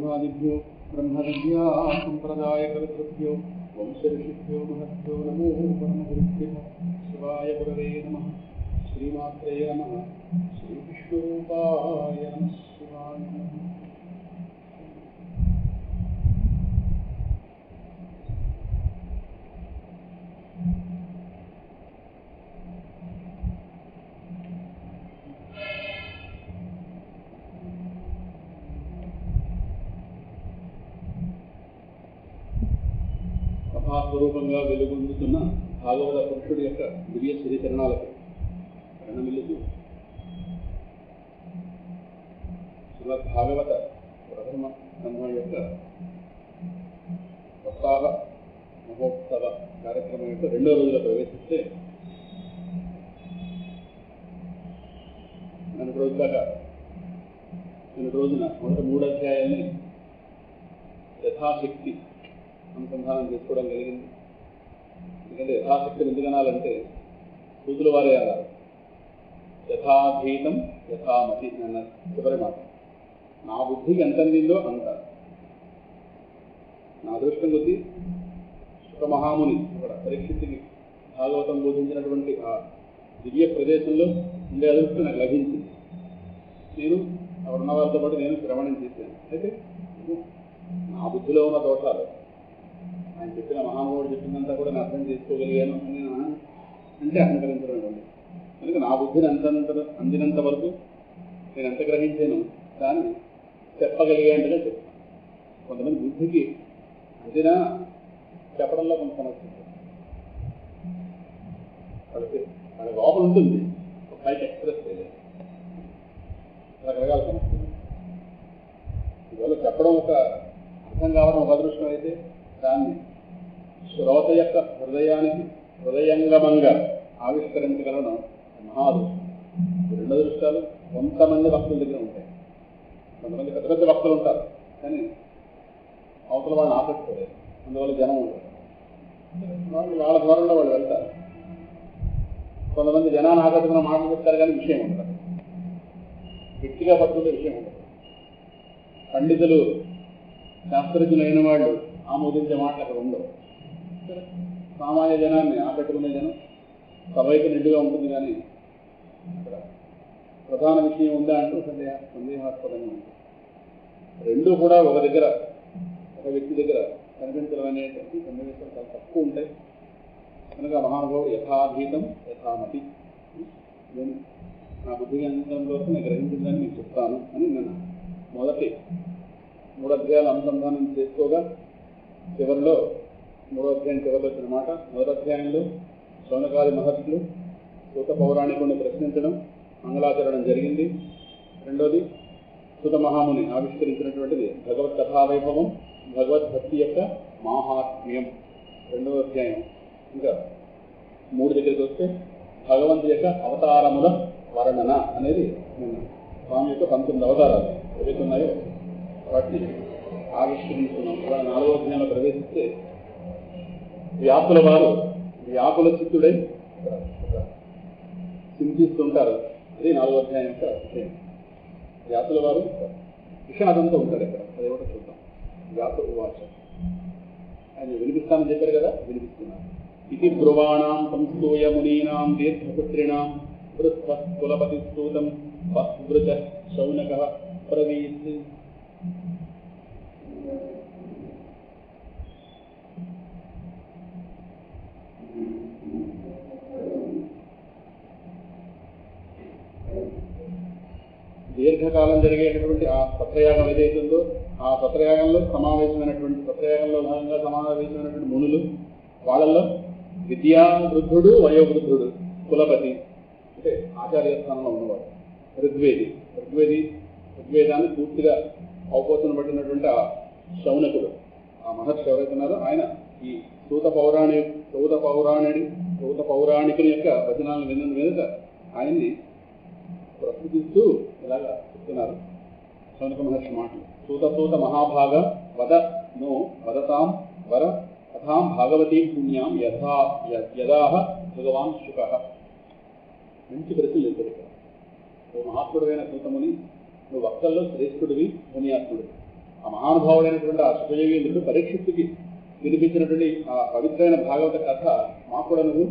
ब्रह्मादिभ्यो ब्रह्मविद्या संप्रदायकर्तृभ्यो वंशऋषिभ्यो महद्भ्यो नमो परमगुरुभ्यः शिवाय गुरवे नमः श्रीमात्रे नमः श्रीविष्णुरूपाय नमः शिवाय नमः। కథాస్వరూపంగా వెలుగొందుతున్న భాగవత పురుషుడి యొక్క దివ్య శ్రీచరణాలకు ప్రణమిల్లుతూ శ్రీమద్ భాగవత ప్రథమ స్కంధం యొక్క సప్తాహ మహోత్సవ కార్యక్రమం యొక్క 2వ రోజులో ప్రవేశిస్తే నిన్న రోజున మొదటి 3 అధ్యాయాల్ని యథాశక్తి అనుసంధానం చేసుకోవడం జరిగింది. ఎందుకంటే యథాశక్తిని ఎందుకనాలంటే సూతుల వారే అన్నారు, యథాధీతం యథామతి అన్న చివరి మాట. నా బుద్ధికి ఎంత అందిందో అంత. నా అదృష్టం కొద్దీ సుఖమహాముని అక్కడ పరీక్షిత్తుకి భాగవతం బోధించినటువంటి ఆ దివ్య ప్రదేశంలో ఉండే అదృష్టం నాకు లభించింది. నేను అక్కడ ఉన్న వారితో పాటు నేను శ్రవణం చేశాను. అయితే నా బుద్ధిలో ఉన్న దోషాలు ఆయన చెప్పిన మహానుభావుడు చెప్పిందంతా కూడా నేను అర్థం చేసుకోగలిగాను అని అంటే అహంకరించడం అండి. కనుక నా బుద్ధిని అందినంత వరకు నేను ఎంత గ్రహించాను దాన్ని చెప్పగలిగేందుగా చెప్తాను. కొంతమంది బుద్ధికి అందినా చెప్పడంలో కొంత సమస్య ఉంటుంది. వాళ్ళ లోపల ఉంటుంది, పైకి ఎక్స్ప్రెస్ చేయలేదు, రకరకాల సమస్యలు. ఇవాళ చెప్పడం ఒక అర్థం కావడం ఒక అదృష్టం అయితే దాన్ని శ్రోత యొక్క హృదయంగమంగా ఆవిష్కరించగలడం మహా అదృష్టం. 2 అదృష్టాలు కొంతమంది భక్తుల దగ్గర ఉంటాయి. కొంతమంది పెద్ద పెద్ద భక్తులు ఉంటారు కానీ అవతల వాళ్ళని ఆకట్టుకోలేదు, అందువల్ల జనం ఉంటారు, వాళ్ళ ద్వారంలో వాళ్ళు వెళ్తారు. కొంతమంది జనాన్ని ఆకట్టుకున్న మాటలు చెప్తారు కానీ విషయం ఉండదు, గట్టిగా పట్టుకుంటే విషయం ఉండదు. పండితులు శాస్త్రజ్ఞులు అయిన వాళ్ళు ఆమోదించే మాటలు అక్కడ ఉండవు. సామాన్య జనాన్ని ఆకట్టుకునే జనం సభైకి నిండుగా ఉంటుంది కానీ అక్కడ ప్రధాన విషయం ఉందా అంటూ సందేహాస్పదంగా ఉంటుంది. 2 కూడా ఒక వ్యక్తి దగ్గర కనిపించడం అనేటువంటి సన్నివేశాలు చాలా తక్కువ ఉంటాయి. కనుక మహానుభావుడు యథాధీతం యథామతి, నేను నా బుద్ధి అంతంలో నేను గ్రహించిందని మీకు చెప్తాను అని నేను మొదటి 3 అధ్యాయాలు అనుసంధానం చేసుకోగా చివరిలో 3వ అధ్యాయం చివరిలో వచ్చిన మాట. మొదటి అధ్యాయంలో శౌనకాది మహర్షులు సూత పౌరాణికుడిని ప్రశ్నించడం, మంగళాచరణం జరిగింది. 2వది సూత మహాముని ఆవిష్కరించినటువంటిది భగవత్ కథావైభవం, భగవద్భక్తి యొక్క మాహాత్మ్యం 2వ అధ్యాయం. ఇంకా 3 దగ్గరికి వస్తే భగవంతు యొక్క అవతారముల వర్ణన అనేది నిన్న స్వామి యొక్క 19 అవతారాలు ఏవైతే ఉన్నాయో వాటిని ఆవిష్కరించుకున్నాం. 4వ అధ్యాయంలో ప్రవేశిస్తే వ్యాకుల వారు వ్యాకుల చిత్తుడై చింతిస్తుంటారు. అది 4వ అధ్యాయం యొక్క విషయం. వ్యాకుల వారు విషాదంతో ఉంటారు ఇక్కడ, అదేమిటో చూద్దాం. వ్యాకుల వాచ ఆయన వినిపిస్తానని చెప్పారు కదా, వినిపిస్తున్నారు. ఇది బ్రువాణాం సంస్థూయ మునీనాం దీర్ఘపుత్రిణాం వృత్వ కులపతి స్తూతం వృచ శౌనక ప్రవీత్. దీర్ఘకాలం జరిగేటటువంటి ఆ సత్రయాగం ఏదైతుందో ఆ సత్రయాగంలో భాగంగా సమావేశమైనటువంటి మునులు, వాళ్ళల్లో విద్యా వృద్ధుడు వయోవృద్ధుడు కులపతి అంటే ఆచార్య స్థానంలో ఉన్నవాడు ఋగ్వేదాన్ని పూర్తిగా అవపోసన పట్టినటువంటి ఆ శౌనకుడు, ఆ మహర్షి ఎవరైతే ఉన్నారో ఆయన ఈ సూత పౌరాణికుని యొక్క వచనాలను విన్న మీద ఆయన్ని ప్రస్తుతిస్తూ ఇలాగా చెప్తున్నారు శౌనక మహర్షి మాటలు. సూత మహాభాగ వదతాం వర కథాం భాగవతీ పుణ్యాం యదాహ భగవాన్ శుక. మంచి ప్రశ్నలు చెప్తారు ఇక్కడ. ఓ మహాత్ముడైన సూతముని, నువ్వు వక్తల్లో శ్రేష్ఠుడివి, పుణ్యాత్ముడివి. ఆ మహానుభావుడైనటువంటి ఆ సుఖయోగేంద్రుడు పరీక్షిత్తుకి వినిపించినటువంటి ఆ పవిత్రమైన భాగవత కథ మాకు కూడా నువ్వు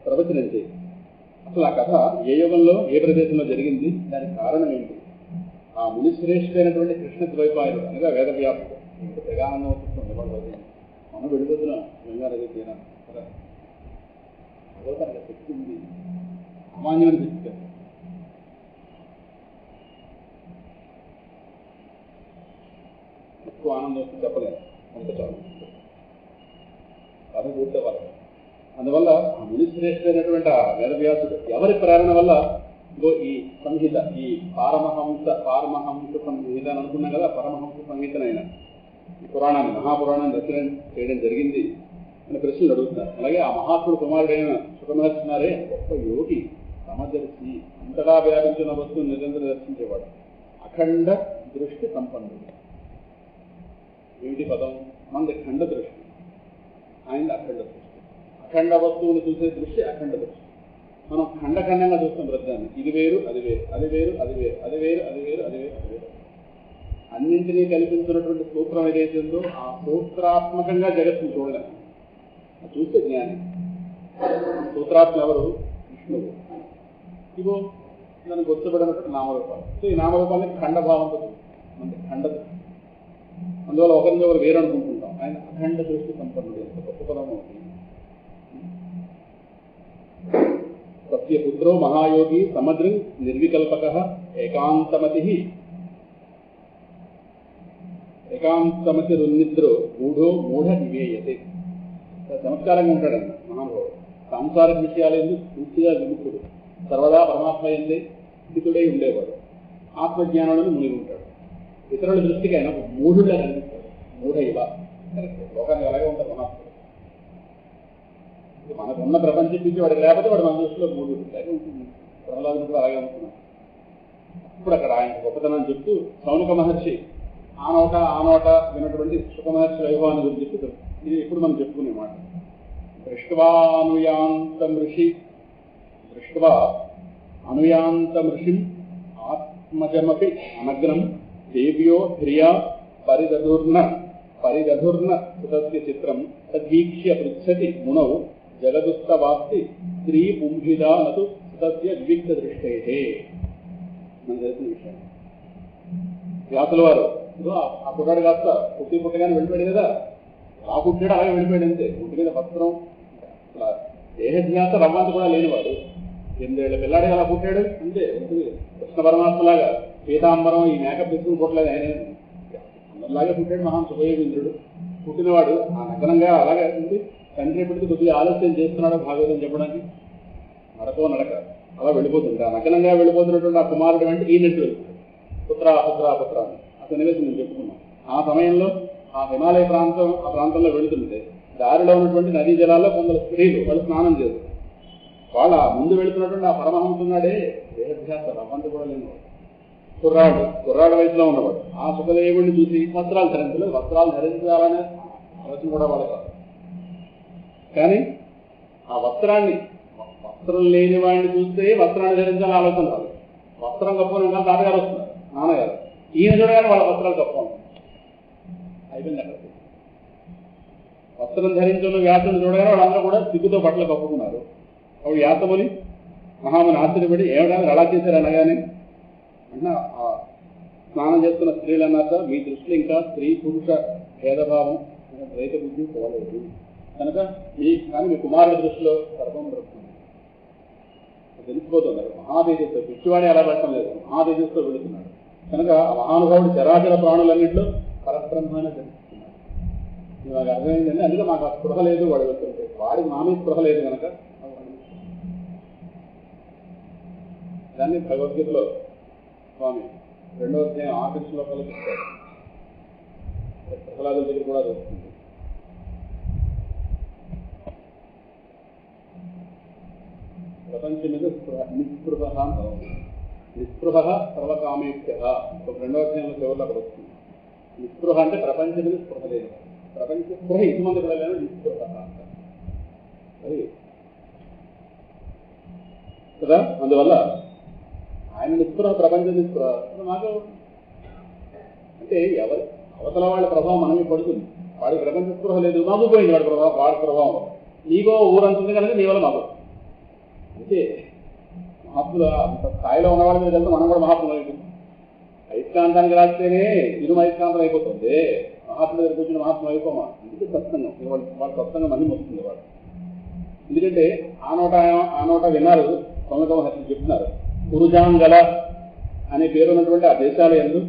ప్రవచనం చేయి. అసలు ఆ కథ ఏ యుగంలో ఏ ప్రదేశంలో జరిగింది, దానికి కారణం ఏంటి? ఆ మునిశ్రేష్ఠుడైనటువంటి కృష్ణ ద్వైపాయుడు అనగా వేదవ్యాసుడు ఇంకా తెగానందం వస్తుంది. మనం వెళ్ళిపోతున్నాం గంగానది తీరా కదా. భగవతానికి శక్తి ఉంది, సామాన్యమైన శక్తి. ఎక్కువ ఆనందం వస్తుంది చెప్పలేదు, అంత చాలు కథ పూర్తవ్వాలి. అందువల్ల ఆ మునిశ్రేష్ఠుడైనటువంటి ఆ వేదవ్యాసుడు ఎవరి ప్రేరణ వల్ల ఇగో ఈ సంహిత, ఈ పారమహంస సంహిత అని అనుకున్నాం కదా, పరమహంస సంహితనైన ఈ పురాణాన్ని, మహాపురాణాన్ని రచన చేయడం జరిగింది అని ప్రశ్నలు అడుగుతున్నారు. అలాగే ఆ మహాత్ముడు కుమారుడైన సుఖమహర్షినారే గొప్ప యోగి, సమదర్శి, అంతటా వ్యాపించిన వస్తువును నిరంతరం దర్శించేవాడు, అఖండ దృష్టి సంపన్నుడు. ఏమిటి పదం? మనది ఖండ దృష్టి, ఆయన అఖండ దృష్టి. అఖండ వస్తువుని చూసే దృష్టి అఖండ దృష్టి. మనం ఖండఖండంగా చూస్తాం ప్రతిదాన్ని, ఇది వేరు అది వేరు, అది వేరు అది వేరు, అది వేరు అది వేరు, అది వేరు అది వేరు. అన్నింటినీ కల్పించినటువంటి సూత్రం ఏదైతుందో ఆ సూత్రాత్మకంగా జగత్తును చూడలేము. చూస్తే జ్ఞాని. సూత్రాత్మ ఎవరు? విష్ణువు. ఇగో దాన్ని గుర్తుపడినటువంటి నామరూపాలు. సో ఈ నామరూపాలని ఖండభావంతో మనకి ఖండ. అందువల్ల ఒకరిని ఎవరు వేరు అనుకుంటుంటాం. ఆయన అఖండ దృష్టి సంపన్నుడు. ఎంత గొప్ప పదం అవుతుంది. సత్య పుత్రో మహాయోగి సమద్రం నిర్వికల్పక ఏకాంతమతి రున్నిద్రో మూఢో మూఢ నివేయతే. చమత్కారంగా ఉంటాడండి మహానుభావుడు. సాంసారిక విషయాలు పూర్తిగా విముఖుడు, సర్వదా పరమాత్మ ఎందే స్థితుడై ఉండేవాడు, ఆత్మజ్ఞానంలో మునిగి ఉంటాడు. ఇతరుల దృష్టికి ఆయన ఒక మూఢుడిగా కనిపిస్తాడు. మూఢ ఇవ లోకానికి అలాగే ఉంటారు మహాత్ముడు. మనకున్న ప్రపంచం నుంచి వాడికి లేకపోతే వాడు మన దృష్టిలో మూఢుడు అలాగే ఉంటుంది. ప్రహ్లాదుడు కూడా అలాగే ఉంటున్నాడు. ఇప్పుడు అక్కడ ఆయన గొప్పతనాన్ని చెప్తూ సౌనక మహర్షి ఆ నోట విన్నటువంటి సుఖ మహర్షి వైభవాన్ని గురించి చెప్తూ, ఇది ఇప్పుడు మనం చెప్పుకునే మాట. దృష్ట్వా అనుయాంతమృషిం ఆత్మజమపి అనగ్నం దేవ్యో ధ్రియా పరిదధుర్న సుతస్య చిత్రం తద్వీక్ష్య పృచ్చతి మునౌ జగదుస్తవాస్తి స్త్రీ పుంభిదా నతు సుతస్య వివిక్త దృష్టే. మనం తెలిసిన విషయం. వ్యాసుల వారు ఆ కుర్రాడు కాస్త పుట్టగానే వెళ్ళిపోయాడు కదా, ఆ పుట్టాడు అలాగే వెళ్ళిపోయాడు అంతే. పుట్టి మీద వస్త్రం, అసలు దేహధ్యాస రవ్వంత కూడా లేనివాడు 8 ఏళ్ల పిల్లాడే అలా పుట్టాడు అంతే. కృష్ణ పరమాత్మలాగా పీతాంబరం ఈ మేకప్ పెట్టుకుని పుట్టలేదు, ఆయన అందరిలాగే పుట్టాడు మహాన్ సుఖయోగేంద్రుడు. పుట్టినవాడు ఆ నగ్నంగా అలాగే ఉంది. తండ్రి పెడితే కొద్దిగా ఆలస్యం చేస్తున్నాడు భాగవతం చెప్పడానికి, నడక అలా వెళ్ళిపోతుంది. ఆ నగ్నంగా వెళ్ళిపోతున్నటువంటి ఆ కుమారుడు అంటే ఈయనట్టు పుత్ర అని ఆ సన్నివేశం నేను చెప్పుకున్నాను. ఆ సమయంలో ఆ హిమాలయ ఆ ప్రాంతంలో వెళుతుంటే దారిలో ఉన్నటువంటి నదీ జలాల్లో కొందరు స్త్రీలు వాళ్ళు స్నానం చేస్తారు. వాళ్ళ ముందు వెళుతున్నటువంటి ఆ పరమహంస ఉన్నాడే, దేహధ్యాస రవ్వంత కూడా లేనివాడు, కుర్రాడు వయసులో ఉన్నవాడు. ఆ సుఖదేవుడిని చూసి వస్త్రాలు ధరించాలనే ఆలోచన కూడా వాళ్ళ కాదు. కానీ ఆ వస్త్రం లేని వాడిని చూస్తే వస్త్రాన్ని ధరించాలని ఆలోచన రాదు. వస్త్రం కప్పుకుని కానీ తాతగారు వస్తున్నారు, నాన్నగారు, ఈయన చూడగానే వాళ్ళ వస్త్రాలు కప్పుకోవాలి అయిపోయింది. అక్కడ వస్త్రం ధరించిన వ్యాసుని చూడగానే వాళ్ళందరూ కూడా సిగ్గుతో బట్టలు కప్పుకున్నారు. అప్పుడు వ్యాసముని మహాముని ఆశ్చర్యపడి ఏమిటాన్ని అలా చేశారు అనగానే అన్న ఆ స్నానం చేస్తున్న స్త్రీలు అన్నాక మీ దృష్టిలో ఇంకా స్త్రీ పురుష భేదభావం ద్వైత బుద్ధి పోలేదు కనుక కానీ మీ కుమారుడి దృష్టిలో సర్వం దొరుకుతుంది తెలిసిపోతుంది. మహాతేజస్తో పిచ్చివాడే అలా పెట్టడం లేదు, మహాతేజస్తో వెళుతున్నాడు కనుక ఆ మహానుభావుడు చరాచర ప్రాణులన్నింటిలో పరబ్రహ్మాన్ని తెలుసుకున్నాడు. నాకు అర్థమైందండి. అందుకే మాకు ఆ స్పృహ లేదు, వాడు వెళ్తుంటే వాడికి మామీ స్పృహ లేదు కనుక దాన్ని భగవద్గీతలో స్వామి 2వ అధ్యాయం ఆఖరి శ్లోకాలు చెప్తారు. ప్రహ్లాదుల దగ్గర కూడా వస్తుంది. ప్రపంచం మీద నిస్పృహ సర్వకామేభ్య 2వ అధ్యాయంలో చివరిలో అక్కడ వస్తుంది. నిస్పృహ అంటే ప్రపంచం మీద స్పృహ లేదు. ప్రపంచ స్పృహ ఇటువంటి కూడా లేదు, నిస్పృహ అది కదా. అందువల్ల ఆయన నిస్పృహ, ప్రపంచం నిస్పృహ. మాకు అంటే ఎవరు అవతల వాళ్ళ ప్రభావం మనమే పడుతుంది. వాడికి ప్రపంచ స్పృహ లేదు, మాకు పోయింది వాడి ప్రభావం. వాడి ప్రభావం నీకో ఊరంతుంది కనుక నీ వల్ల మాకు అంటే మహాత్ములు అంత స్థాయిలో ఉన్నవాళ్ళ మీద వెళ్తే మనం కూడా మహాత్ములు అయిపోతుంది. అయస్కాంతానికి రాస్తేనే ఇరుమ అయస్కాంతం అయిపోతుంది. మహాత్ముల దగ్గర కూర్చుని మహాత్ములు అయిపోమా. అందుకే సత్సంగం వాడు సత్సంగం అన్ని వస్తుంది వాడు. ఎందుకంటే ఆ నోట విన్నారు తొమ్మిదవ హత్య చెప్తున్నారు. కురుజాంగల అనే పేరు ఉన్నటువంటి ఆ దేశాల యందు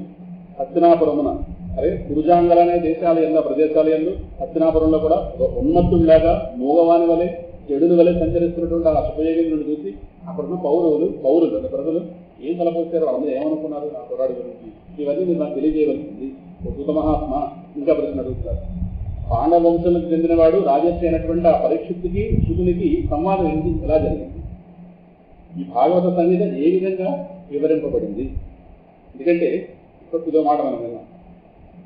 హస్తినాపురమున అరే కురుజాంగల అనే దేశాల యందు ప్రదేశాల యందు హస్తినాపురంలో కూడా ఉన్మత్తుల్లాగా మూగవాని వలె చెడుని వలె సంచరిస్తున్నటువంటి ఆ శుభయోగేంద్రుని చూసి అక్కడున్న పౌరులు అంటే ప్రజలు ఏం తలపోసారో అందరూ ఏమనుకున్నారు ఆ కుర్రాడి గురించి, ఇవన్నీ మీరు నాకు తెలియజేయవలసింది. ఒక మహాత్మ ఇంకా ప్రశ్న అడుగుతారు. పాండవ వంశాలకు చెందినవాడు రాజర్షి అయినటువంటి ఆ పరీక్షిత్తుకి శుకునికి సంవాదం ఎలా జరిగింది, ఈ భాగవత సంగీత ఏ విధంగా వివరింపబడింది. ఎందుకంటే ఇదో మాట మనం విన్నాం.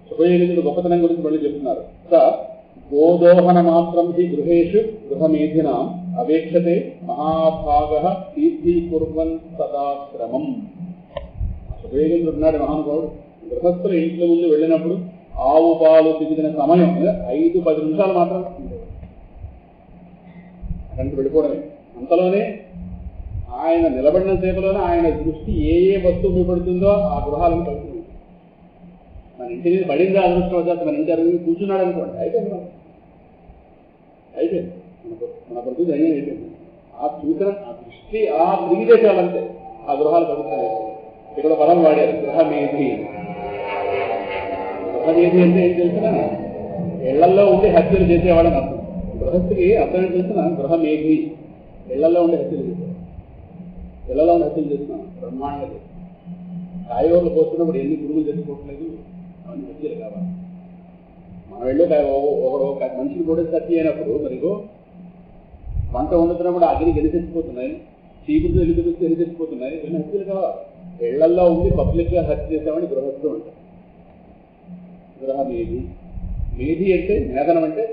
శుభయోగేంద్రుడు గొప్పతనం గురించి మళ్ళీ చెప్తున్నారు. గోదోహన మాత్రం హి గృహేషు గృహమేధినాం అవేక్షతే మహాభాగః తీర్థీకుర్వన్ సదాశ్రమం. శుభయోగేంద్రుడు ఉన్నాడు మహానుభావుడు. గృహస్థుల ఇంట్లో ముందు వెళ్ళినప్పుడు ఆవు పాలు తిరిగిన సమయం 5-10 నిమిషాలు మాత్రం అక్కడికి వెళ్ళిపోవడమే. అంతలోనే ఆయన నిలబడిన సేపలోనే ఆయన దృష్టి ఏ వస్తువు మీద పడుతుందో ఆ గృహాలను పడుతుంది. మన ఇంటి మీద పడిందా అదృష్టవశాత్తు మన ఇంటి అరుగుని కూర్చున్నాడు అనుకోండి, అయిపోయింది. మన ప్రతి ధైర్యం అయిపోయింది. ఆ సూచన ఆ దృష్టి ఆ తిరిగితే చాలంటే ఆ గృహాలు పడుతున్నాయి. ఇక్కడ పదం వాడారు గృహమేధి. గృహమేధి అంటే ఏం తెలిసిన ఇళ్లల్లో ఉండి హత్యలు చేసేవాళ్ళని అర్థం. గృహస్థికి అర్థం తెలిసిన గృహమేధి ఇళ్లలో ఉండి హత్యలు చేసేవాడు. ఇళ్లలో ఉండి హత్యలు చేస్తున్నాం బ్రహ్మాండంగా. కాయగూరలు పోస్తున్నప్పుడు ఎన్ని పురుగులు తెచ్చుకోవట్లేదు, అవన్నీ హత్యలు కావాలి. మనం వెళ్ళి ఒక మనిషిని కూడా హత్య అయినప్పుడు మరిగో వంట వండుతున్నప్పుడు అగ్నికి ఎన్ని తెచ్చిపోతున్నాయి, చీపురు ఎల్లుకొస్తే ఎన్ని తెచ్చిపోతున్నాయి, ఇవన్నీ హత్యలు కావాలి. ఇళ్లల్లో ఉండి పబ్లిక్ గా హత్య చేసామని గృహస్థులు ఉంటారు. గృహమేధి. మేధి అంటే మేధనం అంటే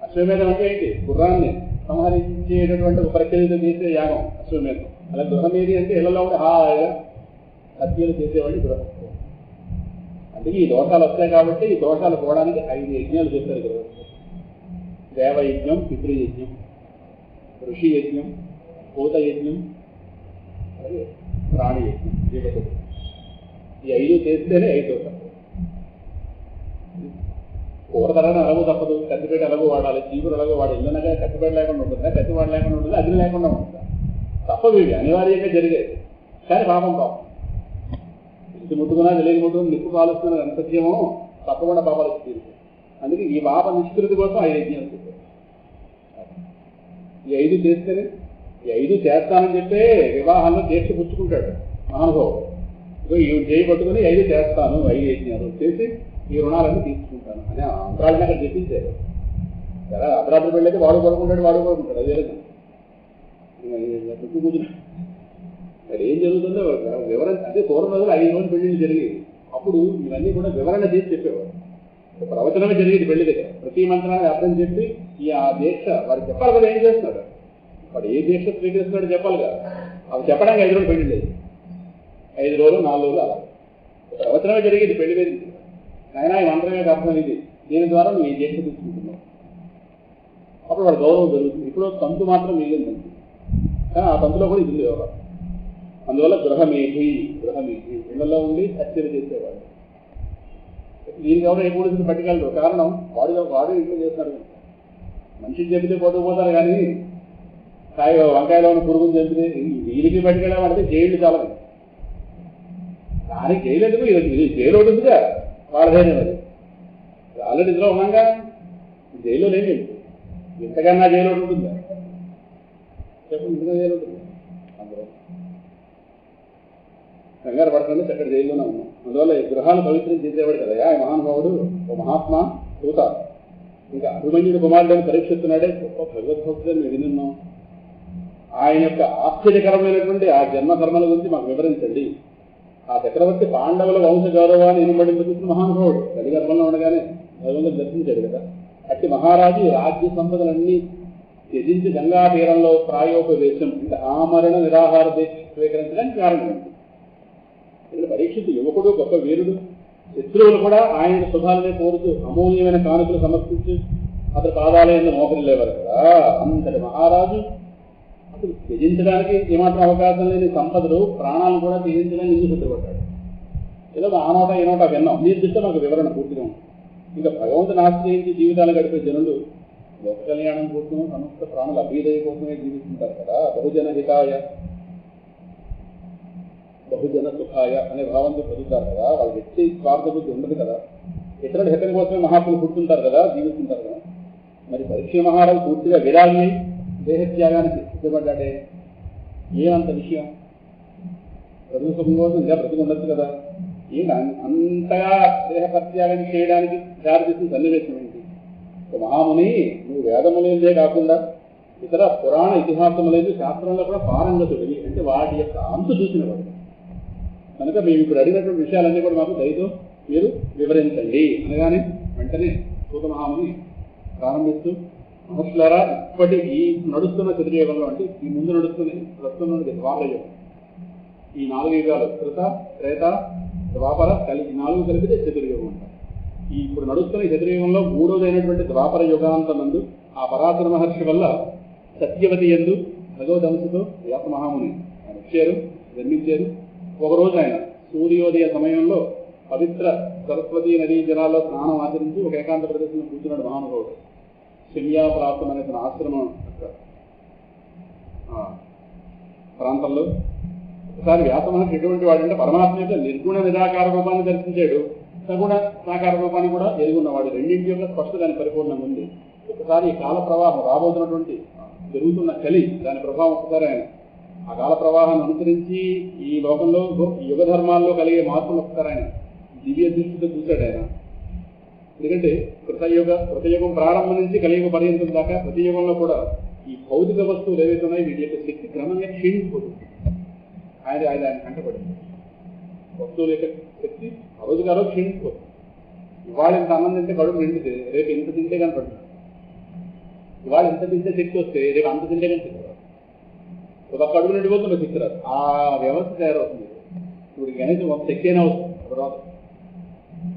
అశ్వమేధం అంటే ఏంటి, గుర్రాన్ని సంహరించేటటువంటి ఒక ప్రక్రియతో చేసే యాగం అశ్వమేధం. అలా గృహమేధి అంటే ఇళ్లలో ఉండి హాయిగా హత్యలు చేసేవాడిని గృహస్థులు. అందుకే ఈ దోషాలు వస్తాయి కాబట్టి ఈ దోషాలు పోవడానికి 5 యజ్ఞాలు చేస్తారు గృహస్థులు. దేవయజ్ఞం, పితృయజ్ఞం, ఋషి యజ్ఞం, భూత యజ్ఞం, అలాగే ప్రాణి యజ్ఞం, జీవకుడు. ఈ 5 చేస్తేనే 5 దోషాలు. కూరతరని అలగు తప్పదు, కత్తిపేట అలగు వాడాలి, చీపురు అలగు వాడాలి. ఇల్లనగా కత్తిపేట లేకుండా ఉంటుందా, కత్తివాడ లేకుండా ఉంటుందా, అగ్ని లేకుండా ఉంటుందా? తప్పదు. ఇవి అనివార్యంగా జరిగేది. కానీ పాపం ఇది ముట్టుకున్నా తెలియని ముట్టుకుని నిప్పు కాలుస్తున్న ఎంత సత్యమో తప్పకుండా పాపాలు తీరు. అందుకే ఈ పాప నిష్కృతి కోసం 5 యజ్ఞాలు చెప్పారు. ఈ 5 చేస్తేనే, ఈ 5 చేస్తానని చెప్పే వివాహాల్లో దీక్ష పుచ్చుకుంటాడు మహానుభావుడు. ఇదో ఈ చేయి పట్టుకుని 5 చేస్తాను, 5 యజ్ఞాలు చేసి ఈ రుణాలన్నీ తీసుకుంటాను అనే అంతరాలని అక్కడ చెప్పించారు. సరే అర్ధరాత్రి పెళ్ళైతే వాడు పడుకుంటాడు అదే కూర్చున్నాడు. మరి ఏం జరుగుతుందో వివరణ అంటే పూర్వం రోజులు 5 రోజులు పెళ్లిళ్ళు జరిగేది. అప్పుడు ఇవన్నీ కూడా వివరణ చేసి చెప్పేవాడు. ప్రవచనమే జరిగేది పెళ్లి దగ్గర. ప్రతి మంత్రాన్ని అర్థం చెప్పి ఆ దీక్ష వారికి చెప్పాలి కదా. ఏం చేస్తున్నాడు వాడు, ఏ దీక్ష స్వీకరిస్తున్నాడు చెప్పాలి కదా. అవి చెప్పడానికి 5 రోజులు పెళ్లి లేదు, 5 రోజులు 4 రోజులు అలా ప్రవచనమే జరిగేది పెళ్లి మీద. ఆయన ఈ మంత్రమే అర్థం ఇది, దీని ద్వారా నువ్వు ఈ దీక్ష తీసుకుంటున్నావు. అప్పుడు వాడు గౌరవం జరుగుతుంది. ఇప్పుడు తంతు మాత్రం మిగిలింది, కానీ ఆ తంతులో కూడా ఇది ఎవరు. అందువల్ల గృహమేధి ఇళ్లలో ఉండి హత్యలు చేసేవాడు. దీనికి ఎవరు ఏ పోలీసులు పట్టుకెళ్ళరు. కారణం వాడు ఇంట్లో చేస్తున్నాడు. మనిషిని చెబితే పోతారు కానీ వంకాయలో ఉన్న పురుగులు చెబితే వీరికి పట్టుకెళ్ళామంటే జైలు చాలా. దానికి జైలు ఎందుకు, ఇది జైలు ఒకటి ఉందిగా వాళ్ళదైనా. మరి ఆల్రెడీ ఇందులో ఉన్నాగా, జైల్లో లేని ఇంతకన్నా జైలు ఒకటి ఉంటుందా చెప్పండి. ఇంతగా జైలు ఉంటుంది. అందులో కంగారు పడకుండా చక్కటి జైల్లోనే ఉన్నాం. అందువల్ల ఈ గృహాలు పవిత్రం చేసేవాడు కదా ఆ మహానుభావుడు, ఓ మహాత్మా దూత. ఇంకా అభిమన్యుడు కుమారుడు పరీక్షిస్తున్నాడే గొప్ప భగవద్భక్తులను మేము వినున్నాం. ఆయన యొక్క ఆశ్చర్యకరమైనటువంటి ఆ జన్మకర్మల గురించి మాకు వివరించండి. ఆ చక్రవర్తి పాండవుల వంశ గౌరవాన్ని ఇనుబడింపజేసిన మహానుభావుడు. కలిగర్భంలో ఉండగానే భగవంతుడు దర్శించాడు కదా. అట్టి మహారాజు రాజ్య సంపదలన్నీ త్యజించి గంగా తీరంలో ప్రాయోపవేశం అంటే ఆమరణ నిరాహార దీక్ష స్వీకరించడానికి కారణం ఏంటి? ఇక్కడ పరీక్షితు యువకుడు, గొప్ప వీరుడు, శత్రువులు కూడా ఆయన శుభాలనే కోరుతూ అమూల్యమైన కానుకలు సమర్పించి అతని పాదాలయంలో మోకరిల్లేవారు కదా. అంతటి మహారాజు అసలు త్యజించడానికి ఏమాత్రం అవకాశం లేని సంపదలు ప్రాణాలను కూడా త్యజించడానికి ఎందుకు సిద్ధపడ్డాడు? ఏదో ఆ నోట ఈ నోట విన్నాం, మీరు చెప్తే మాకు వివరణ పూర్తిగా ఉంటుంది. ఇంకా భగవంతుని ఆశ్రయించి జీవితాలు గడిపే జనులు లోక కళ్యాణం కోసము సమస్త ప్రాణుల అభ్యుదయ కోసమే జీవిస్తుంటారు కదా. బహుజన హితాయ బహుజన సుఖాయ అనే భావంతో చదువుతారు కదా. వాళ్ళ వ్యక్తి స్వార్థ బుద్ధి ఉండదు కదా. ఇతరుల హితం కోసమే మహాత్ములు పుడుతుంటారు కదా, జీవిస్తుంటారు కదా. మరి పరీక్ష మహారాజు పూర్తిగా విరాగి దేహత్యాగానికి సిద్ధపడ్డాడే, ఏమంత విషయం? చదువు సుఖం కోసం ఇంకా బ్రతికి ఉండొచ్చు కదా. ఏంటి అంతగా దేహపత్యాగం చేయడానికి దారితీసిన సన్నివేశం ఏంటి? మహాముని, నువ్వు వేదములేదే కాకుండా ఇతర పురాణ ఇతిహాసములేదు శాస్త్రంలో కూడా పారంగతుడివి, అంటే వాటి యొక్క అంతు చూసిన వాడు కనుక మేము ఇప్పుడు అడిగినటువంటి విషయాలన్నీ కూడా మాకు దయతో మీరు వివరించండి అనగానే వెంటనే సూత మహాముని ప్రారంభిస్తూ, మహర్షులారా, ఇప్పటి ఈ నడుస్తున్న చతుర్యుగంలో, అంటే ఈ ముందు నడుస్తున్న ప్రస్తుతం ద్వాపరయుగం, ఈ 4 యుగాలు కృత త్రేత ద్వాపర కలి, ఈ 4 కలిపితే చతుర్యుగం అంటారు. ఈ ఇప్పుడు నడుస్తున్న ఈ చతుర్యుగంలో 3వదైనటువంటి ద్వాపర యుగాంతమందు ఆ పరాశర మహర్షి వల్ల సత్యవతి యందు భగవదంశతో వ్యాస మహాముని ఆయన వచ్చారు, జన్మించారు. ఒకరోజు ఆయన సూర్యోదయ సమయంలో పవిత్ర సరస్వతీ నదీ జలాల్లో స్నానం ఆచరించి ఒక ఏకాంత ప్రదర్శన కూర్చున్నాడు మహానుభావుడు. శల్యాప్రాప్తం అనే తన ఆశ్రమం ప్రాంతంలో ఒకసారి వ్యాస మహర్షి ఎటువంటి వాడంటే పరమాత్మ యొక్క నిర్గుణ నిరాకార రూపాన్ని దర్శించాడు, సగుణ సాకార రూపాన్ని కూడా ఎరుగున్నవాడు. రెండింటి యొక్క స్పష్టత దాని పరిపూర్ణంగా ఉంది. ఒకసారి ఈ కాల ప్రవాహం రాబోతున్నటువంటి జరుగుతున్న కలి దాని ప్రభావం ఒకసారి ఆయన ఆ కాల ప్రవాహాన్ని అనుసరించి ఈ లోకంలో యుగ ధర్మాల్లో కలిగే మార్పులు ఒకసారి ఆయన దివ్య దృష్టితో చూశాడు ఆయన. ఎందుకంటే కృతయుగం ప్రారంభం నుంచి కలియుగ పర్యంతం దాకా ప్రతి యుగంలో కూడా ఈ భౌతిక వస్తువులు ఏవైతే ఉన్నాయో వీటి యొక్క శక్తి క్రమంగా క్షీణించిపోతుంది. ఆయన కంటపడింది. వస్తువుల యొక్క శక్తి ఆ రోజు గారో క్షీణించిపోతుంది. ఇవాళ ఇంత అన్నం తింటే కడుపు నిండితే రేపు ఇంత తింటే కానీ పడుతుంది. ఇవాళ ఇంత తింటే శక్తి వస్తే రేపు అంత తింటే కానీ శక్తి రాదు. ఒక కడుపు నిండిపోతుంది శక్తి రాదు. ఆ వ్యవస్థ తయారవుతుంది. ఇప్పుడు కనీసం ఒక శక్తి అయినా వస్తుంది, తర్వాత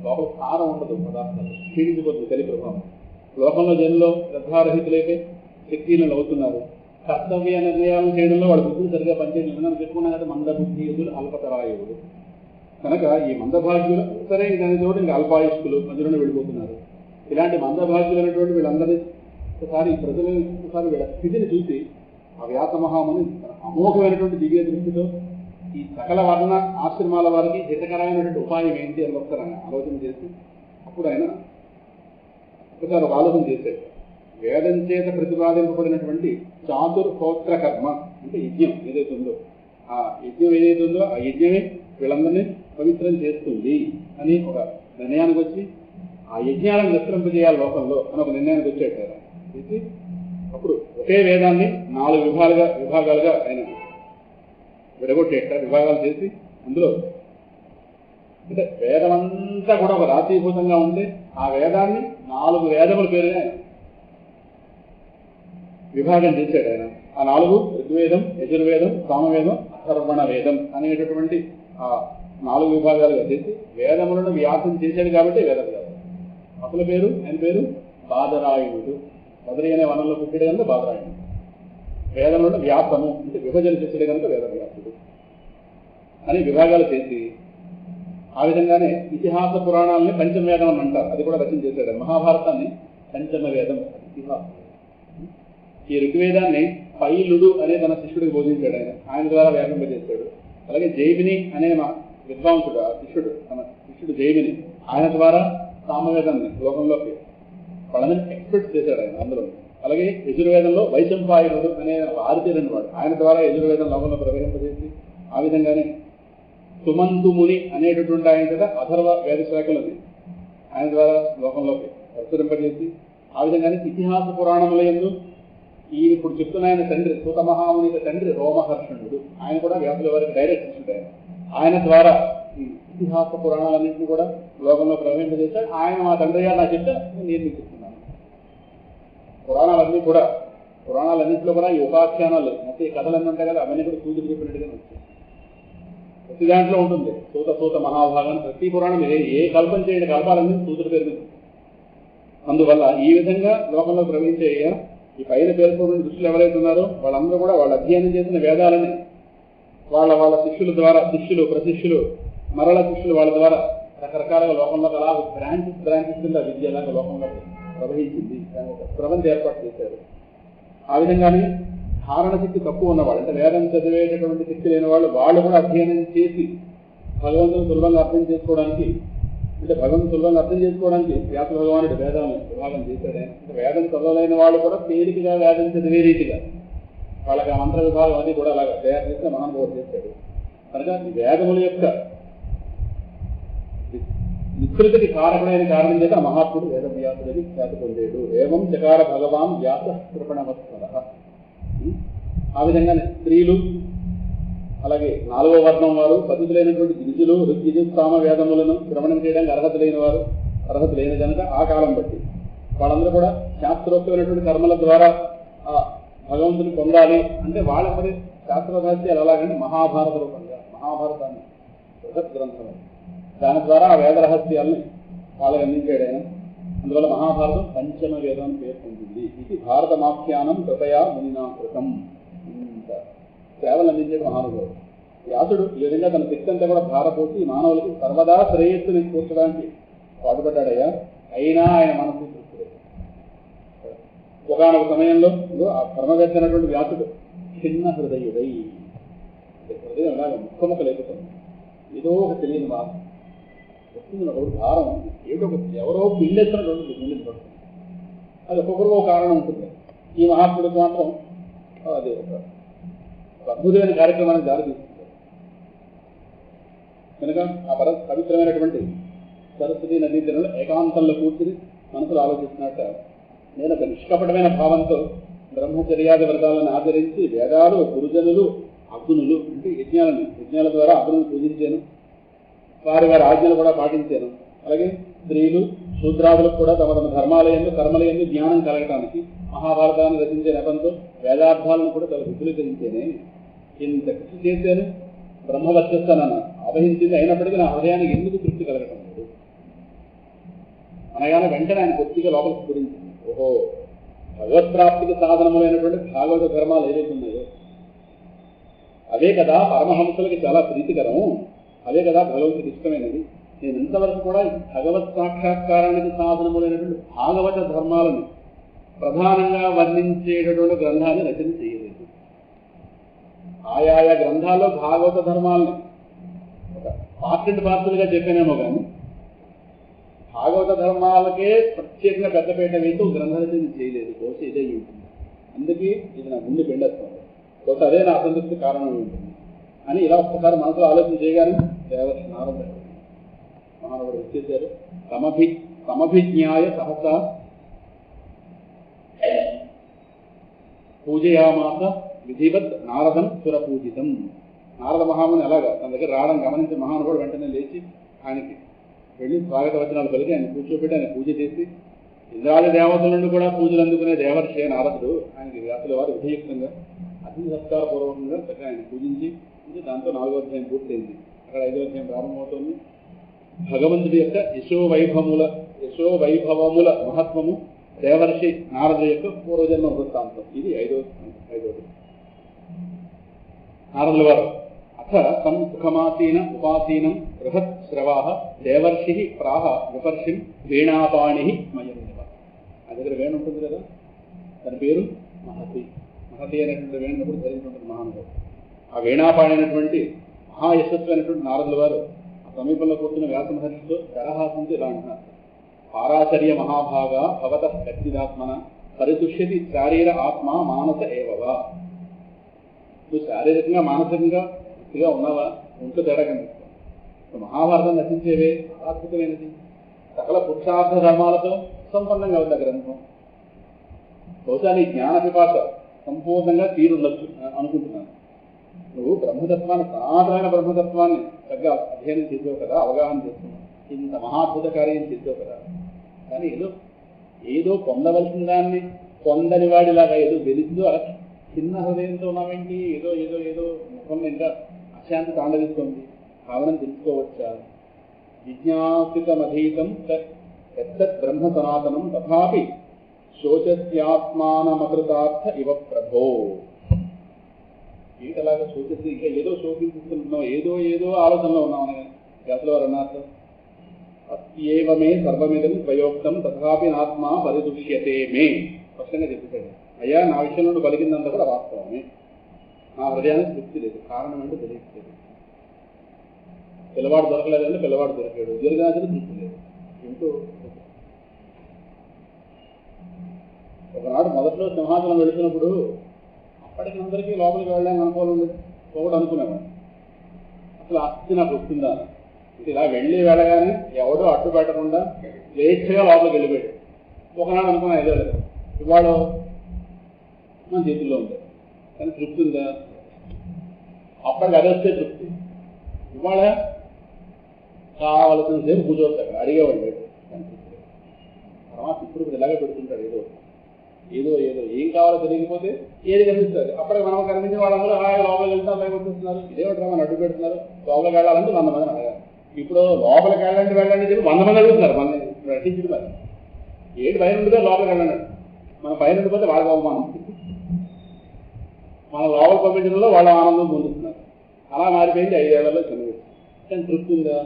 లోపల స్థానం ఉండదు, పదార్థాలు క్షీణించిపోతుంది కలి ప్రభావం. లోకంలో జనుల్లో శ్రద్ధారహితులైతే శక్తిహీనులు అవుతున్నారు. కర్తవ్య నిర్ణయాలను చేయడంలో వాళ్ళ బుద్ధులు సరిగా పనిచేయడం మనం చెప్పుకున్నాం కదా, మందబుద్ధి యుధులు అల్పతరాయువులు. కనుక ఈ మందభాగ్యులు సరే దాని తోటి ఇంకా అల్పాయుష్కులు మధ్యలోనే వెళ్ళిపోతున్నారు. ఇలాంటి మందభాగ్యులు అనేటువంటి వీళ్ళందరినీ ఒకసారి ప్రజలు ఒకసారి వీళ్ళ స్థితిని చూసి ఆ వ్యాస మహాముని అమోఘమైనటువంటి దివ్య దృష్టితో ఈ సకల వర్ణ ఆశ్రమాల వారికి హితకరమైనటువంటి ఉపాయం ఏంటి అని ఒకసారి ఆయన ఆలోచన చేసి అప్పుడు ఆయన ఒకసారి ఒక ఆలోచన చేశాడు. వేదం చేత ప్రతిపాదింపబడినటువంటి చాతుర్హోత్ర కర్మ అంటే యజ్ఞం ఏదైతే ఉందో, ఆ యజ్ఞం ఏదైతే ఉందో ఆ యజ్ఞమే వీళ్ళందరినీ పవిత్రం చేస్తుంది అని ఒక నిర్ణయానికి వచ్చి ఆ యజ్ఞాలను విస్తరింపజేయాలి లోకంలో అని ఒక నిర్ణయానికి వచ్చాడు. చేసి అప్పుడు ఒకే వేదాన్ని 4 విభాగాలుగా ఆయన విడగొట్టేట విభాగాలు చేసి అందులో అంటే వేదమంతా కూడా ఒక రాశీభూతంగా ఉంటే ఆ వేదాన్ని 4 వేదముల పేరుగా ఆయన విభాగం చేశాడు. ఆయన ఆ 4 ఋగ్వేదం, యజుర్వేదం, సామవేదం, అథర్వణ వేదం అనేటటువంటి ఆ 4 విభాగాలుగా చేసి వేదములను వ్యాసం చేశాడు కాబట్టి వేదం కాదు. అసలు పేరు ఆయన పేరు బాదరాయణుడు. బదరి అనే వనంలో పుట్టాడు కనుక బాదరాయణుడు. వేదములను వ్యాసము అంటే విభజన చేసాడు కనుక వేద వ్యాసుడు అని విభాగాలు చేసి ఆ విధంగానే ఇతిహాస పురాణాలని పంచమ వేదం అని అంటారు. అది కూడా రచన చేశాడు. మహాభారతాన్ని పంచమ వేదం ఇతిహాసం. ఈ ఋగ్వేదాన్ని పైలుడు అనే తన శిష్యుడికి బోధించాడు. ఆయన ద్వారా వ్యాపింపజేశాడు. అలాగే జైమిని అనే మా విద్వాంసుడు ఆ శిష్యుడు తన శిష్యుడు జైమిని ఆయన ద్వారా సామవేదాన్ని లోకంలోకి వాళ్ళని ఎక్స్పెక్ట్ చేశాడు ఆయన అందులో. అలాగే యజుర్వేదంలో వైశంపాయనుడు అనే ఆరితేరని వాడు ఆయన ద్వారా యజుర్వేదం లోకంలో ప్రవేశింపజేసి ఆ విధంగానే సుమంతుముని అనేటటువంటి ఆయన చేత అథర్వ వేద శాఖలని ఆయన ద్వారా లోకంలోకి ప్రచురింపజేసి ఆ విధంగానే ఇతిహాస పురాణముల యందు ఈ ఇప్పుడు చెప్తున్న ఆయన తండ్రి సూత మహాముని తండ్రి రోమహర్షణుడు ఆయన కూడా వ్యాసుల వారికి డైరెక్ట్ శిష్యుడు. ఆయన ద్వారా ఈ ఇతిహాస పురాణాలన్నింటినీ కూడా లోకంలో ప్రవేశింపజేశాడు. ఆయన మా తండ్రి గారు నా చెప్తే నేను చెప్తున్నాను. పురాణాలన్నింటిలో కూడా ఈ ఉపాఖ్యానాలు మొత్తం ఈ కథలన్నీ ఉంటాయి కదా, అవన్నీ కూడా సూచన చెప్పినట్టుగా వచ్చాయి. ప్రతి దాంట్లో ఉంటుంది. సూత మహాభాగాన్ని ప్రతి పురాణం ఏ కల్పన చేయండి, కల్పాలన్నీ సూతుడు పేరు మీద. అందువల్ల ఈ విధంగా లోకంలో ప్రవహించే ఈ పైన పేర్కొన్న ఋషులు ఎవరైతే ఉన్నారో వాళ్ళందరూ కూడా వాళ్ళు అధ్యయనం చేసిన వేదాలని వాళ్ళ శిష్యుల ద్వారా, శిష్యులు ప్రశిష్యులు మరల శిష్యులు వాళ్ళ ద్వారా రకరకాలుగా లోకంలో అలా బ్రాంచెస్ కింద విద్య లాగా లోకంలో ప్రవహించింది. ప్రబంధ ఏర్పాటు చేశారు. ఆ విధంగానే ధారణ శక్తి తక్కువ ఉన్నవాళ్ళు, అంటే వేదం చదివేటటువంటి శక్తి లేని వాళ్ళు కూడా అధ్యయనం చేసి భగవంతుని సులభంగా అర్థం చేసుకోవడానికి, అంటే భగవంతుని సులభంగా అర్థం చేసుకోవడానికి వ్యాస భగవానుడు వేదాన్ని విభాగం చేశాడు. అంటే వేదం చదవలేని వాళ్ళు కూడా తేలికగా వేదం చదివే రీతిగా వాళ్ళకి ఆ మంత్ర విభాగం అది కూడా అలాగా తయారు చేస్తే మహానుభావుడు చేశాడు. కనుక వేదముల యొక్క విస్తృతికి కారకుడైన కారణం చేత మహాత్ముడు వేదవ్యాసుడిని ఖ్యాతి పొందేడు. ఏవం చకార భగవాన్ వ్యాస కృపణవత్సర. ఆ విధంగానే స్త్రీలు, అలాగే 4వ వర్ణం వారు, పతితులైనటువంటి గిరిజులు, ఋగ్యజుస్తామ వేదములను శ్రవణం చేయడానికి అర్హత లేని కనుక ఆ కాలం బట్టి వాళ్ళందరూ కూడా శాస్త్రోక్తమైనటువంటి కర్మల ద్వారా ఆ భగవంతుని పొందాలి. అంటే వాళ్ళ మరి శాస్త్ర రహస్యాలు ఎలాగంటే మహాభారత రూపంగా, మహాభారతాన్ని బృహత్ గ్రంథం, దాని ద్వారా ఆ వేద రహస్యాలని వాళ్ళకి అందించాడు ఆయన. అందువల్ల మహాభారతం పంచమ వేదం అని పేరు పొందింది. ఇది భారతమాఖ్యానం కృపయా మునినా కృతం. ఇంత సేవలు అందించే మహానుభావుడు వ్యాసుడు ఈ విధంగా తన శక్తి అంతా కూడా భారపోసి మానవులకి సర్వదా శ్రేయస్సుని కూర్చడానికి పాటుపడ్డాడయ్యా. అయినా ఆయన మనసు తృప్తులేదు. ఒకనొక సమయంలో ఆ పరమవేత్తైనటువంటి వ్యాసుడు చిన్న హృదయుడై, హృదయం అలాగే ముఖముఖ లేకపోతుంది, ఏదో ఒక తెలియని బాధ వస్తుంది. ఒకటి భారం, ఏదో ఎవరో పిండెత్తినటువంటి గుండెలు పడుతుంది. అది ఒక్కొక్కరు ఒక కారణం ఉంటుంది. ఈ మహాత్ముడికి మాత్రం అది ఒక అద్భుతమైన కార్యక్రమానికి దారితీస్తుంది. కనుక ఆ పవిత్రమైనటువంటి సరస్వతి నదీ తీరంలో ఏకాంతంలో కూర్చుని మనసులో ఆలోచిస్తున్నట్ట, నేను ఒక నిష్కపటమైన భావంతో బ్రహ్మచర్యాది వ్రతాలను ఆచరించి వేదాలు, గురుజనులు, అగ్నులు అంటే యజ్ఞాల ద్వారా అగ్నులను పూజించాను, వారి ఆజ్ఞలు కూడా పాటించాను. అలాగే స్త్రీలు శూద్రాదులకు కూడా తమ ధర్మాలయందు కర్మలయందు జ్ఞానం కలగటానికి మహాభారతాన్ని రచించే నెపంతో వేదార్థాలను కూడా తన విపులీకరించేనే. ఇంత కృషి చేశాను, బ్రహ్మవర్చస్సనన్న అభయించింది. అయినప్పటికీ నా హృదయానికి ఎందుకు తృప్తి కలగటం లేదు అనగానే వెంటనే ఆయన కొద్దిగా లోపలికి గురించింది. ఓహో, భగవత్ప్రాప్తికి సాధనములైనటువంటి భాగవత ధర్మాలు ఏదైతే ఉన్నాయో అవే కదా పరమహంసలకి చాలా ప్రీతికరం, అవే కదా భగవంతుడికి ఇష్టమైనది. నేను ఇంతవరకు కూడా భగవత్ సాక్షాత్కారానికి సాధనములైనటువంటి భాగవత ధర్మాలను ప్రధానంగా వర్ణించేటటువంటి గ్రంథాన్ని రచన చేయలేదు. ఆయా గ్రంథాల్లో భాగవత ధర్మాలని ఒక పార్ట్లుగా చెప్పానేమో కానీ భాగవత ధర్మాలకే ప్రత్యేకంగా పెద్దపేట వేసి గ్రంథ రచన చేయలేదు. బహుశా ఇదే ఉంటుంది. అందుకే ఇది నా గుండె పిండేస్తుంది. బహుశా అదే నా అసంతృప్తి కారణం ఉంటుంది అని ఇలా ఒక్కసారి మనసులో ఆలోచన చేయగానే దేవర్షి నారద మహానుభుడు వచ్చేశారు. సమభిజ్ఞాయ సహసా పూజయామాస విధివత్ నారదం సురపూజితం. నారద మహాముని అలాగా తన దగ్గర రావడం గమనించి మహానుభుడు వెంటనే లేచి ఆయనకి వెళ్ళి స్వాగత వచనాలు కలిగి ఆయన కూర్చోబెట్టి ఆయన పూజ చేసి, ఇంద్రాది దేవతల నుండి కూడా పూజలు అందుకునే దేవర్షి నారదుడు ఆయనకి వ్యాసుల వారు విధియుక్తంగా అతిథి సత్కారపూర్వకంగా చక్కగా ఆయన పూజించి దాంతో 4వ అధ్యాయం పూర్తయింది. అక్కడ 5వ అధ్యాయం ప్రారంభమవుతోంది. భగవంతుడి యొక్క యశోవైభవముల మహత్వము, దేవర్షి నారదుడి యొక్క పూర్వజన్మ వృత్తాంతం. ఇది 5వది. నారదుల వారు అథ తం సుఖమాసీన ఉపాసీనం బృహత్ శ్రవాహ దేవర్షి ప్రాహ విపర్షిం వీణాపాణి మయందేవ. ఆ దగ్గర వేణు ఉంటుంది కదా, దాని పేరు మహతి. మహతి అనేటువంటి వేణుని కూడా ధరించుంటుంది మహానుభావుడు. ఆ వీణాపాణి అయినటువంటి మహాయశస్వైనటువంటి నారదుల వారు ఆ సమీపంలో కూర్చున్న వ్యాస మహర్షితో దరహాసంతో ఇలా అంటున్నారు. పారాచర్య మహాభాగ భవత కచ్చిదాత్మన పరితుష్యతి శారీర ఆత్మ మానస ఏవవా. నువ్వు శారీరకంగా మానసికంగా వృత్తిగా ఉన్నావా? ఒంట్లో తేడా కనిపిస్తావు. మహాభారతం రచించేవే అద్భుతమైనది. సకల పురుషార్థ ధర్మాలతో సంపన్నంగా ఉంది ఆ గ్రంథం. బహుశా నీ జ్ఞాన పిపాస సంపూర్ణంగా తీరుండొచ్చు అనుకుంటున్నాను. నువ్వు బ్రహ్మతత్వాన్ని, సనాతనమైన బ్రహ్మతత్వాన్ని తగ్గ అధ్యయనం చేసావు కదా, అవగాహన చేస్తున్నావు, ఇంత మహాద్భుత కార్యం చేసావు కదా. కానీ ఏదో పొందవలసిన దాన్ని పొందని వాడిలాగా ఏదో వెలుగుతూ చిన్న హృదయంతో ఉన్నామేంటి, ఏదో ముఖంలో ఇంకా అశాంతి తాండవిస్తుంది. భావన తెలుసుకోవచ్చా? జిజ్ఞాసితమధీతం తత్ బ్రహ్మ సనాతనం తథాపి శోచస్యాత్మానమకృతార్థ ఇవ ప్రభో. ఏంటలాగా శోచసి, ఇంకా ఏదో శోకిస్తున్నాం, ఏదో ఆలోచనలో ఉన్నామని అసలు వారు అన్నారు. అత్యేవమే సర్వమిదం ప్రయోక్తం తథాపి నాత్మా పరిదుష్యతే మే. స్పష్టంగా చెప్పాడు. అయ్యా, నా విషయంలో పలికిందంతా కూడా వాస్తవమే, నా హృదయానికి తృప్తి లేదు. కారణం అంటే తెలియట్లేదు. పిల్లవాడు దొరకలేదంటే పిల్లవాడు దొరికాడు, దీర్ఘాచరణ తృప్తి లేదు. ఎంతో ఒకనాడు మొదట్లో సింహాసనం వెళుతున్నప్పుడు అప్పటికి అందరికీ లోపలికి వెళ్ళడానికి అనుకూలం ఉండేది, ఒకటి అనుకునేవాడు. అసలు ఆస్తి నాకు వస్తుందా, ఇలా వెళ్ళగానే ఎవడో అడ్డు పెట్టకుండా స్వేచ్ఛగా లోపలికి వెళ్ళిపోయాడు. ఒకనాడు అనుకున్నా ఏదో లేదు, ఇవాళ మన చేతుల్లో ఉంది, కానీ తృప్తి ఉందా? అప్పటికి అది వస్తే తృప్తి. ఇవాళ కావలసిన సేపు కూర్చోవచ్చు, అడిగేవాడు లేదు. తర్వాత ఇప్పుడు ఇలాగే పెడుతుంటాడు, ఏదో ఏం కావాలో తెలియకపోతే ఏది కనిపిస్తుంది. అప్పటికి మనం కనిపించిన వాళ్ళందరూ హాయిగా లోపలికి వెళ్తాం, భయపడుతున్నారు. ఇదేమిటి మనం అడ్డు పెడుతున్నారు, లోపలికి వెళ్ళాలంటే 100 మందిని అడగాలి. ఇప్పుడు లోపలికి వెళ్ళండి చెప్పి 100 మంది అడుగుతున్నారు. మన రచించడం మరి ఏంటి భయం ఉంటుందో లోపలికి వెళ్ళండి. మన భయం ఉండిపోతే వాళ్ళ అవమానం, మన లోపలికి పంపించడంలో వాళ్ళ ఆనందం పొందుతున్నారు. అలా మారిపోయింది 5 ఏళ్లలో చిన్నది. కానీ తృప్తి ఉందా?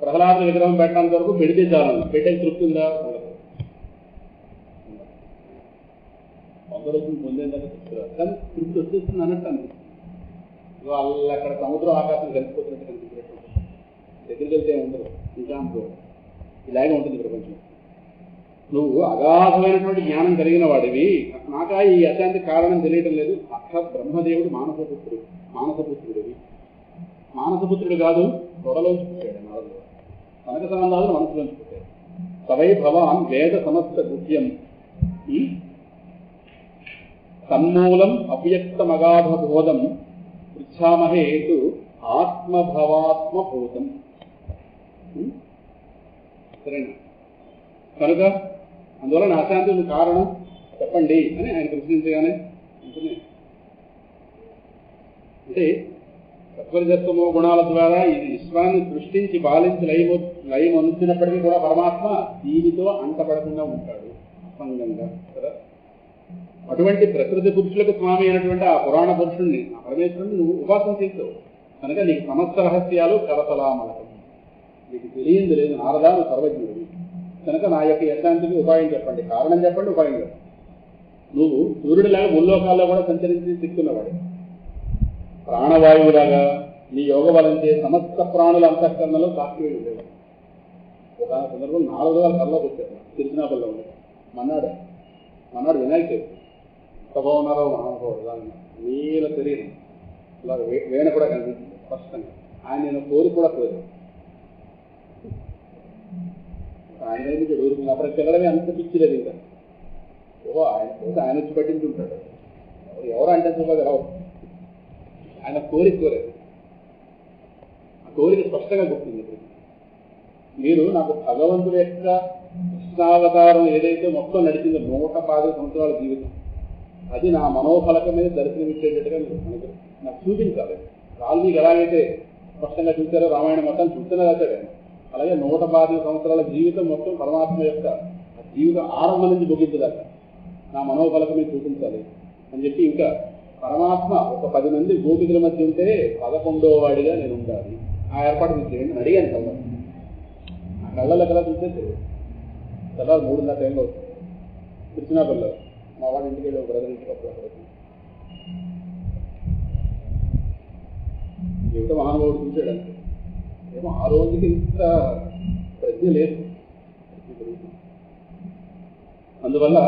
ప్రహ్లాద విగ్రహం పెట్టడానికి వరకు పెడితే చాలన్నా, పెట్టే తృప్తి ఉందా? కొందరు పొందేందాక తృప్తి రాదు, కానీ తృప్తి వచ్చేస్తుంది అన్నట్టు అనిపిస్తుంది. వాళ్ళు అక్కడ సముద్రం ఆకాశం కలిసిపోతున్నట్టు కనిపించినట్టు దగ్గరికి వెళ్తే ఉండదు. ఇంకా ఇలాగే ఉంటుంది ప్రపంచం. నువ్వు అగాధమైనటువంటి జ్ఞానం కలిగిన వాడివి, నాకా ఈ అశాంతి కారణం తెలియటం లేదు. సాక్షాత్ బ్రహ్మదేవుడు మానసపుత్రుడివి. మానసపుత్రుడు కాదు, తొడలోంచి పుట్టాడు. నాలుగు కనక సంబంధాలు మనసులోంచి పుట్టాడు. సవై భవాన్ వేద సమస్త గుహ్యం తన్మూలం అవ్యక్తమగాధ బోధం పృచ్ఛామహేతు ఆత్మభవాత్మభూతం. సరేనా? కనుక అందువల్ల అశాంతికి కారణం చెప్పండి అని ఆయన ప్రశ్నించగానే అంటే సత్వరజస్తమో గుణాల ద్వారా ఇది విశ్వాన్ని సృష్టించి పాలించి లయం అందించినప్పటికీ కూడా పరమాత్మ దీనితో అంటపడకుండా ఉంటాడు అసంగంగా కదా. అటువంటి ప్రకృతి పురుషులకు స్వామి అయినటువంటి ఆ పురాణ పురుషుణ్ణి, ఆ పరమేశ్వరుని నువ్వు ఉపాసన చేసావు కనుక నీకు సమస్త రహస్యాలు కరతలామలకం, నీకు తెలియంది లేదు. నారదాను సర్వజ్ఞుడివి కనుక నా యొక్క యశాంతికి ఉపాయం చెప్పండి, కారణం చెప్పండి, ఉపాయం చెప్పండి. నువ్వు సూర్యుడిలాగా ముల్లోకాల్లో కూడా సంచరించి తిక్కున్నవాడు, ప్రాణవాయువులాగా నీ యోగ బలంచే సమస్త ప్రాణుల అంతఃకరణలో సాక్షి ఉండేవాడు. ఒక సందర్భంలో 4 రోజుల కల్లోకి వచ్చారు తిరుచినాపల్లిలో ఉండే. మన్నాడు వినాయక చవితి. ఎంత ఉన్నారో మహానుభావుడు, నీల శరీరం ఇలా వేణ కూడా కనిపిస్తుంది స్పష్టంగా. ఆయన నేను కూడా కోరాను. ఆయన నుంచి ఊరుకుంది. అప్పటికి పిల్లలమే అంత పిచ్చిలేదు ఇంకా. ఆయన వచ్చి పట్టించుంటాడు. ఎవరు అంటే చూపగలవు. ఆయన కోరారు. ఆ కోరిక స్పష్టంగా గుర్తుంది. మీరు నాకు భగవంతుడి యొక్క కృష్ణావతారం ఏదైతే మొత్తం నడిచిందో 110 సంవత్సరాల జీవితం, అది నా మనోఫలకం మీద దర్శనమిచ్చేటట్టుగా మీరు నాకు చూపించాలి. వాల్మీకి ఎలాగైతే స్పష్టంగా చూశారో రామాయణం మొత్తం చూస్తూనే రాశాడు. అలాగే 110 సంవత్సరాల జీవితం మొత్తం పరమాత్మ యొక్క జీవితం ఆరంభం నుంచి ముగించదాక నా మనోఫలకం మీద చూపించాలి అని చెప్పి, ఇంకా పరమాత్మ ఒక 10 మంది గోపికల మధ్య ఉంటే 11వ వాడిగా నేను ఉండాలి, ఆ ఏర్పాటు మీకు చేయండి అడిగాను. కళ్ళ ఆ కళ్ళలో కదా చూస్తే తెల్లారు 3:30 టైంలో కృష్ణాపల్లిలో మా వాడి ఇంటికి వెళ్ళి బ్రదర్ ఇంటికి అప్పుడు ఏమిటో మహానుభావుడు చూసాడంటే ఏమో ఆ రోజుకి ఇంత ప్రజ్ఞ లేదు. అందువల్ల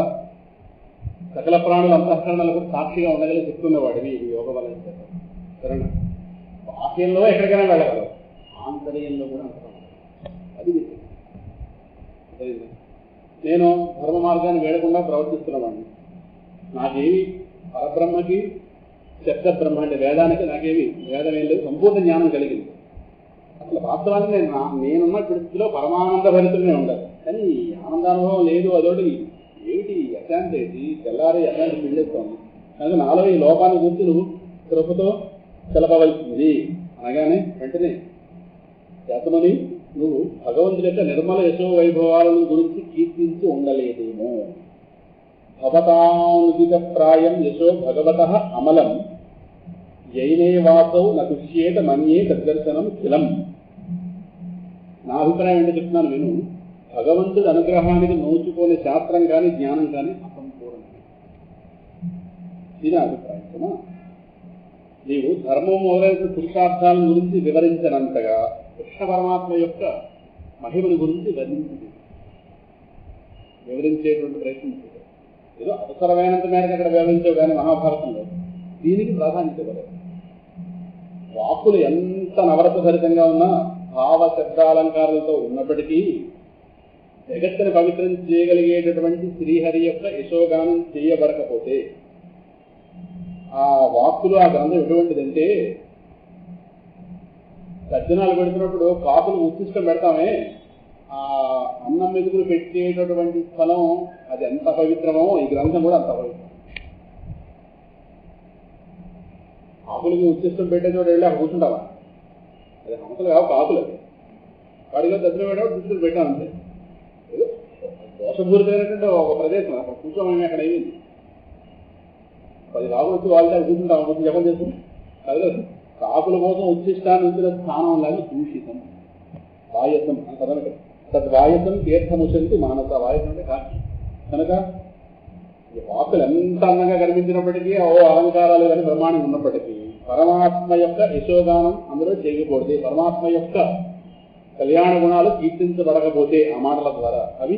సకల ప్రాణుల అంతఃకరణలకు సాక్షిగా ఉండగలిగి చెప్తున్నవాడివి ఈ యోగ బలం చేస్తాం. సరేనా? బాహ్యంలో ఎక్కడికైనా వెళ్ళగలవు, ఆంతర్యంలో కూడా అంతరం అది నేను ధర్మ మార్గాన్ని వేడకుండా ప్రవర్తిస్తున్నవాడిని. నాకేమి పరబ్రహ్మకి శబ్ద బ్రహ్మ అంటే వేదానికి నాకేమి వేదం ఏం లేదు, సంపూర్ణ జ్ఞానం కలిగింది. అసలు వాస్తవాన్ని నేనున్న పరిస్థితిలో పరమానంద భరితులనే ఉండాలి, కానీ ఆనందానుభవం లేదు. అదోటి ఏమిటి అశాంతి, తెల్లారి అశాంతి పిల్లెత్తాను కనుక నాలో ఈ లోపాన్ని గురించి నువ్వు కృపతో తెలపవలసింది అనగానే వెంటనే శాతమని నువ్వు భగవంతుడి యొక్క నిర్మల యశో వైభవాలను గురించి కీర్తించి ఉండలేదేమో. భవతానుదిత ప్రాయం యశో భగవతః అమలం జైనే వాసౌ నతుష్యేత మన్యే తద్దర్శనం కిలం. నా అభిప్రాయం ఏంటో చెప్తున్నాను విను. భగవంతుడి అనుగ్రహానికి నోచుకునే శాస్త్రం కానీ జ్ఞానం కానీ అసంపూర్ణమే. ఇది అభిప్రాయమా? నీవు ధర్మం మొదలైన పురుషార్థాల గురించి వివరించినంతగా కృష్ణ పరమాత్మ యొక్క మహిమను గురించి వివరించేటువంటి ప్రయత్నం చేశారు. ఏదో అవసరమైనంత మేరకు అక్కడ వివరించావు కానీ మహాభారతంలో దీనికి ప్రాధాన్యత ఇవ్వలేదు. వాక్కులు ఎంత నవరసభరితంగా ఉన్నా భావ శబ్దాలంకారాలతో ఉన్నప్పటికీ జగత్తుని పవిత్రం చేయగలిగేటటువంటి శ్రీహరి యొక్క యశోగానం చేయబడకపోతే ఆ వాక్కులు ఆ గ్రంథం ఎటువంటిదంటే, సజ్జనాలు పెడుతున్నప్పుడు కాకులు ఉత్తిష్టం పెడతామే, ఆ అన్నం మెతుకులు పెట్టేటటువంటి స్థలం అది ఎంత పవిత్రమో ఈ గ్రంథం కూడా అంత పవిత్రం. కాకులకి ఉత్తిష్టం పెట్టే చోట వెళ్ళి అక్కడ కూర్చుంటావా? అది హంసలు కావు, కాకులు. అది వాడిగా దర్శనం పెట్టాడు, దుస్తులు పెట్టామంటే ఏదో దోషపూరితమైనటువంటి ఒక ప్రదేశం. అక్కడ కూర్చోమని అక్కడ అయింది 10 కాకులు వచ్చి వాళ్ళ కూర్చుంటాం, కొంచెం జపం చేస్తుంది. అదే కాకుల కోసం ఉచ్చిష్టాన్ని ఉంచిన స్థానం లాగా దూషితం వాయసం అని పదవి. తద్వాయసం తీర్థముశంతి మానస. వాయసం అంటే కాకి. కనుక ఈ వాకులు ఎంత అందంగా కనిపించినప్పటికీ అలంకారాలు కానీ బ్రహ్మాండం ఉన్నప్పటికీ పరమాత్మ యొక్క యశోగానం అందులో చేయకూడదు. పరమాత్మ యొక్క కళ్యాణ గుణాలు కీర్తించబడకపోతే ఆ మాటల ద్వారా అవి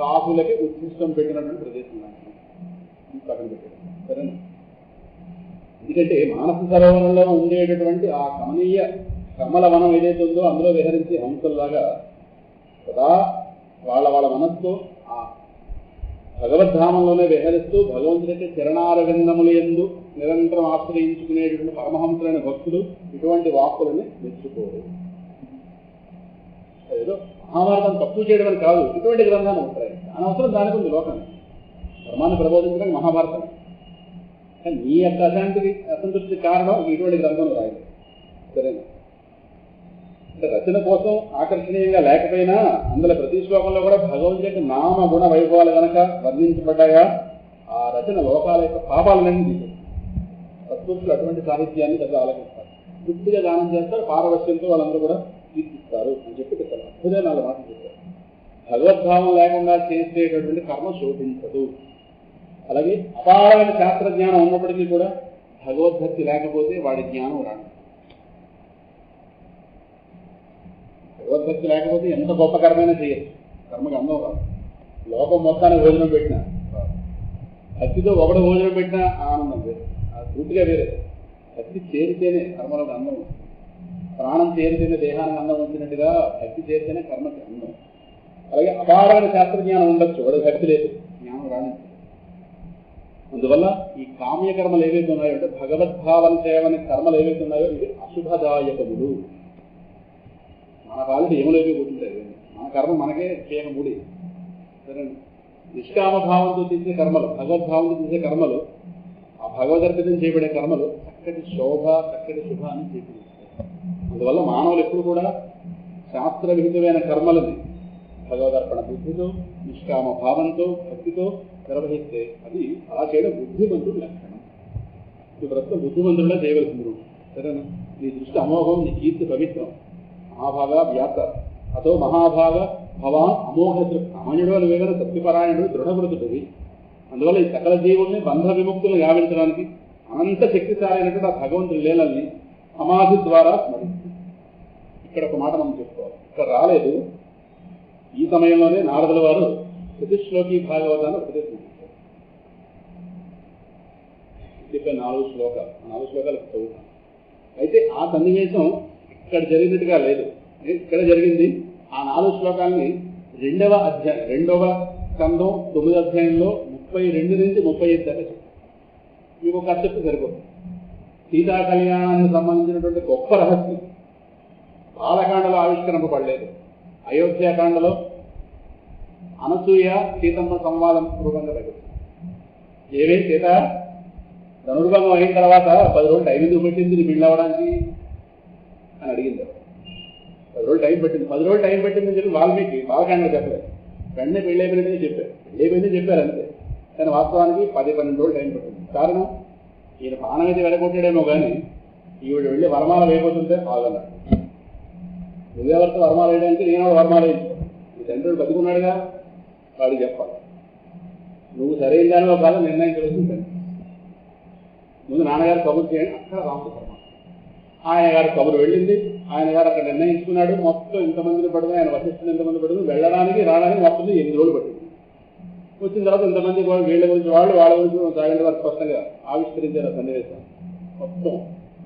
కాకులకి ఉత్కృష్టం పెట్టినటువంటి ప్రదేశం పక్కన పెట్టారు. సరేనా? ఎందుకంటే మానస సరోవరంలో ఉండేటటువంటి ఆ కమనీయ కమల వనం ఏదైతే ఉందో అందులో విహరించి హంసల్లాగా కదా వాళ్ళ మనస్సు ఆ భగవద్ధామంలోనే విహరిస్తూ భగవంతుడికి చరణారవిందములు యందు నిరంతరం ఆశ్రయించుకునేటువంటి పరమహంసులైన భక్తులు ఇటువంటి వాక్కులని మెచ్చుకోరు. ఏదో మహాభారతం తప్పు చేయడం అని కాదు, ఇటువంటి గ్రంథాలు ఉంటాయి. అనవసరం దానికి ఉంది లోకాన్ని ధర్మాన్ని ప్రబోధించడానికి మహాభారతం. కానీ నీ యొక్క అసంతృప్తి కారణం ఇటువంటి గ్రంథం రాయదు. సరేనా? అంటే రచన కోసం ఆకర్షణీయంగా లేకపోయినా అందులో ప్రతి శ్లోకంలో కూడా భగవంతుడి నామ గుణ వైభవాలు కనుక వర్ణించబడ్డాయా ఆ రచన లోకాల యొక్క పాపాలన్నీ తీసేది. సత్పురుషులు అటువంటి సాహిత్యాన్ని దగ్గర ఆలోచిస్తారు, తృప్తిగా దానం చేస్తారు, పారవశ్యంతో వాళ్ళందరూ కూడా కీర్తిస్తారు అని చెప్పి చెప్తారు. అద్భుతమైన 4 మాటలు చెప్తారు. భగవద్భావం లేకుండా చేసేటటువంటి కర్మ శోభించదు. అలాగే అపారమైన శాస్త్రజ్ఞానం ఉన్నప్పటికీ కూడా భగవద్భక్తి లేకపోతే వాడి జ్ఞానం రాదు. భగవద్భక్తి లేకపోతే ఎంత గొప్ప కర్మైనా చేయొచ్చు, కర్మకి అందం రాదు. లోకం మొత్తానికి భోజనం పెట్టినా భక్తితో ఒకటి భోజనం పెట్టినా ఆనందం వేరు, పూర్తిగా వేరే. భక్తి చేరితేనే కర్మలకు అందం వస్తుంది. ప్రాణం చేరితేనే దేహానికి అందం వచ్చినట్టుగా భక్తి చేరితేనే కర్మకి అందం. అలాగే అపారమైన శాస్త్రజ్ఞానం ఉండొచ్చు, వాడు భక్తి లేదు, జ్ఞానం రాణించదు. అందువల్ల ఈ కామ్యకర్మలు ఏవైతే ఉన్నాయో అంటే భగవద్భావన చేయమనే కర్మలు ఏవైతే ఉన్నాయో ఇవి అశుభదాయకములు. మన కాళ్ళకి ఏములేవి కూర్చుంటాయి. మన కర్మ మనకే చేయకముడి. సరే, నిష్కామభావంతో చేసే కర్మలు, భగవద్భావంతో చేసే కర్మలు, ఆ భగవదర్పితం చేయబడే కర్మలు చక్కటి శోభ, చక్కటి శుభ అని చేకూరుస్తాయి. అందువల్ల మానవులు ఎప్పుడు కూడా శాస్త్ర విహితమైన కర్మలని భగవదర్పణ బుద్ధితో, నిష్కామ భావంతో, భక్తితో నిర్వహిస్తే అది అలా చేయడం బుద్ధిమంతుడి లక్షణం. ఈ ప్రస్తుతం బుద్ధిమంతుడిలా చేయవలసింది. సరేనా? నీ దృష్టి అమోఘం, నీ కీర్తి పవిత్రం. మహాభాగ వ్యాస అతో మహాభాగ భవాన్ అమోఘ సామాన్యుడు అని వేగన సత్యపరాయణుడు దృఢమృతుడివి. అందువల్ల ఈ సకల జీవుల్ని బంధ విముక్తులను గావించడానికి అనంత శక్తిశాలి అయినటువంటి ఆ భగవంతుడి లీలల్ని సమాధి ద్వారా స్మరిస్తుంది. ఇక్కడ ఒక మాట మనం చెప్పుకోవాలి. ఇక్కడ రాలేదు, ఈ సమయంలోనే నారదుల వారు చతుశ్లోకి భాగవతాన్ని ఉపదేశం చేశారు. చెప్పే 4 శ్లోకాలు, 4 శ్లోకాలు చదువుతాను. అయితే ఆ సన్నివేశం ఇక్కడ జరిగినట్టుగా లేదు, ఇక్కడ జరిగింది. ఆ 4 శ్లోకాలని 2వ స్కంధం 9వ అధ్యాయంలో 32 నుంచి 35 దాకా చెప్పారు. మీకు ఒక కథ చెప్తే సరిపోతుంది. సీతా కళ్యాణానికి సంబంధించినటువంటి గొప్ప రహస్యం బాలకాండలో ఆవిష్కరింపబడలేదు. అయోధ్యాకాండలో అనసూయ సీతమ్మ సంవాదం రూపంగా తగ్గుతుంది. ఏవే సీత ధనుర్భంగం అయిన తర్వాత 10 రోజులు టైం ఎందుకు పెట్టింది నీ పెళ్ళి అవ్వడానికి అని అడిగింది. 10 రోజులు టైం పెట్టింది. 10 రోజులు టైం పెట్టిందని చెప్పి వాల్మీకి బాలకాండలో చెప్పలేదు. వెంటనే పెళ్ళి అయిపోయిందని చెప్పారు. పెళ్ళి అయిపోయిందని చెప్పారు అంతే. కానీ వాస్తవానికి 10-12 రోజులు టైం పట్టింది. కారణం ఈయన బాణం అయితే వెళ్ళగొట్టాడేమో కానీ ఈవిడ వెళ్ళి వరమాల వేయబోతుంటే ఆగన్నాడు. నువ్వెవరితో వరమాల వేయడానికి నేను వరమాల వేయించుకోను. నీ తండ్రుడు బతుకున్నాడుగా, వాడికి చెప్పాలి. నువ్వు సరైన దానివో కాదు నిర్ణయించవలసింది. ముందు నాన్నగారు కబురు చేయండి. అక్కడ రామకృష్ణ ఆయన గారు కబురు వెళ్ళింది. ఆయన గారు అక్కడ నిర్ణయించుకున్నాడు. మొత్తం ఇంతమందిని పడుతుంది, ఆయన వశిష్ఠులు ఎంతమంది పడుతుంది, వెళ్ళడానికి రావడానికి మొత్తం 8 రోజులు పట్టింది. వచ్చిన తర్వాత ఇంతమంది వీళ్ళ గురించి వాళ్ళ గురించి సాగండి వారు స్పష్టంగా ఆవిష్కరించారు సన్నివేశం. మొత్తం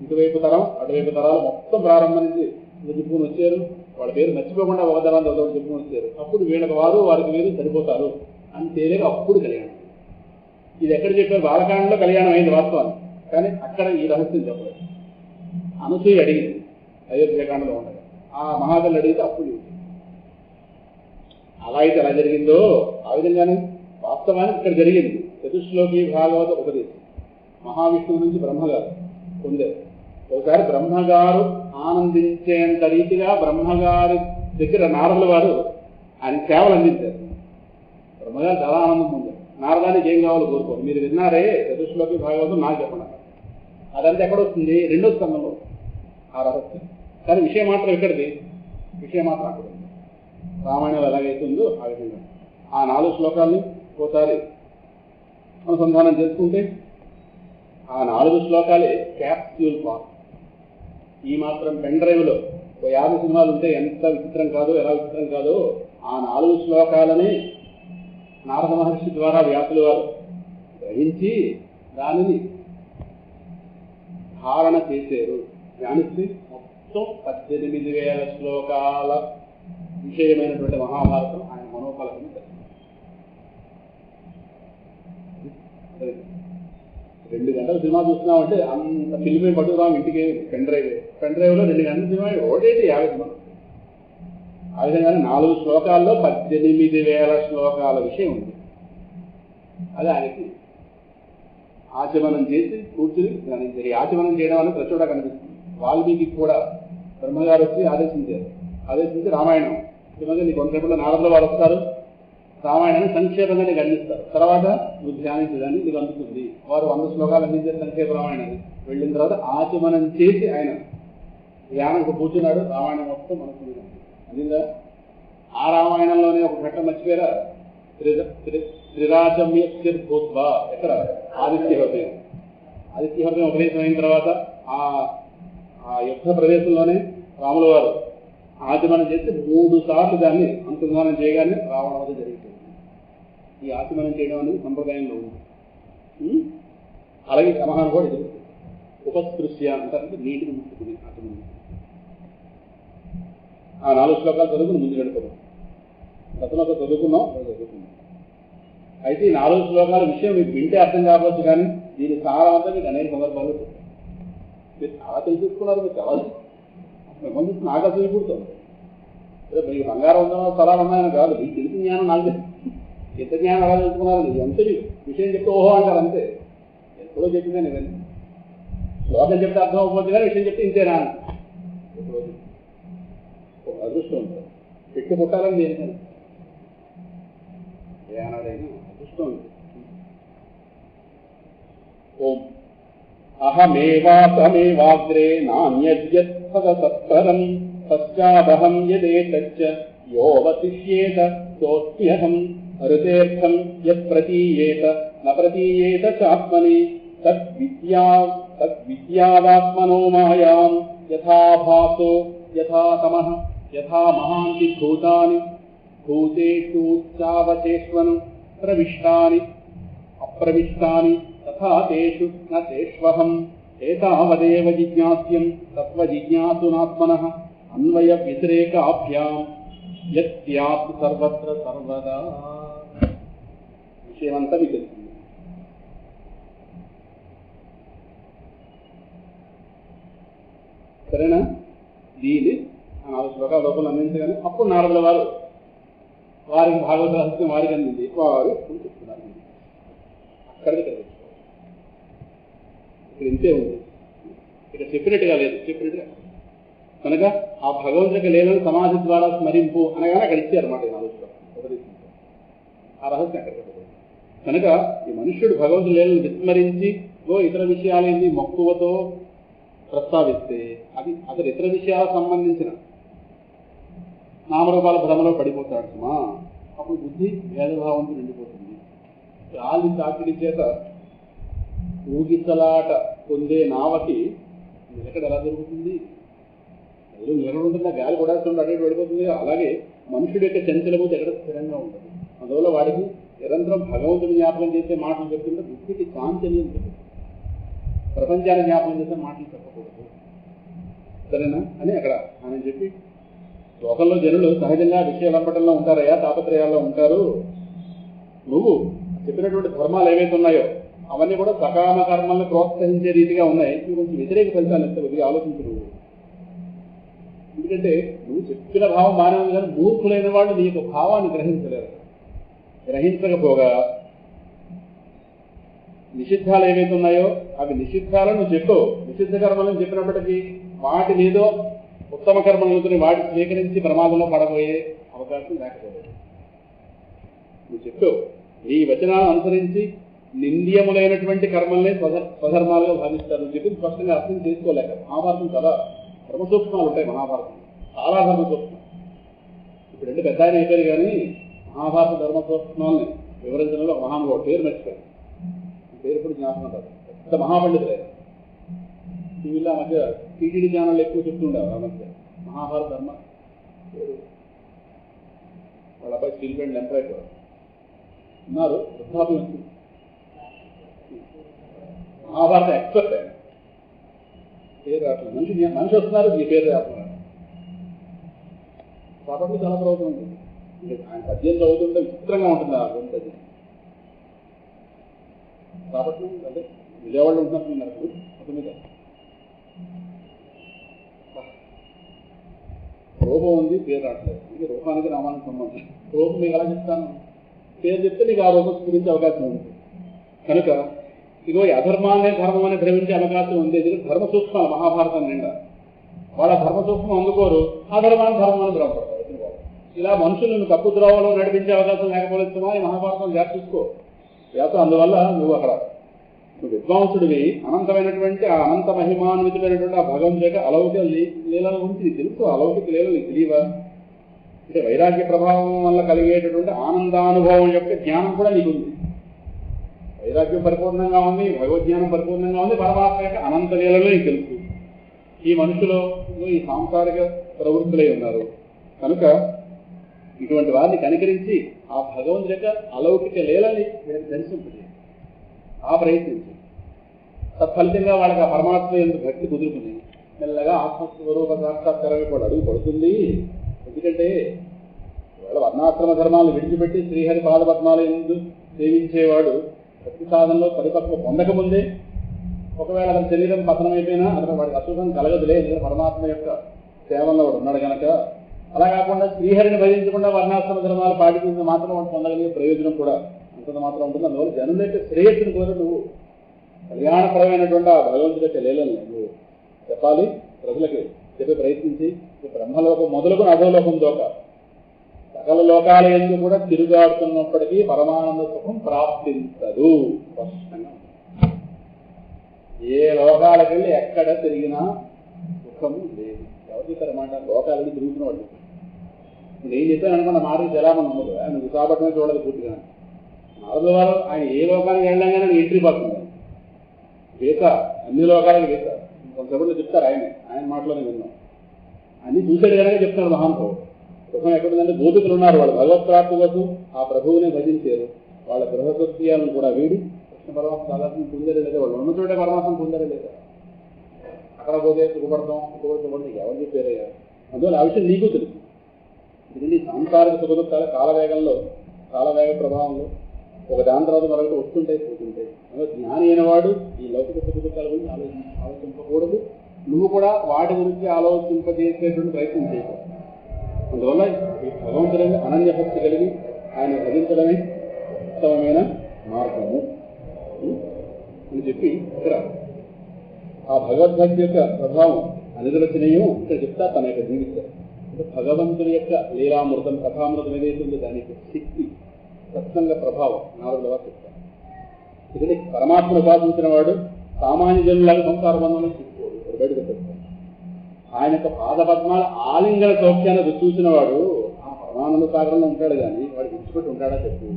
ఇటువైపు తరం అటువైపు తరాలు మొత్తం ప్రారంభం నుంచి చెప్పుకుని వచ్చారు. వాళ్ళ పేరు మర్చిపోకుండా ఒక తరాన్ని ఒకటి చెప్పుకుని వచ్చారు. అప్పుడు వీళ్ళకి వారికి వీరు సరిపోతారు అని తేలిక అప్పుడు కళ్యాణం. ఇది ఎక్కడ చెప్పారు? బాలకాండలో కళ్యాణం అయింది వాస్తవాన్ని, కానీ అక్కడ ఈ రహస్యం చెప్పలేదు. అనసూయ అడిగింది అయోధ్యకాండలో ఉండగా, ఆ మహాతల్లి అడిగితే అప్పుడు అలా అయితే ఎలా జరిగిందో ఆ విధంగానే వాస్తవానికి ఇక్కడ జరిగింది. చతుశ్లోకి భాగవత ఉపదేశం మహావిష్ణువు నుంచి బ్రహ్మగారు పొందారు. ఒకసారి బ్రహ్మగారు ఆనందించేంత రీతిగా బ్రహ్మగారి దగ్గర నారదుల వారు ఆయన సేవలు అందించారు. బ్రహ్మగారు చాలా ఆనందం పొందారు. నారదానికి ఏం కావాలో కోరుకోరు. మీరు విన్నారే చతుశ్లోకి భాగవతం నాకు చెప్పండి. అదంతా ఎక్కడ వస్తుంది? 2వ స్కంధంలో ఆ రహస్యం. కానీ విషయం మాత్రం ఎక్కడిది? విషయం మాత్రం అక్కడ ఉంది. రామాయణంలో ఎలాగైతే ఉందో ఆ విధంగా ఆ 4 శ్లోకాల్ని ఒకసారి అనుసంధానం చేసుకుంటే ఆ 4 శ్లోకాలే క్యాప్స్యూల్ పార్ట్. ఈ మాత్రం పెన్ డ్రైవ్లో 50 సినిమాలు ఉంటే ఎంత విచిత్రం కాదో, ఎలా విచిత్రం కాదో ఆ 4 శ్లోకాలని నారద మహర్షి ద్వారా వ్యాసుల వారు గ్రహించి దానిని ధారణ చేశారు. ధ్యానిస్తే మొత్తం 18,000 శ్లోకాల విషయమైనటువంటి మహాభారతం ఆయన మనోఫలకం. 2 గంటల సినిమా చూస్తున్నామంటే అంత ఫిల్మే పట్టుకురాం ఇంటికి. పెన్ డ్రైవ్లో 2 గంటల సినిమా ఓడేది 50 సినిమాలు. ఆ విధంగానే 4 శ్లోకాల్లో 18,000 శ్లోకాల విషయం ఉంది. అది ఆయనకి ఆచమనం చేసి కూర్చుని ధ్యానించారు. ఈ ఆచమనం చేయడం వల్ల ప్రతి చోట కనిపిస్తుంది. వాల్మీకి కూడా బ్రహ్మగారు వచ్చి ఆదేశించి రామాయణం నిజంగా నీ కొంతసేపట్లో నారదుల వారు వస్తారు, రామాయణాన్ని సంక్షేపంగా నీకు అందిస్తారు. తర్వాత నువ్వు ధ్యానించదని నీకు అందుతుంది. వారు 100 శ్లోకాలు అందించారు సంక్షేప రామాయణాన్ని. వెళ్ళిన తర్వాత ఆచమనం చేసి ఆయన ధ్యానంకు కూర్చున్నాడు. రామాయణం మొత్తం మనకు అందిందా? ఆ రామాయణంలోనే ఒక ఘట్టం మర్చిపోయారా? త్రిరాజమ్యూత్వా ఎక్కడ ఆదిత్య హృదయం ఉపదేశం అయిన తర్వాత ఆ యుద్ధ ప్రదేశంలోనే రాముల వారు ఆచమనం చేస్తే 3 సార్లు దాన్ని అనుసంధానం చేయగానే రావణ వద్ద జరిగిపోయింది. ఈ ఆచమనం చేయడం అనేది సంప్రదాయంలో ఉంది. అలాగే సమానం కూడా జరుగుతుంది. ఉపస్పృశ్య అంటారంటే నీటిని ముట్టుకుని ఆచమనం. ఆ 4 శ్లోకాలు చదువుకుని ముందు గడుపుతాం. గతంలో చదువుకున్నాం. అయితే ఈ 4 శ్లోకాల విషయం మీకు వింటే అర్థం కావచ్చు, కానీ దీని సారమంతా మీకు అనేక సందర్భాల్లో చెప్తాను. మీరు చాలా తెలుసుకున్నారు. మీరు చాలా మంది నాకు అసలు పుడుతుంది. మీకు బంగారం ఉందనో స్థలాలు ఉన్నాయని కాదు, మీకు తెలిసిన జ్ఞానం నాకు ఎంత జ్ఞానం ఎలా తెలుసుకున్నారు? ఎంత విషయం చెప్తే ఓహో అంటారు అంతే. ఎప్పుడో చెప్పిందని ఇవన్నీ శ్లోకం చెప్తే అర్థం అవ్వకపోతే కానీ విషయం చెప్తే ఇంతేనా ఎప్పుడో ఒక అదృష్టం ఉంటుంది. పెట్టి పుట్టాలని దేనికని ఏనాడైనా అదృష్టం ఉంటుంది. ఓం అహమేవాసమేవాగ్రే నాణ్యత్పరం తస్యాదహం యదేతచ్చ యోవశిష్యేత సోస్మ్యహం హృతేర్థం యత్ప్రతీయేత న ప్రతీయేత చాత్మని తద్విద్యావాత్మనో మాయాం యథా భాసో యథా తమః యథా మహాంతి భూతాని భూతేషు చావచేష్వను ప్రవిష్టాని అప్రవిష్టాని తథా తేషు న తేష్వహం ఏతావదేవ జిజ్ఞాస్యం తత్వజిజ్ఞాసునాత్మనః అన్వయ వ్యతిరేకాభ్యాం యత్యాత్ సర్వత్ర సర్వదా. విషయమంతా మీకు తెలుస్తుంది. సరేనా? దీన్ని 4 శ్లోకాల లోపల అందించగానే అప్పుడు నారదుల వారు వారికి భాగవత రహస్యం వారికి అందింది. వారు చెప్తున్నారు. అక్కడికి ఇక్కడ ఇంతే ఉంది, ఇక్కడ చెప్పినట్టుగా లేదు, చెప్పినట్టుగా కనుక ఆ భగవంతుడికి లేదని సమాధి ద్వారా స్మరింపు అనగానే అక్కడ ఇచ్చారన్నమాట ఈ ఆలోచన ఉపదేశించారు. ఆ రహస్యం అక్కడ కనుక ఈ మనుష్యుడు భగవంతుడు లేదని విస్మరించి ఇతర విషయాలేంది మక్కువతో ప్రస్తావిస్తే అది అసలు ఇతర విషయాలకు సంబంధించిన నామరూపాల భ్రమలో పడిపోతాడు సుమా. అప్పుడు బుద్ధి భేదభావంతో నిండిపోతుంది. గాలి తాకిడి చేత ఊగిసలాట పొందే నావకి నిలకడ ఎలా జరుగుతుంది? ఏదో నిలకడ ఉంటుందా? గాలి కూడా అటు పడిపోతుంది. అలాగే మనుషుడి యొక్క చంచలబోతే ఎక్కడ స్థిరంగా ఉంటుంది. అందువల్ల వాడికి నిరంతరం భగవంతుని జ్ఞాపకం చేసే మాటలు చెప్తుంటే బుద్ధికి చాంచల్యం ఉంటుంది. ప్రపంచాన్ని జ్ఞాపకం చేసే మాటలు చెప్పకూడదు, సరేనా అని అక్కడ ఆయన చెప్పి, లోకంలో జనులు సహజంగా విషయాలంపటంలో ఉంటారయ్యా, తాపత్రయాల్లో ఉంటారు. నువ్వు చెప్పినటువంటి ధర్మాలు ఏవైతే ఉన్నాయో అవన్నీ కూడా సకామ కర్మల్ని ప్రోత్సహించే రీతిగా ఉన్నాయి. ఇవి కొంచెం వ్యతిరేక ఫలితాలు ఎంత కొద్దిగా ఆలోచించు నువ్వు. ఎందుకంటే నువ్వు చెప్పిన భావం బాగానే ఉంది, కానీ మూర్ఖులైన వాళ్ళు నీ యొక్క భావాన్ని గ్రహించలేరు. గ్రహించకపోగా నిషిద్ధాలు ఏవైతే ఉన్నాయో అవి నిషిద్ధాలను నువ్వు చెప్పవు. నిషిద్ధ కర్మలను చెప్పినప్పటికీ వాటి ఏదో ఉత్తమ కర్మలను వాటి స్వీకరించి ప్రమాదంలో పడబోయే అవకాశం లేకపోలేదు. నువ్వు చెప్పావు ఈ వచనాలను అనుసరించి నింద్యములైనటువంటి కర్మల్ని స్వధర్మాలుగా భావిస్తారు చెప్పి స్పష్టంగా అర్థం చేసుకోలేక. మహాభారతం చాలా ధర్మసూక్ష్మాలు ఉంటాయి. మహాభారతం చాలా ధర్మసూక్ష్మం. ఇప్పుడు రెండు పెద్ద ఆయన అయిపోయారు, కానీ మహాభారత ధర్మసూక్ష్మాలని వివరించడంలో మహానుభావుడు పేరు మర్చిపోయారు. పేరు కూడా జ్ఞాపకం కాదు. పెద్ద మహాపండితులే. టీవీలో ఆ మధ్య టీటీడీ ఛానల్ ఎక్కువ చెప్తుండేవారు. ఆ మధ్య మహాభారత ధర్మ పేరు వాళ్ళ అబ్బాయి స్టీల్ ప్లాంట్ ఎంప్లాయ్ కూడా ఉన్నారు. వృద్ధాప్యం వచ్చింది. మహాభారత ఎక్స్పర్ట్ ఆయన. పేరు రావట్లేదు. మనిషి వస్తున్నారు, ఈ పేరు రాస్తున్నారు. కాబట్టి చాలా ప్రభుత్వం ఉంటుంది. ఆయన పద్యం చదువుతుంటే విచిత్రంగా ఉంటుంది. ఆ పద్యం కాబట్టి అంటే విజయవాడలో ఉంటున్నారు అతని మీద రూపం ఉంది, పేరు రావట్లేదు. ఇది రూపానికి రామానికి సంబంధం. రూపం మీకు ఎలా చెప్తాను, పేరు చెప్తే నీకు ఆ రూపం గురించి అవకాశం ఉంది. కనుక ఇదిగో అధర్మాన్ని ధర్మం అని భ్రమించే అవకాశం ఉంది. ఇది ధర్మ సూక్ష్మాలు మహాభారతం నిండా. వాళ్ళ ధర్మ సూక్ష్మం అందుకోరు, అధర్మాన్ని ధర్మం అని భ్రమపడతారు. ఇలా మనుషులను తప్పు ద్రోవలో నడిపించే అవకాశం లేకపోలేస్తున్నా ఈ మహాభారతం జాగ్రత్త చూసుకో. జాగ్రత్త. అందువల్ల నువ్వు అక్కడ విద్వాంసుడివి, అనంతమైనటువంటి ఆ అనంత మహిమాన్వితమైనటువంటి ఆ భగవంతుడి యొక్క అలౌకిక లీలల గురించి నీకు తెలుసు. అలౌకిక లీలలు నీకు తెలియవా? అంటే వైరాగ్య ప్రభావం వల్ల కలిగేటటువంటి ఆనందానుభవం యొక్క జ్ఞానం కూడా నీకుంది. వైరాగ్యం పరిపూర్ణంగా ఉంది, భగవద్జ్ఞానం పరిపూర్ణంగా ఉంది. పరమాత్మ యొక్క అనంత లీలలో నీకు తెలుసు. ఈ మనుషులు ఈ సాంసారిక ప్రవృత్తులై ఉన్నారు. కనుక ఇటువంటి వారిని కనికరించి ఆ భగవంతుడి యొక్క అలౌకిక లీలని దర్శింపజేయాలి. ఆ ప్రయత్నించి తత్ఫలితంగా వాళ్ళకి ఆ పరమాత్మ ఎందుకు భక్తి కుదురుకుని మెల్లగా ఆత్మస్వరూప సాక్షాత్కారానికి కూడా అడుగు పడుతుంది. ఎందుకంటే వాళ్ళ వర్ణాశ్రమ ధర్మాలు విడిచిపెట్టి శ్రీహరి పాదపద్మాల ఎందు సేవించేవాడు భక్తి సాధనలో పరిపక్వ పొందకముందే ఒకవేళ అతని శరీరం పతనమైపోయినా అతను వాడికి అశుభం కలగదులే. ఎందుకంటే పరమాత్మ యొక్క సేవల్లో వాడు ఉన్నాడు కనుక. అలా కాకుండా శ్రీహరిని భజించకుండా వర్ణాశ్రమ ధర్మాలు పాటించిన మాత్రం వాడు పొందగలిగే ప్రయోజనం కూడా అంత మాత్రం ఉంటుంది. అందువల్ల జనుల యొక్క శ్రేయస్సును కూడా నువ్వు కళ్యాణపరమైనటువంటి ఆ భగవంతుడి యొక్క లీలని నువ్వు చెప్పాలి, ప్రజలకి చెప్పే ప్రయత్నించి బ్రహ్మలోకం మొదలుకొని అధోలోకం దోక సకల లోకాల యందు కూడా తిరుగాడుతున్నప్పటికీ పరమానంద సుఖం ప్రాప్తించదు. స్పష్టంగా ఏ లోకాలకు వెళ్ళి ఎక్కడ తిరిగినా సుఖము లేదు. ఎవరు చెప్పారన్నమాట? లోకాలకి తిరుగుతున్న వాళ్ళు. నేను చెప్పాను అనుకున్న మార్గం ఎలా మనం ఉండదు. ఆయన విశాఖపట్నమే చూడదు పూర్తిగా. నాలుగు వారు ఆయన ఏ లోకానికి వెళ్ళగానే ఎంట్రీ పడుతుంది. వీసా అన్ని లోకాలకి వీసా. కొంతసేపట్లో చెప్తారు ఆయన మాటలోనే విన్నాం. అన్ని చూసాడు కనుక చెప్తాడు మహానుభావుడు. సుఖం ఎక్కడుందంటే గోపికలు ఉన్నారు, వాళ్ళు భగవత్ప్రాప్తి కోసం ఆ ప్రభువునే భజించారు. వాళ్ళ గృహకృత్యాలను కూడా వీడి కృష్ణ పరమాత్మ సాధారణ పొందరే లేదా, వాళ్ళు ఉన్న చోటే పరమాత్మ పొందరే లేదా. అక్కడ పోతే సుఖపడతాం ఎవరు చెప్పారయ్యా? అందువల్ల ఆ విషయం నీకు తెలుసు. ఇది సాంసారిక సుఖదుఖాల కాలవేగ ప్రభావంలో ఒక దాని తర్వాత మరొకటి వస్తుంటాయి పోతుంటాయి. జ్ఞాని అయిన వాడు ఈ లౌకిక సుఖదుఖాల గురించి ఆలోచించకూడదు. నువ్వు కూడా వాటి గురించి ఆలోచింపజేసేటువంటి ప్రయత్నం చేయకూడదు. అందువల్ల ఈ భగవంతుడిని అనన్యభక్తి కలిగి ఆయన భజించడమే ఉత్తమమైన మార్గము అని చెప్పి ఇక్కడ భగవద్భక్తి యొక్క ప్రభావం అనిర్వచనీయం ఇక్కడ చెప్తా తన యొక్క జీవితం. అంటే భగవంతుని యొక్క లీలామృతం కథామృతం ఏదైతుందో దాని యొక్క శక్తి సత్సంగ ప్రభావం నాలుగుగా చెప్తాను. ఎందుకంటే పరమాత్మను ఉపాసించిన వాడు సామాన్య జనులాగా సంసార బంధంలో చూసుకోడు, బయటకు చెప్తాడు. ఆయన యొక్క పాదపద్మాల ఆలింగన సౌఖ్యాన్ని చూసిన వాడు ఆ పరమానంద సాగరంలో ఉంటాడు, కానీ వాడు విడిచిపెట్టి ఉంటాడా చెప్పు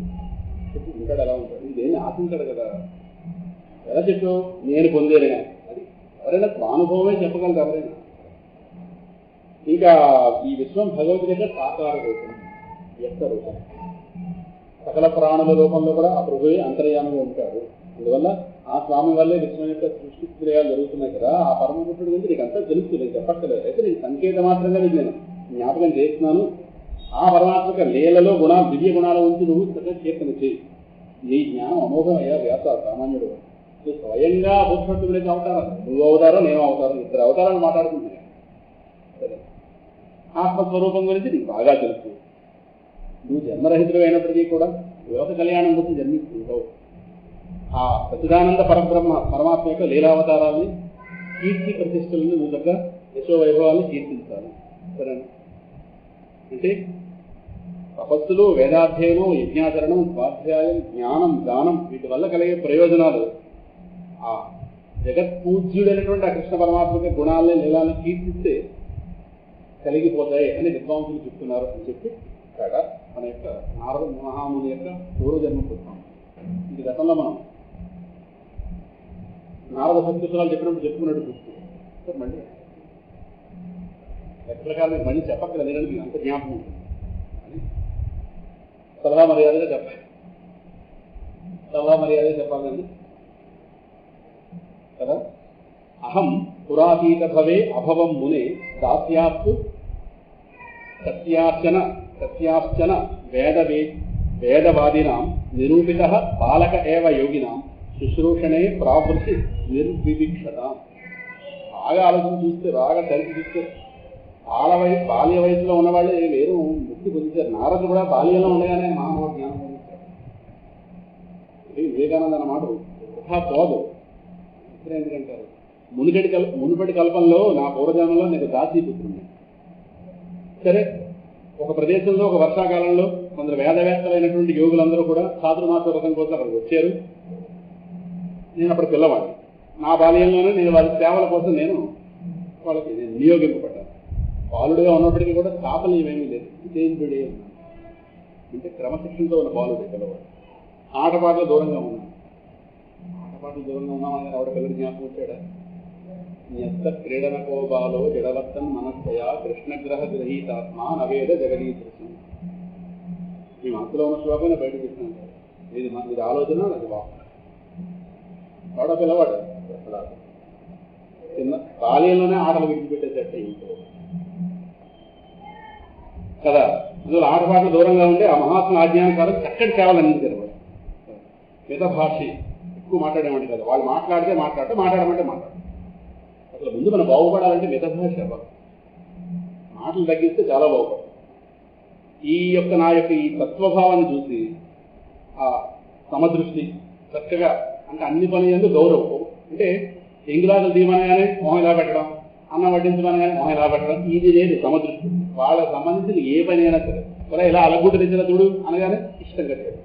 ఉంటాడు, ఎలా ఉంటాడు? ఇదేమి ఆశించాడు కదా. ఎలా చెప్పు? నేను పొందేరుగా. అది ఎవరైనా స్వానుభవమే చెప్పగలరు ఎవరైనా. ఇంకా ఈ విశ్వం భగవద్గీత యొక్క సాకార రూపం, వ్యక్త రూపం. సకల ప్రాణుల రూపంలో కూడా ఆ ప్రభువే అంతర్యామంగా ఉంటాడు. అందువల్ల ఆ స్వామి వల్లే విశ్వం యొక్క సృష్టి క్రియాలు జరుగుతున్నాయి కదా. ఆ పరమపురుషుడి గురించి నీకు అంతా తెలుస్తుంది, చెప్పక్కర్లేదు. అయితే నేను సంకేత మాత్రంగా నీకు నేను జ్ఞాపకం చేస్తున్నాను. ఆ పరమాత్మక లీలలో గుణాలు, దివ్య గుణాల ఉంచి నువ్వు చక్కగా కీర్తన చేయి. నీ జ్ఞానం అమోఘం అయ్యా వ్యాస సామాన్యుడు. స్వయంగా పురుషుడి గురించి అవతారం, నువ్వు అవతారం నేను అవతారం, ఇద్దరు అవతారాలు మాట్లాడుకుంటున్నాయి. సరే, ఆత్మస్వరూపం గురించి నీకు బాగా తెలుసు. నువ్వు జన్మరహితుడు అయినప్పటికీ కూడా లోక కళ్యాణం కోసం జన్మిస్తుంటావు. ఆ సచ్చిదానంద పరబ్రహ్మ పరమాత్మ యొక్క లీలావతారాన్ని, కీర్తి ప్రతిష్టలను నువ్వు దగ్గర యశోవైభవాన్ని కీర్తించాలి. సరే, అంటే తపస్సులు, వేదాధ్యయనం, యజ్ఞాచరణం, స్వాధ్యాయం, జ్ఞానం, దానం, వీటి వల్ల కలిగే ప్రయోజనాలు ఆ జగత్పూజ్యుడైనటువంటి ఆ కృష్ణ పరమాత్మక గుణాలని, లీలాలను కీర్తిస్తే కలిగిపోతాయి అని విద్వాంసులు చెప్తున్నారు అని చెప్పి ఇక్కడ మన యొక్క నారద మహాముని యొక్క పూర్వజన్మ పుస్తకం. ఇది గతంలో మనం నారద సంస్కృతాలు చెప్పినప్పుడు చెప్పుకున్నట్టు గుర్తు. మళ్ళీ ప్రకారం మీకు మళ్ళీ చెప్పక్కర్లేదు, ఎందుకంటే మీకు అంత జ్ఞాపకం ఉంటుంది అని సలహా మర్యాదగా చెప్పాలి. సలహా మర్యాదగా చెప్పాలండి కదా. అహం పురాతీత భవే అభవం మునే దాస్యాస్తు సత్యాశ్చన వేదవాదినాం నిరూపిత బాలక ఏవ యోగినాం శుశ్రూషణే ప్రావృత్తి నిర్వివిక్షత. బాగా ఆలోచన చూస్తే, బాగా కలిసి చూస్తే బాల్య వయసులో ఉన్నవాళ్ళే వేరు ముక్తి పొందించారు. నారదుడు కూడా బాల్యంలో ఉండగానే మానవ జ్ఞానం పొందించారు. వివేకానంద అన్నమాట వృధా పోదు. ఎందుకంటారు మునుపటి కల్పంలో నా పూర్వజన్మలో నేను దాసీపుత్రుడిని. సరే, ఒక ప్రదేశంలో ఒక వర్షాకాలంలో కొందరు వేదవేత్తలైనటువంటి యోగులందరూ కూడా చాతుర్మాస వ్రతం కోసం అక్కడికి వచ్చారు. నేను అప్పుడు పిల్లవాడిని. నా బాల్యంలోనే నేను వాళ్ళ సేవల కోసం వాళ్ళకి నియోగింపబడ్డాను. బాలుడిగా ఉన్నప్పటికీ కూడా స్థాపనీయమేమీ లేదు, విజేంద్రుడే ఉన్నాను. అంటే క్రమశిక్షణతో ఉన్న బాలుడే పిల్లవాడు. ఆటపాటలు దూరంగా ఉన్నాను. ఆటపాటలు దూరంగా ఉన్నామని ఆవిడ పిల్లలు జ్ఞాపకం వచ్చాడా? న్యస్త క్రీడనకో బాలో జడవత్తన్ మనస్సయా కృష్ణగ్రహ గ్రహీతాత్మ నవేద జగదీకృష్ణ. మీ మనసులో ఉన్న శ్లోకం బయటకు పెట్టినాను. ఇది ఆలోచన, అది వాక్. వాడ పిల్లవాడు చిన్న బాల్యంలోనే ఆటలు విడిచిపెట్టేసట్టే ఇంట్లో కదా. అందులో ఆటపాటలు దూరంగా ఉంటే ఆ మహాత్మ ఆజ్ఞానకారం చక్కటి సేవలు అందించారు. వాడు మిత భాషి, ఎక్కువ మాట్లాడేమంటే కదా. వాళ్ళు మాట్లాడమంటే మాట్లాడు. అసలు ముందు మనం బాగుపడాలంటే మిత భాష అవ్వాలి. మాటలు తగ్గిస్తే చాలా బాగుపడతాం. నా యొక్క ఈ తత్వభావాన్ని చూసి ఆ సమదృష్టి చక్కగా, అంటే అన్ని పనులు ఎందుకు గౌరవం. అంటే ఎంగిలాకులు తీయమనగానే మొహం ఇలా పెట్టడం, అన్నం వడ్డించమనగానే మొహం ఇలా పెట్టడం, ఇది లేదు సమదృష్టి. వాళ్ళకి సంబంధించిన ఏ పని అయినా సరే, కూడా ఇలా అలగుడ్డ తెచ్చిన చూడు అనగానే ఇష్టంగా చేయడం,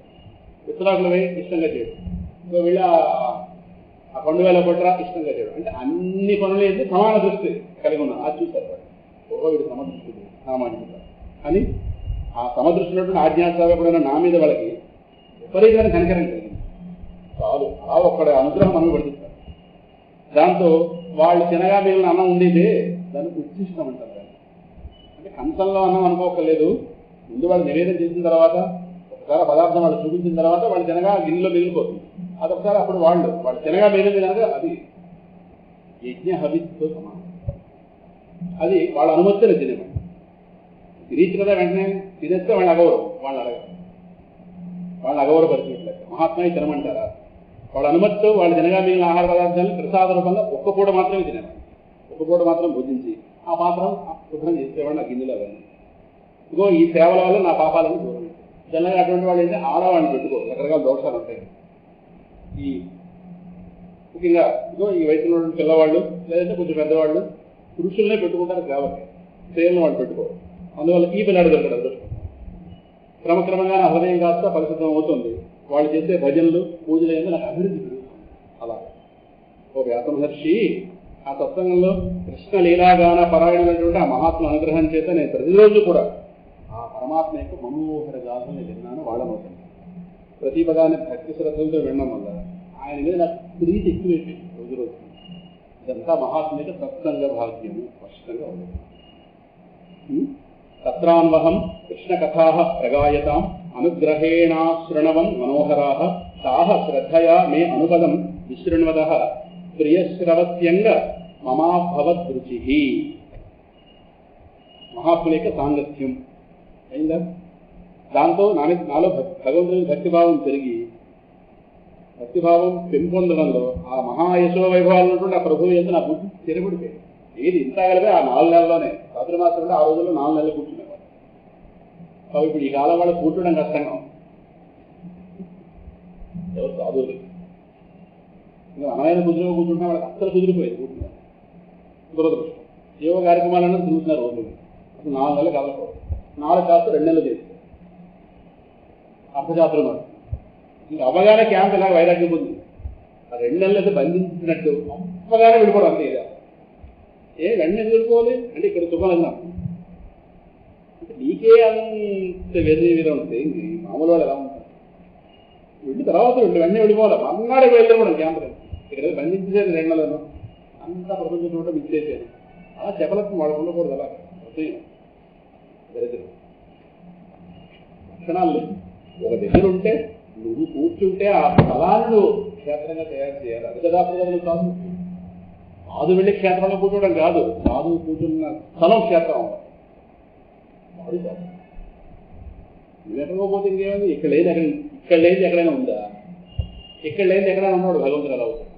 విత్తనాకులు వేయి ఇష్టంగా చేయడం, ఇంకా వీళ్ళ ఆ పండు వేల కొట్టరా ఇష్టంగా చేయడం. అంటే అన్ని పనులు ఏంటి సమాన దృష్టి కలిగి ఉన్నాను. అది చూశారు వాడు, వీడు సమదృష్టి సామాన్యుడు అని. ఆ సమదృష్టినటువంటి ఆజ్ఞాసేవకుడైన నా మీద వాళ్ళకి విపరీతమైన కనికరం కలిగింది. చాలు, ఆ ఒక్కడి అనుగ్రహం మనం పడుతుంది. దాంతో వాళ్ళు తినగా మిగిలిన అన్నం ఉండేదే దాన్ని ఉచ్చిష్టం అంటారు. అంటే కంచంలో అన్నం అనుకోకలేదు. ముందు వాళ్ళు నివేదన చేసిన తర్వాత ఒకసారి పదార్థం వాళ్ళు చూపించిన తర్వాత వాళ్ళు తినగా గిన్నెలో మిగిలిపోతుంది. అదొకసారి అప్పుడు వాళ్ళు తినగా మిగిలింది కనుక అది యజ్ఞ హవిస్తో సమానం. అది వాళ్ళ అనుమతిని తినేవాళ్ళు. తిరిగి కదా వెంటనే తినేస్తే వాళ్ళు అగౌరవం. వాళ్ళు అగౌరవపరిచినట్లయితే మహాత్మని తినమంటారా? వాళ్ళ అనుమతితో వాళ్ళు తినగా మిగిలిన ఆహార పదార్థాలను ప్రసాద రూపంగా ఒక్క పూట మాత్రమే తినేవాళ్ళు. ఒక్క పూట మాత్రం భుజించి ఆ పాత్రం శుభ్రం చేసేవాళ్ళు ఆ గిన్నెలో. అవన్నీ ఇగో ఈ సేవల వల్ల నా పాపాలను దూరం. జనరల్గా అటువంటి వాళ్ళు అయితే ఆడవాళ్ళని పెట్టుకో, రకరకాల దోషాలు ఉంటాయి. ఈ ముఖ్యంగా ఇదో ఈ వయసులో పిల్లవాళ్ళు లేదంటే కొంచెం పెద్దవాళ్ళు పురుషులనే పెట్టుకుంటారు కాబట్టి స్త్రీలను వాళ్ళు పెట్టుకోరు. అందువల్ల ఈ పిల్లాడు దొరకడు అదృష్టం. క్రమక్రమంగా నా హృదయం కాస్త పరిశుద్ధం అవుతుంది. వాళ్ళు చేసే భజనలు పూజలు ఏంటో నాకు అభివృద్ధి పెరుగుతుంది. అలా ఓ వ్యాస మహర్షి ఆ సత్సంగంలో కృష్ణ లీలాగాన పరాయణమైనటువంటి ఆ మహాత్మ అనుగ్రహం చేత నేను ప్రతిరోజు కూడా ఆ పరమాత్మ యొక్క మనోహర గాథల్ని విన్నాను. వాళ్ళమవుతాను ప్రతి పదాన్ని భక్తి శ్రద్ధలతో వినడం వల్ల ఆయన మీద నాకు ప్రీతి ఎక్కువైపోయింది రోజు రోజు. ఇదంతా మహాత్మ యొక్క సత్సంగ భాగ్యము స్పష్టంగా ఉంది. తత్రాన్వహం కృష్ణకథా ప్రగాయతాం అనుగ్రహేణా శృణవన్ మనోహరాః తాః శ్రద్ధయా మే అనుపదం విశృణ్వదః ప్రియశ్రవస్యంగ మమాభవద్రుచి. మహాత్ముల యొక్క సాంగత్యం అయిందా? దాంతో నాలో భగవంతుని భక్తిభావం పెరిగి భక్తిభావం పెంపొందడంలో ఆ మహాయశో వైభవాలు ఉన్నటువంటి ఆ ప్రభువు ఎంత నా బుద్ధి స్థిరపడిపోయింది. ఏది ఇంత కలిపే ఆ 4 నెలల్లోనే చాతుర్మాసంలో ఆ రోజుల్లో 4 నెలలు కూర్చునేవాడు. కాబట్టి ఇప్పుడు ఈ కాలం వాళ్ళు కూర్చోడం కష్టంగా ఎవరు సాధువులు ఇంకా అనమైన కుదురుగా కూర్చుంటే వాళ్ళకి అస్సలు కుదిరిపోయేది కూర్చున్నారు. దురదృష్టం ఏవో కార్యక్రమాలను తిరుగుతున్నారు రోజు. అసలు 4 నెలలు కదలకూడదు. 4 కాస్త 2 నెలలు చేస్తారు అర్థశాస్త్రం. ఇంకా అవ్వగానే క్యాంప్ ఇలాగ వైరాగ్యం పొంది ఆ 2 నెలలు అయితే బంధించినట్టు అవ్వగానే వెళ్ళిపోవడం అంతే. ఇదా 2 నెలలు వెళ్ళిపోవాలి అంటే ఇక్కడ సుఖం నీకే అంత వెర్రి విధం ఉంటే మామూలు వాళ్ళు ఎలా ఉంటారు? వెళ్ళి తర్వాత వెంటనే వెళ్ళిపోవాలి. అన్నాడే వెళ్ళిపోవడం క్యాంప్ ఇక్కడ బంధించేది 2 నెలలను అంతా ప్రపంచం చూడ మిక్స్ చేసేది. అలా చెప్పలకు వాళ్ళు ఉండకూడదు. అలా దరిద్రం లక్షణాలు లేవు. ఒక దగ్గర ఉంటే నువ్వు కూర్చుంటే ఆ స్థలాన్ని క్షేత్రంగా తయారు చేయాలి. అది కదా ప్రజలు కాదు. సాధు వెళ్ళి క్షేత్రంలో కూర్చోవడం కాదు, సాధువు కూర్చున్న స్థలం క్షేత్రం వాడు కాదు. నువ్వు ఎక్కడికోపోతే ఇంకేమైంది? ఇక్కడ లేని ఎక్కడైనా ఉందా? ఇక్కడ లేని ఎక్కడైనా ఉన్నాడు భగవంతుడు ఎలా అవుతాడు?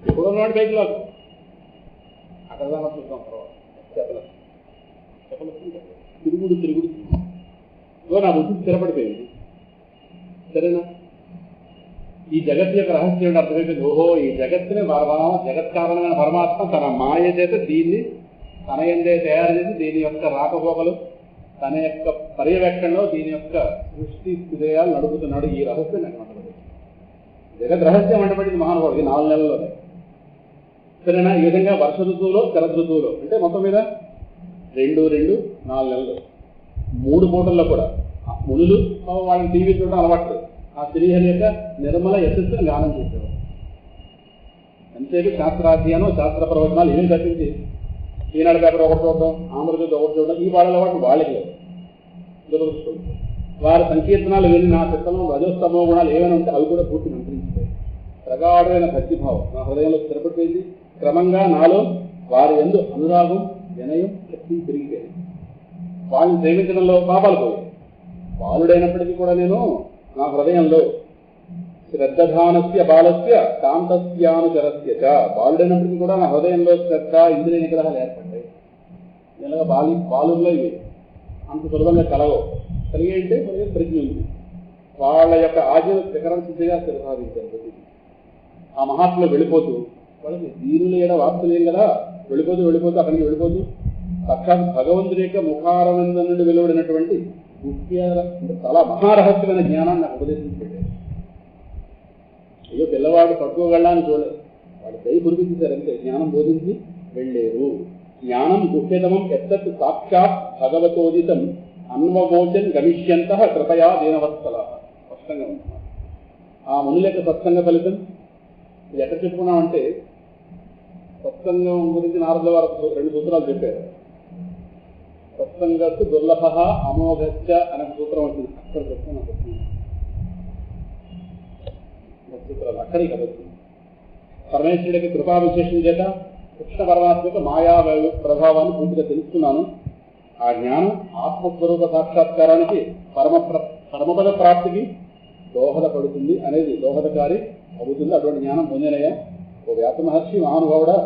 ఎప్పుడు ఉన్నాడు బైక్ లాగా అక్కడ దాకా చూద్దాం. తర్వాత తిరుగుడు నా బుద్ధి స్థిరపడిపోయింది. సరేనా? ఈ జగత్తు యొక్క రహస్యం అర్థమైపోయింది. ఓహో, ఈ జగత్తుని జగత్కారణమైన పరమాత్మ తన మాయ చేత దీన్ని తన ఎందే తయారు చేసి దీని యొక్క రాకపోకలు తన యొక్క పర్యవేక్షణలో దీని యొక్క సృష్టి హృదయాలు నడుపుతున్నాడు. ఈ రహస్యం నాకు అంటబడింది. జగత్ రహస్యం అంటబడింది మహానుభావుడికి 4 నెలల్లోనే. సరేనా? ఈ విధంగా వర్ష ఋతువులో శరదృతువులో అంటే మొత్తం మీద 2, 4 నెలలు 3 పూటల్లో కూడా మునులు వాళ్ళని టీవీ చూడడం అలవాటు. ఆ శ్రీహరి యొక్క నిర్మల యశస్సును గానం చేసేవారు. అంతేకాదు శాస్త్రాధ్యయనం శాస్త్ర ప్రవచనాలు ఏమి తప్పించి ఈనాడు పేపర్ ఒకటి చూడడం, ఆంధ్రజ్యోతి ఒకటి చూడడం ఈ వాళ్ళ అలవాటు వాళ్ళకి లేదు. దురదృష్టం. వారి సంకీర్తనాలు వెళ్ళి నా చిత్తంలో రజోస్తమో గుణాలు ఏమైనా ఉంటే అవి కూడా పూర్తి మంత్రించిపోయాయి. ప్రగాఢమైన భక్తిభావం నా హృదయంలో స్థిరపడిపోయింది. క్రమంగా నాలో వారి యందు అనురాగం వినయం శక్తి పెరిగిపోయింది. వాళ్ళని ప్రేమించడంలో పాపాలు పోయాయి. బాలుడైనప్పటికీ కూడా నేను నా హృదయంలో శ్రద్ధానస్య బాలస్య కాంతస్యానుచరస్య బాలుడైనప్పటికీ కూడా నా హృదయంలో శ్రద్ధ ఇంద్రియ నిగ్రహాలు ఏర్పడ్డాయి. ఇలాగ బాలుల్లో ఇవి అంత సులభంగా కలిగి అంటే కొంచెం ప్రజ్ఞ ఉంది. వాళ్ళ యొక్క ఆజ్ఞను శిఖరంగా స్థిరసాధించారు. ఆ మహాత్ములో వెళ్ళిపోతూ వాళ్ళకి దీనులు ఏడా వార్తలేం కదా, వెళ్ళిపోతూ అక్కడికి వెళ్ళిపోతూ సాక్షాత్ భగవంతుడి యొక్క ముఖారవిందం నుండి వెలువడినటువంటి ముఖ్య చాలా మహారహస్యమైన జ్ఞానాన్ని నాకు ఉపదేశించి పెట్టారు. అయ్యో పిల్లవాడు పట్టుకోగలని చూడలేదు, వాడు దయ కురిపించారు అంతే. జ్ఞానం బోధించి వెళ్ళేరు. జ్ఞానం గుహ్యతమం ఎత్తత్ సాక్షాత్ భగవతోదితం అన్వమోచన్ గమిష్యంత కృపయా దీనవత్సల. స్పష్టంగా ఉంటున్నారు. ఆ మునుల యొక్క సత్సంగ ఫలితం ఇది ఎక్కడ చెప్పుకున్నామంటే సత్సంగం గురించి నారదుల వారు 2 సూత్రాలు చెప్పారు. సత్సంగస్తు దుర్లభ అమోఘశ్చ అనే సూత్రం వచ్చింది. అక్కడ చెప్తున్నా సూత్రాలు అక్కడికి వస్తుంది. పరమేశ్వరుడికి కృపా విశేషం చేత కృష్ణ పరమాత్మ యొక్క మాయా ప్రభావాన్ని పూర్తిగా తెలుసుకున్నాను. ఆ జ్ఞానం ఆత్మస్వరూప సాక్షాత్కారానికి పరమపద ప్రాప్తికి దోహదపడుతుంది అనేది దోహదకారి అవుతుంది. అటువంటి జ్ఞానం పొందినయ్యా ఓ వ్యాస మహర్షి మహానుభావుడా.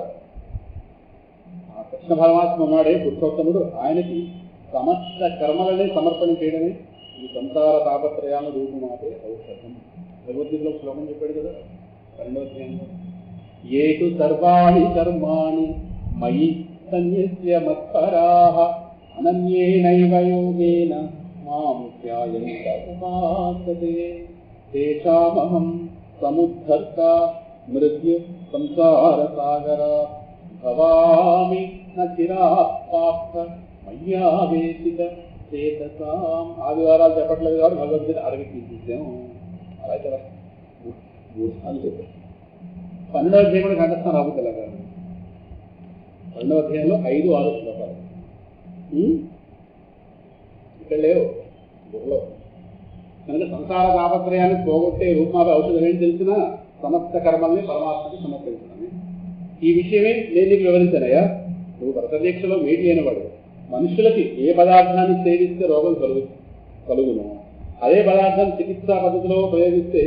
ఆ కృష్ణ పరమాత్మ ఉన్నాడే పురుషోత్తముడు, ఆయనకి సమస్త కర్మలని సమర్పణ చేయడమే ఈ సంసార తాపత్రయాలను రూపుమాపే ఔషధం. భగవద్గీతలో శ్లోకం చెప్పాడు కదా 12వ అధ్యాయంలో. ये तु सर्वाणि कर्माणि मयि सन्न्यस्य मत्पराः अनन्येनैव योगेन मां ध्यायन्त उपासते तेषामहं समुद्धर्ता मृत्यु संसारसागरात् भवामि न चिरात् पार्थ మయ్యావేశిత చేతసాం. ఆదివారాలు చెప్పట్లేదు కాబట్టి భగవద్గీత అరగ తీసేసాము. అలా కదా 3 సార్లు చెప్పారు. 12వ అధ్యాయం కూడా కంఠస్థం రాబు తెలంగాణ. 12వ అధ్యాయంలో 5, 6 శ్లోకాలు ఇక్కడ లేవు బుర్రలో. కనుక సంసార తాపత్రయాన్ని పోగొట్టే రూపమాప ఔషధం ఏం తెలిసినా సమస్త కర్మల్ని పరమాత్మకి సమర్పించడమే. ఈ విషయమే నేను నీకు వివరించానయ్యా. నువ్వు వ్రతదీక్షలో మేటి అయినవాడు. మనుషులకి ఏ పదార్థాన్ని సేవిస్తే రోగం కలుగును, అదే పదార్థాన్ని చికిత్సా పద్ధతిలో ప్రయోగిస్తే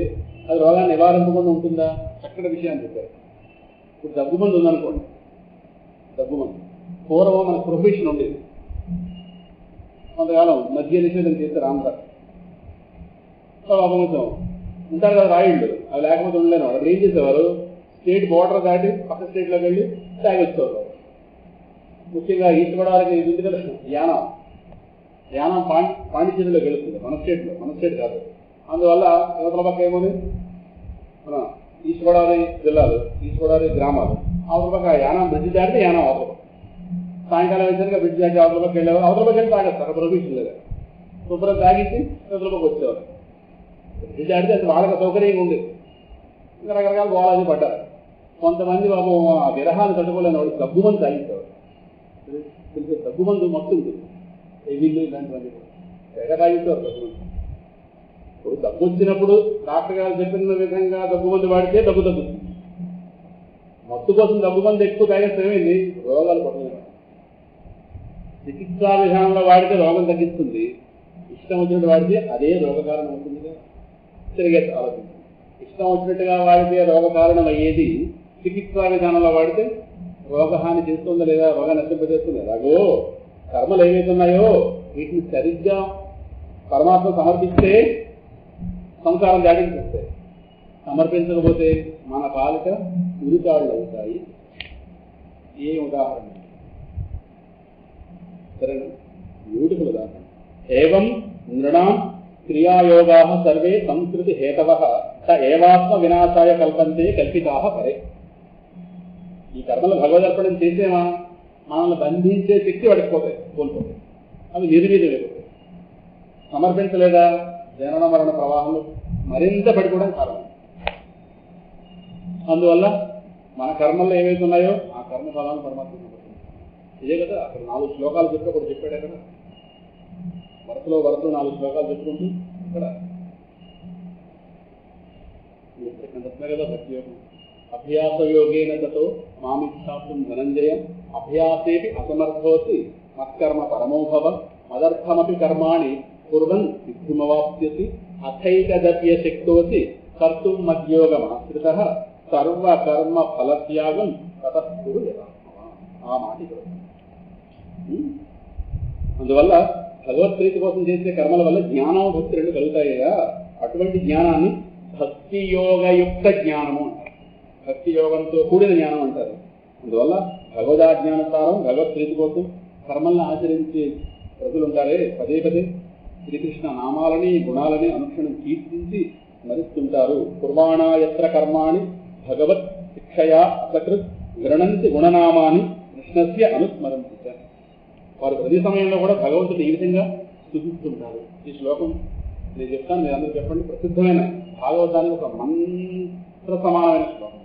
అది రోగాన్ని నివారించకుండా ఉంటుందా? చక్కటి విషయాన్ని చెప్పారు. ఇప్పుడు దగ్గుమందు ఉందనుకోండి, దగ్గుమందు పూర్వం మనకు ప్రొఫెషన్ ఉండేది. కొంతకాలం మధ్య నిషేధం చేస్తారు ఆంధ్ర కొంచెం ఉంటారు కదా రాయిళ్ళు, అవి లేకపోతే ఉండలేను. అక్కడ ఏం చేసేవారు, స్టేట్ బోర్డర్ దాటి పక్క స్టేట్లోకి వెళ్ళి తాగొచ్చేవారు. ముఖ్యంగా ఈస్ట్ గోదావరికి ఇది ఉంది కదా యానం పాండిచేరిలో గెలుస్తుంది, మన స్టేట్ కాదు. అందువల్ల యువతల పక్క ఏమోని మన ఈస్ట్ గోదావరి జిల్లాలు, ఈస్ట్ గోదావరి గ్రామాలు, అవతల పక్క యానం బ్రిడ్జ్ దాటితే యానం అవతల పక్క. సాయంకాలం వచ్చాక బ్రిడ్జ్ దాటి అవతల పక్క వెళ్ళేవారు. అవతల పక్క వెళ్ళి తాగేస్తారు, ప్రొఫెషన్ లేదా శుభ్రం తాగించి యువతల పక్క వచ్చేవారు. బ్రిడ్జ్ దాటితే అది వాళ్ళకి సౌకర్యంగా ఉంది. ఇంకా రకరకాల గోళాలు పడ్డారు. కొంతమంది బాబు ఆ విరహాన్ని తట్టుకోలేని వాళ్ళు దగ్గుమంది తాగించేవారు. దగ్గుమందు మొత్తం ఉంటుంది, వీళ్ళు ఇలాంటివన్నీ తెగ తాగిస్తారు దగ్గుమంది. ఇప్పుడు దగ్గు వచ్చినప్పుడు డాక్టర్ గారు చెప్పిన విధంగా దగ్గుమందు వాడితే దగ్గు తగ్గుతుంది. మత్తు కోసం దగ్గుమంది ఎక్కువ తాగేస్తే ఏమైంది, రోగాలు పడలేదు. చికిత్సా విధానంలో వాడితే రోగం తగ్గిస్తుంది, ఇష్టం వచ్చినట్టు వాడితే అదే రోగకారణం అవుతుందిగా. తిరిగే ఆలోచించండి. ఇష్టం వచ్చినట్టుగా వాడితే రోగకారణం అయ్యేది చికిత్సా విధానంలో వాడితే రోగహాని చేస్తుందా లేదా, రోగాన్ని నష్టపరిచేస్తుంది. అలాగో కర్మలు ఏవైతే ఉన్నాయో వీటిని సరిగ్గా పరమాత్మ సమర్పిస్తే సంసారం దాటించేస్తాయి, సమర్పించకపోతే మన పాలిక ఉరితాళ్ళు అవుతాయి. ఏ ఉదాహరణ సరేనా, బ్యూటిఫుల్ ఉదాహరణ. ఏవం నృణాం క్రియాయోగా సర్వే సంస్కృతి హేతవః స ఏవాత్మ వినాశాయ కల్పంతే కల్పితాః పరే. ఈ కర్మలు భగవదర్పణం చేసేమా మనల్ని బంధించే శక్తి పడిపోతాయి, కోల్పోతాయి, అవి నిర్వీర్యమైపోతాయి. సమర్పించలేదా జనన మరణ ప్రవాహంలో మరింత పడిపోవడానికి కారణం. అందువల్ల మన కర్మల్లో ఏవైతే ఉన్నాయో ఆ కర్మ ఫలాన్ని పరమాత్మ ఇదే కదా. అక్కడ 4 శ్లోకాలు చెప్తే ఒకటి చెప్పాడే కదా, వరుసలో 4 శ్లోకాలు చెప్పుకుంటూ ఇక్కడ కదా భక్తి యోగం. అభ్యాసయోగేన తతో మామిచ్ఛాప్తుం ధనంజయ అభ్యాసేపి అసమర్థోసి మత్కర్మ పరమోభవ మదర్థమపి కర్మాణి కుర్వన్ సిద్ధిమవాప్స్యసి అథైకదప్య శక్తోసి కర్తుం మద్యోగమాశ్రితః సర్వకర్మ ఫలత్యాగం తతః కురు యథాత్మవాన్. ఆ మాట ఇక్కడ. అందువల్ల భగవత్ప్రీతి కోసం చేసే కర్మల వల్ల జ్ఞానం భక్తి 2 కలుగుతాయా. అటువంటి జ్ఞానాన్ని భక్తి యోగయుక్త జ్ఞానము అంటారు, భక్తి యోగంతో కూడిన జ్ఞానం అంటారు. అందువల్ల భగవదాజ్ఞానసారం భగవత్ప్రీతి కోసం కర్మల్ని ఆచరించే ప్రజలు ఉంటారే, పదే పదే శ్రీకృష్ణ నామాలని గుణాలని అనుక్షణం కీర్తించి స్మరిస్తుంటారు. కుర్వాణాయత్ర కర్మాణి భగవత్ శిక్షయా అసకృత్ గృణంతి గుణనామాని కృష్ణస్య అనుస్మరంతి. వారు ప్రతి సమయంలో కూడా భగవంతుడు ఈ విధంగా స్తుతిస్తుంటారు. ఈ శ్లోకం నేను చెప్తాను, మీరు అందరూ చెప్పండి. ప్రసిద్ధమైన భాగవతానికి ఒక మంత్ర సమానమైన శ్లోకం.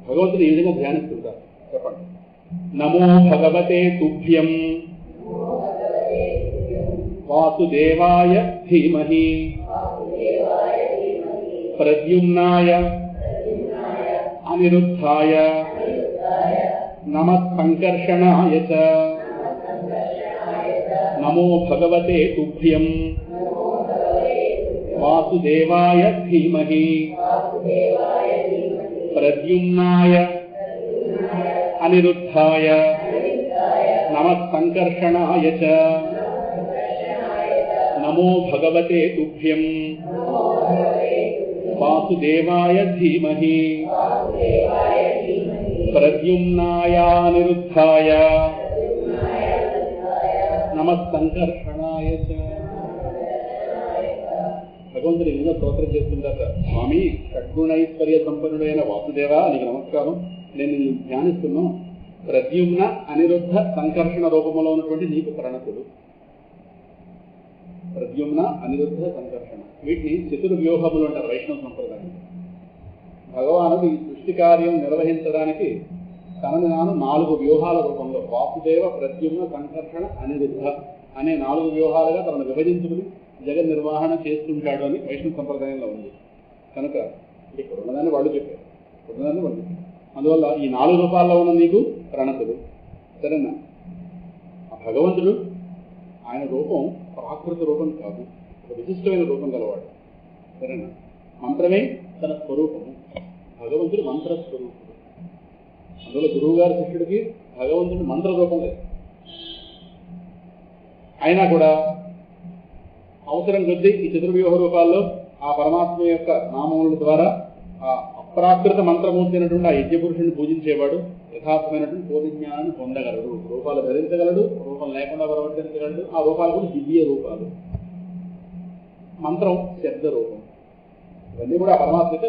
భగవంతుడు ఈ విధంగా ధ్యానిస్తుంటారు. చెప్పండి. నమో భగవతే తుభ్యం వాసుదేవాయ ధీమహి ప్రద్యుమ్నాయ అనిరుద్ధాయ నమః సంకర్షణాయ చ. నమో భగవతే తుభ్యం వాసుదేవాయ ధీమహి ప్రద్యుమ్నాయ అనిరుద్ధాయ నమః సంకర్షణాయ చ. నమో భగవతే తుభ్యం వాసుదేవాయ ధీమహి ప్రద్యుమ్నాయ అనిరుద్ధాయ నమః సంకర్షణాయ చ. భగవంతుడు ఎన్నో స్తోత్రం చేస్తుంటారు. స్వామి, షడ్గుణైశ్వర్య సంపన్నుడైన వాసుదేవ, నీకు నమస్కారం. నేను నిన్ను ధ్యానిస్తున్నాను. ప్రద్యుమ్న అనిరుద్ధ సంకర్షణ రూపంలో ఉన్నటువంటి నీకు ప్రణతులు. ప్రద్యుమ్న అనిరుద్ధ సంకర్షణ, వీటిని చతుర్వ్యూహములు అంటారు వైష్ణవ సంప్రదాయం. భగవానుడు ఈ సృష్టి కార్యం నిర్వహించడానికి తనను తాను 4 వ్యూహాల రూపంలో వాసుదేవ, ప్రద్యుమ్న, సంకర్షణ, అనిరుద్ధ అనే 4 వ్యూహాలుగా తనను విభజించుకుని జగన్ నిర్వహణ చేస్తుంటాడు అని వైష్ణవ సంప్రదాయంలో ఉంది. కనుక ఇక్కడ ఉన్నదాన్ని వాళ్ళు చెప్పారు, ఉన్నదాన్ని వాళ్ళు చెప్పారు. అందువల్ల ఈ 4 రూపాల్లో ఉన్న నీకు ప్రణతులు. సరేనా? ఆ భగవంతుడు ఆయన రూపం ప్రాకృత రూపం కాదు, ఒక విశిష్టమైన రూపం గలవాడు. సరేనా? మంత్రమే తన స్వరూపము. భగవంతుడు మంత్రస్వరూపుడు. అందులో గురువు గారి శిష్యుడికి భగవంతుడు మంత్ర రూపం లేదు. అయినా కూడా అవసరం కొద్దీ ఈ చతుర్వ్యూహ రూపాల్లో ఆ పరమాత్మ యొక్క నామముల ద్వారా ఆ అప్రాకృత మంత్రమూర్తి అయినటువంటి ఆ యజ్ఞపురుషుని పూజించేవాడు యథార్థమైనటువంటి పూర్ణజ్ఞానాన్ని పొందగలడు. రూపాలు ధరించగలడు, రూపం లేకుండా ప్రవర్తించగలడు. ఆ రూపాలు కూడా దివ్య రూపాలు. మంత్రం శబ్ద రూపం. ఇవన్నీ కూడా పరమాత్మక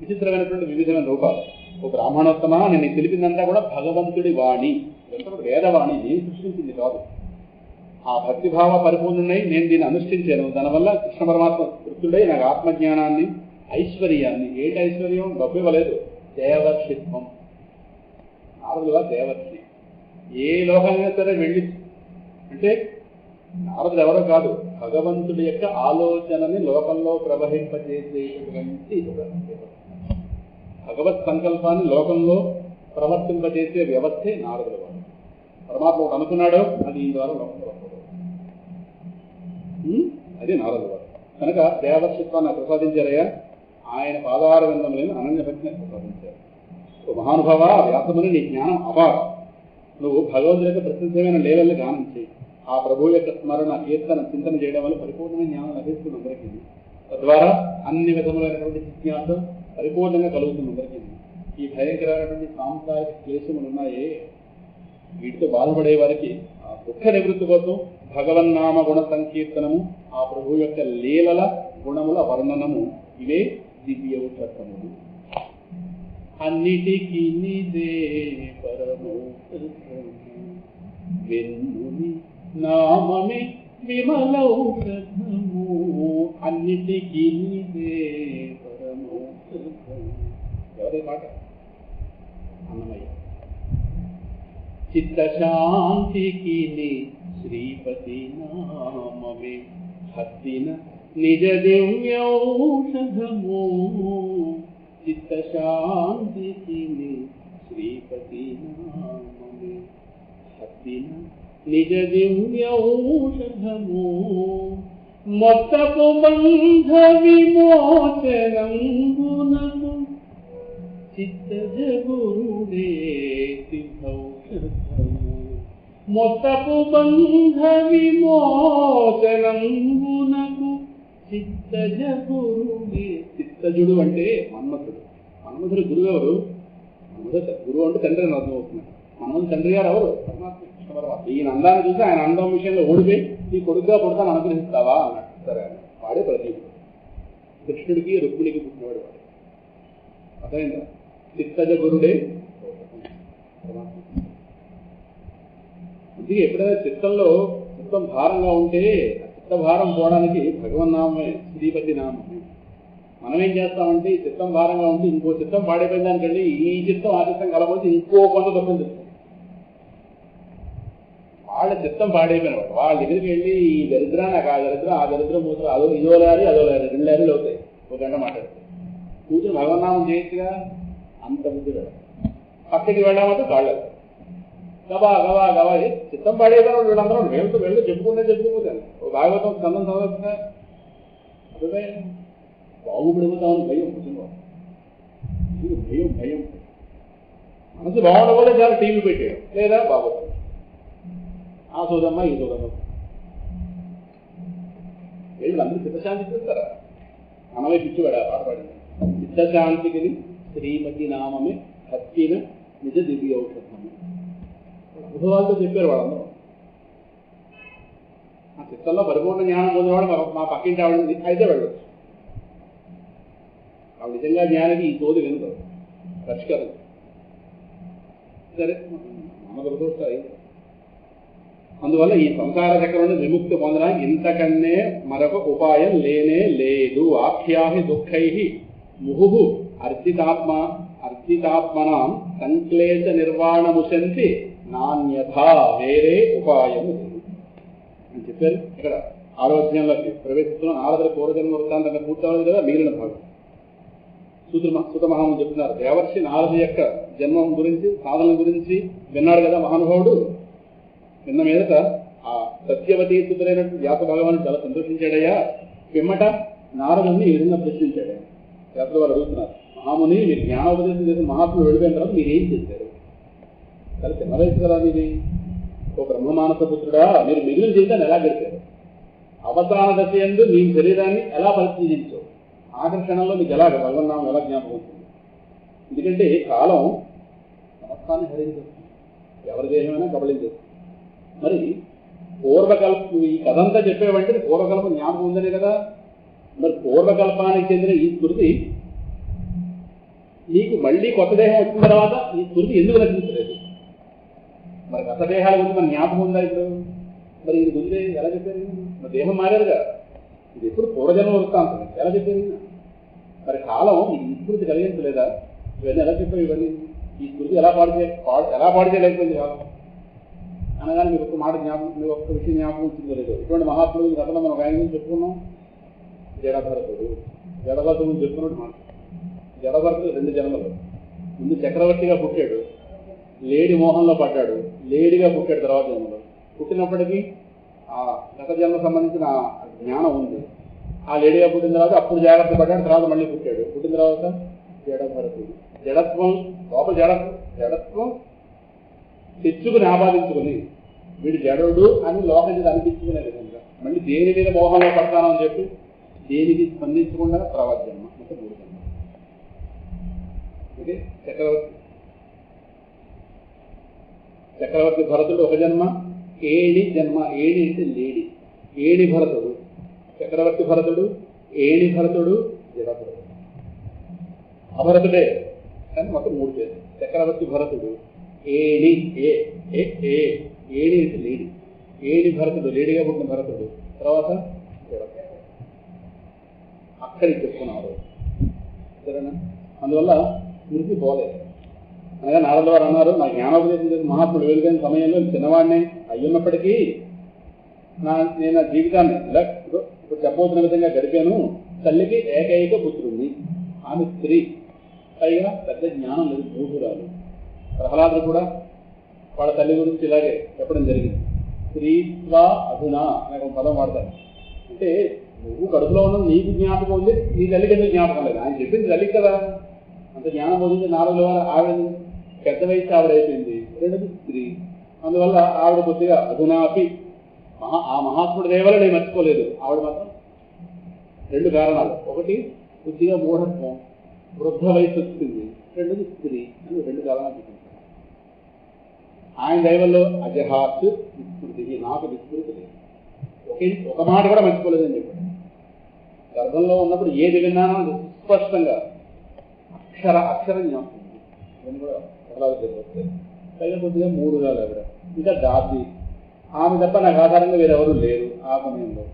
విచిత్రమైనటువంటి వివిధమైన రూపాలు. ఒక బ్రాహ్మణోత్తమ, నేను తెలిపిందంతా కూడా భగవంతుడి వాణి. ఇదంతా కూడా వేదవాణి, నేను సృష్టించింది కాదు. ఆ భక్తిభావ పరిపూర్ణుడై నేను దీన్ని అనుష్ఠించాను. దానివల్ల కృష్ణ పరమాత్మ తృప్తుడై నాకు ఆత్మజ్ఞానాన్ని, ఐశ్వర్యాన్ని, ఏంటి ఐశ్వర్యం? డబ్బు ఇవ్వలేదు, దేవర్షిత్వం. నారదులుగా దేవర్షి. ఏ లోకమైనా సరే వెళ్ళి అంటే నారదులు ఎవరో కాదు, భగవంతుడి యొక్క ఆలోచనని లోకంలో ప్రవహింపజేసేటువంటి భగవత్ సంకల్పాన్ని లోకంలో ప్రవర్తింపజేసే వ్యవస్థే నారదుల వారు. పరమాత్మ ఒకటి అనుకున్నాడో అది ఈ ద్వారా లోకంలో అది నారదుల వారు. కనుక దేవర్షిత్వాన్ని ప్రసాదించారయ్యా. ఆయన పాదార విందములను అనన్య భక్తిని ప్రసాదించారు. మహానుభావ, వ్యాసముని, నీ జ్ఞానం అపారం. నువ్వు భగవంతుడి యొక్క ప్రసిద్ధమైన లేవల్ని గానం చేయి. ఆ ప్రభువు యొక్క స్మరణ, కీర్తన, చింతన చేయడం వల్ల పరిపూర్ణమైన జ్ఞానం లభిస్తుంది అందరికీ. తద్వారా అన్ని విధములైనటువంటి జిజ్ఞాస పరిపూర్ణంగా కలుగుతుంది అందరికీ. ఈ భయంకరమైనటువంటి సాంసారిక క్లేశములు ఉన్నాయే, వీటితో బాధపడే వారికి ఆ దుఃఖ నివృత్తి కోసం భగవన్నామ గుణ సంకీర్తనము, ఆ ప్రభు యొక్క లీలల గుణముల వర్ణనము, ఇవే దివ్య ఉత్తరములు. అన్నిటికీ నీదే పరమౌషధము, వెన్నుని నామమే విమలౌషధము. అన్నిటికీ నీదే పరమౌషధము. ఎవరి మాట? అన్నమయ్య. చిత్తశాంతికి నీ శ్రీపతి నామమే హస్తిన నిజ దివ్యౌషధము. చిత్తశాంతికి నీ శ్రీపతి నామమే హస్తిన నిజ దివ్యౌషధము. మొత్తపు బంధ విమోచనంబునకు చిత్తజ గురుడే సిద్ధౌషధము. మొత్తపు బంధ విమోచనంబునకు చిత్తజ గురుడే. చిత్తజుడు అంటే మన్మథుడు. మన్మథుడు గురువు ఎవరు? గురువు అంటే తండ్రి అని అర్థం అవుతున్నాడు. మన్మథుడు తండ్రి గారు ఎవరు? పరమాత్మ, కృష్ణ పరమాత్మ. ఈయన అందాన్ని చూసి ఆయన అందం విషయంలో ఓడిపోయి ఈ కొడుకుగా పుడతాను అనుగ్రహిస్తావా అన్నాడు. సరే, వాడే ప్రతీకుడు. కృష్ణుడికి రుక్మిణికి పుట్టినవాడు వాడు. అర్థమైందా? చిత్తజ గురుడే పరమాత్మ. అందుకే ఎప్పుడైనా చిత్తంలో చిత్తం భారంగా ఉంటే ఆ చిత్త భారం పోవడానికి భగవన్నామే శ్రీపతి నామమే. మనం ఏం చేస్తామంటే ఈ చిత్తం భారంగా ఉంటే ఇంకో చిత్తం పాడైపోయిన దానికండి ఈ చిత్తం ఆ చిత్తం కలబోతే ఇంకో కొంత దొక్కని చెప్తాం. వాళ్ళ చిత్తం పాడైపోయిన వాడు వాళ్ళ దగ్గరికి వెళ్ళి ఈ దరిద్ర నాకు ఆ దరిద్రం మూత్రం అదో ఇదో లారీ అదో లారీ 2 లారీలు అవుతాయి. 1 గంట మాట్లాడితే కూర్చొని భగవన్నామం చేయొచ్చుగా. అంత బుద్ధుడు. పక్కకి వెళ్ళామంటే కాళ్ళు గబా గబా గబా చిత్తం పాడైపోయిన వీళ్ళందరూ వెళ్తూ చెప్పుకుంటాను. ఒక భాగవతం స్కందం చదవచ్చుగా. అదే బాగుపడిపోతామని భయం కూర్చున్నాం. భయం మనసు బాగుండడం వల్ల చాలా టీవీ పెట్టాడు లేదా బాగోతాం. ఆ సోదమ్మ ఈ సోదమ్మ వీళ్ళు అందరూ చిత్తశాంతి చూస్తారా? అనవై పిచ్చివాడు ఆ పాట పాడింది. చిత్తశాంతికి శ్రీమతి నామమే హత్తిన నిజ దివ్య ఔషధము. అనుభవాలతో చెప్పారు వాళ్ళందరూ. ఆ చిత్తంలో పరిపూర్ణ జ్ఞానం పొందినవాడు మా పక్కింటి ఆవిడ అయితే వెళ్ళచ్చు. ఆవిడ నిజంగా జ్ఞానికి ఈ తోది వెనుక పరిష్కారం. సరే మన దురదృష్టాయి. అందువల్ల ఈ సంసార చక్రం నుండి విముక్తి పొందడానికి ఇంతకన్నే మరొక ఉపాయం లేనే లేదు. ఆఖ్యాహి దుఃఖై ముహు అర్జితాత్మనాం సంక్లేశ నిర్వాణముశంతి నాణ్యథా వేరే ఉపాయం అని చెప్పారు. ఇక్కడ 6వ అధ్యాయంలోకి ప్రవేశిస్తున్నాం. నారదుల పూర్వజన్మ వృత్తాంతంగా పూర్తవలేదు కదా మిగిలిన భాగం. సూత మహాముని చెప్తున్నారు. దేవర్షి నారదు యొక్క జన్మం గురించి సాధన గురించి విన్నాడు కదా మహానుభావుడు. విన్న మీదట ఆ సత్యవతీ సుతులైనట్టు వ్యాస భగవాను చాలా సంతోషించాడయ్యా. పిమ్మట నారదుని ఈ విధంగా ప్రశ్నించాడు. వ్యాసుల వారు అడుగుతున్నారు, మహాముని మీరు జ్ఞానోపదేశం చేసిన మహాత్ములు వెళ్ళిపోయిన తర్వాత మీరు ఏం చేశారు? చాలా చిన్న వయసు కదా మీది. ఓ బ్రహ్మమానస పుత్రుడా, మీరు మిగిలిన జీవితాన్ని ఎలా గడిపారు? అవసాన దశ యందు మీ శరీరాన్ని ఎలా పరిశీలించు? ఆకర్షణలో మీకు ఎలా భగవన్నామం ఎలా జ్ఞాపకం అవుతుంది? ఎందుకంటే కాలం సమస్తాన్ని హరించేస్తుంది, ఎవరి దేశమైనా కబళించేస్తుంది. మరి పూర్వకల్పం ఈ కథంతా చెప్పేవంటే పూర్వకల్పం జ్ఞాపకం ఉందనే కదా. మరి పూర్వకల్పానికి చెందిన ఈ స్మృతి నీకు మళ్ళీ కొత్త దేహం వచ్చిన తర్వాత ఈ స్మృతి ఎందుకు రచించలేదు? మరి గత దేహాల గురించి మన జ్ఞాపకం ఉందా ఇప్పుడు? మరి ఇది గురించి ఎలా చెప్పారు? మరి దేహం మారారుగా. ఇది ఎప్పుడు పూర్వజన్మ వృత్తాంతం ఎలా చెప్పారు? మరి కాలం ఈ స్మృతి కలిగించలేదా? ఇవన్నీ ఎలా చెప్పారు? ఇవన్నీ ఈ స్మృతి ఎలా పాడు చేయలేకపోయింది కాలం అనగానే మీకు ఒక్క మాట జ్ఞాపకం, మీకు ఒక్క విషయం జ్ఞాపకం వచ్చిందో లేదో. ఇటువంటి మహాత్ములు గతంలో మనం ఆయన గురించి చెప్పుకున్నాం. జడభరతుడు గురించి చెప్పుకున్నట్టు మాట. జడభరతుడు 2 జన్మలు. ముందు చక్రవర్తిగా పుట్టాడు, లేడి మోహంలో పడ్డాడు, లేడిగా పుట్టాడు తర్వాత జన్మలో. పుట్టినప్పటికీ ఆ గత జన్మ సంబంధించిన జ్ఞానం ఉంది. ఆ లేడిగా పుట్టిన తర్వాత అప్పుడు జాగ్రత్త పడ్డాడు, తర్వాత మళ్ళీ పుట్టాడు. పుట్టిన తర్వాత జడభరతుడు. జడత్వం లోపల జడత్వం తెచ్చుకుని ఆపాదించుకుని వీడు జడుడు అని లోకం మీద అనిపించుకునే విధంగా మళ్ళీ దేని మీద మోహంలో పడతాను అని చెప్పి దేనికి స్పందించకుండా తర్వాత జన్మ అంటే 3 జన్మ. ఇది చక్రవర్తి భరతుడు ఒక జన్మ, ఏడి జన్మ. ఏడి అంటే లేడి, ఏడి భరతుడు. చక్రవర్తి భరతుడు, ఏడి భరతుడు, జడభరతుడు. అభరతుడే కానీ మొత్తం 3 పేరు. చక్రవర్తి భరతుడు, ఏడి ఏడి అంటే లేడి, ఏడి భరతుడు లేడిగా పుట్టిన భరతుడు, తర్వాత అక్కడికి చెప్పుకున్నారు. సరేనా? అందువల్ల స్మృతి పోలేదు. అనగా నారదుల వారు అన్నారు, నా జ్ఞానోపదేశం చేసిన మహాత్ముడు వెలుగైన సమయంలో చిన్నవాడిని అయ్యున్నప్పటికీ నేను నా జీవితాన్ని ఇలా ఇప్పుడు చెప్పబోతున్న విధంగా గడిపాను. తల్లికి ఏకైక పుత్రుణ్ణి, ఆమె స్త్రీ, పైగా పెద్ద జ్ఞానం లేదు, మూఢురాలు. ప్రహ్లాదుడు కూడా వాళ్ళ తల్లి గురించి ఇలాగే చెప్పడం జరిగింది. స్త్రీత్వా అధునా అనే ఒక పదం వాడతారు. అంటే నువ్వు కడుపులో ఉన్న నీకు జ్ఞాపకం ఉంది, నీ తల్లికి ఎందుకు జ్ఞాపకం లేదు? ఆయన చెప్పింది తల్లికి కదా. అంత జ్ఞానం పొందింది నారదుల వారు. ఆవిడ పెద్ద వయసు ఆవిడ అయిపోయింది, రెండోది స్త్రీ. అందువల్ల ఆవిడ కొద్దిగా అధునాపి ఆ మహాత్ముడి దేవలు నేను మర్చిపోలేదు. ఆవిడ మాత్రం 2 కారణాలు. ఒకటి కొద్దిగా మూఢత్వం, వృద్ధ వయసు వచ్చింది. రెండోది స్త్రీ అని 2 కారణాలు చెప్పింది. ఆయన దైవంలో అజహాత్ విస్మృతి, నాకు విస్మృతి లేదు. ఒక మాట కూడా మర్చిపోలేదని చెప్పాడు. గర్భంలో ఉన్నప్పుడు ఏది విన్నానో స్పష్టంగా అక్షరం జ్ఞాపకం ఉంది. ఇవన్నీ కూడా వస్తాయి. పైగా కొద్దిగా 3 రాలు ఆవిడ. ఇంకా దాసి, ఆమె తప్ప నాకు ఆధారంగా వేరెవరూ లేరు ఆ సమయంలో.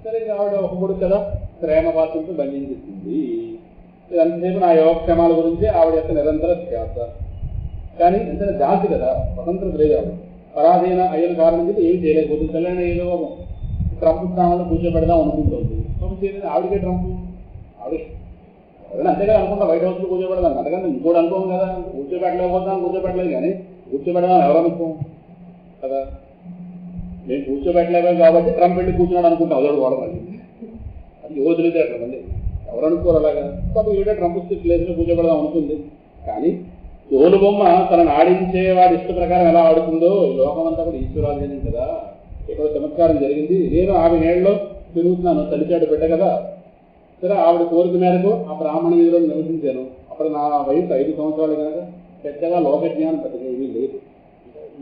సరే ఆవిడ ఒక కొడుకు కదా, ప్రేమ పాత్రతో బంధించింది. అంతసేపు నా యోగక్షేమాల గురించి ఆవిడ యొక్క నిరంతర ధ్యాస. కానీ ఎంత దాసి కదా, స్వతంత్రం లేదు. ఆవిడ పరాధీన అయిన కారణం చేసి ఏం చేయలేకపోతుంది. తెల్లైన ఏదో ట్రంప్ స్థానంలో కూర్చోబెడదాం అనుకుంటుంది. ఆవిడకే ట్రంప్, ఆవిడ ఎవరైనా అంతేగా అనుకుంటా వైట్ హౌస్లో కూర్చోబెడదాం. అంతకన్నా ఇంకోటి అనుకోం కదా. కూర్చోబెట్టలేదు కానీ కూర్చోబెడదాం ఎవరు అనుకోం కదా. మేము కూర్చోబెట్టలేము కాబట్టి ట్రంప్ వెళ్ళి కూర్చున్నాడు అనుకుంటాం. అదొకటి వాడమని అది యువతులైతే అట్లా మళ్ళీ ఎవరు అనుకోరు అలాగా. పాప ఈవిడ ట్రంప్ ప్లేస్లో కూర్చోబెడదాం అనుకుంది. కానీ తోలు బొమ్మ తనను ఆడించేవాడి ఇష్ట ప్రకారం ఎలా ఆడుతుందో లోకం అంతా కూడా ఈశ్వరాధీనం కదా. ఇక్కడ చమత్కారం జరిగింది. నేను ఆమె నేళ్ళలో తిరుగుతున్నాను, తల్లిచాడు బిడ్డ కదా. సరే ఆవిడ కోరిక మేరకు ఆ బ్రాహ్మణ వీధిలో నివసించాను. అప్పుడు నా వయసు 5 సంవత్సరాలు కనుక పెద్దగా లోకజ్ఞానం పెద్దగా ఏమీ లేదు.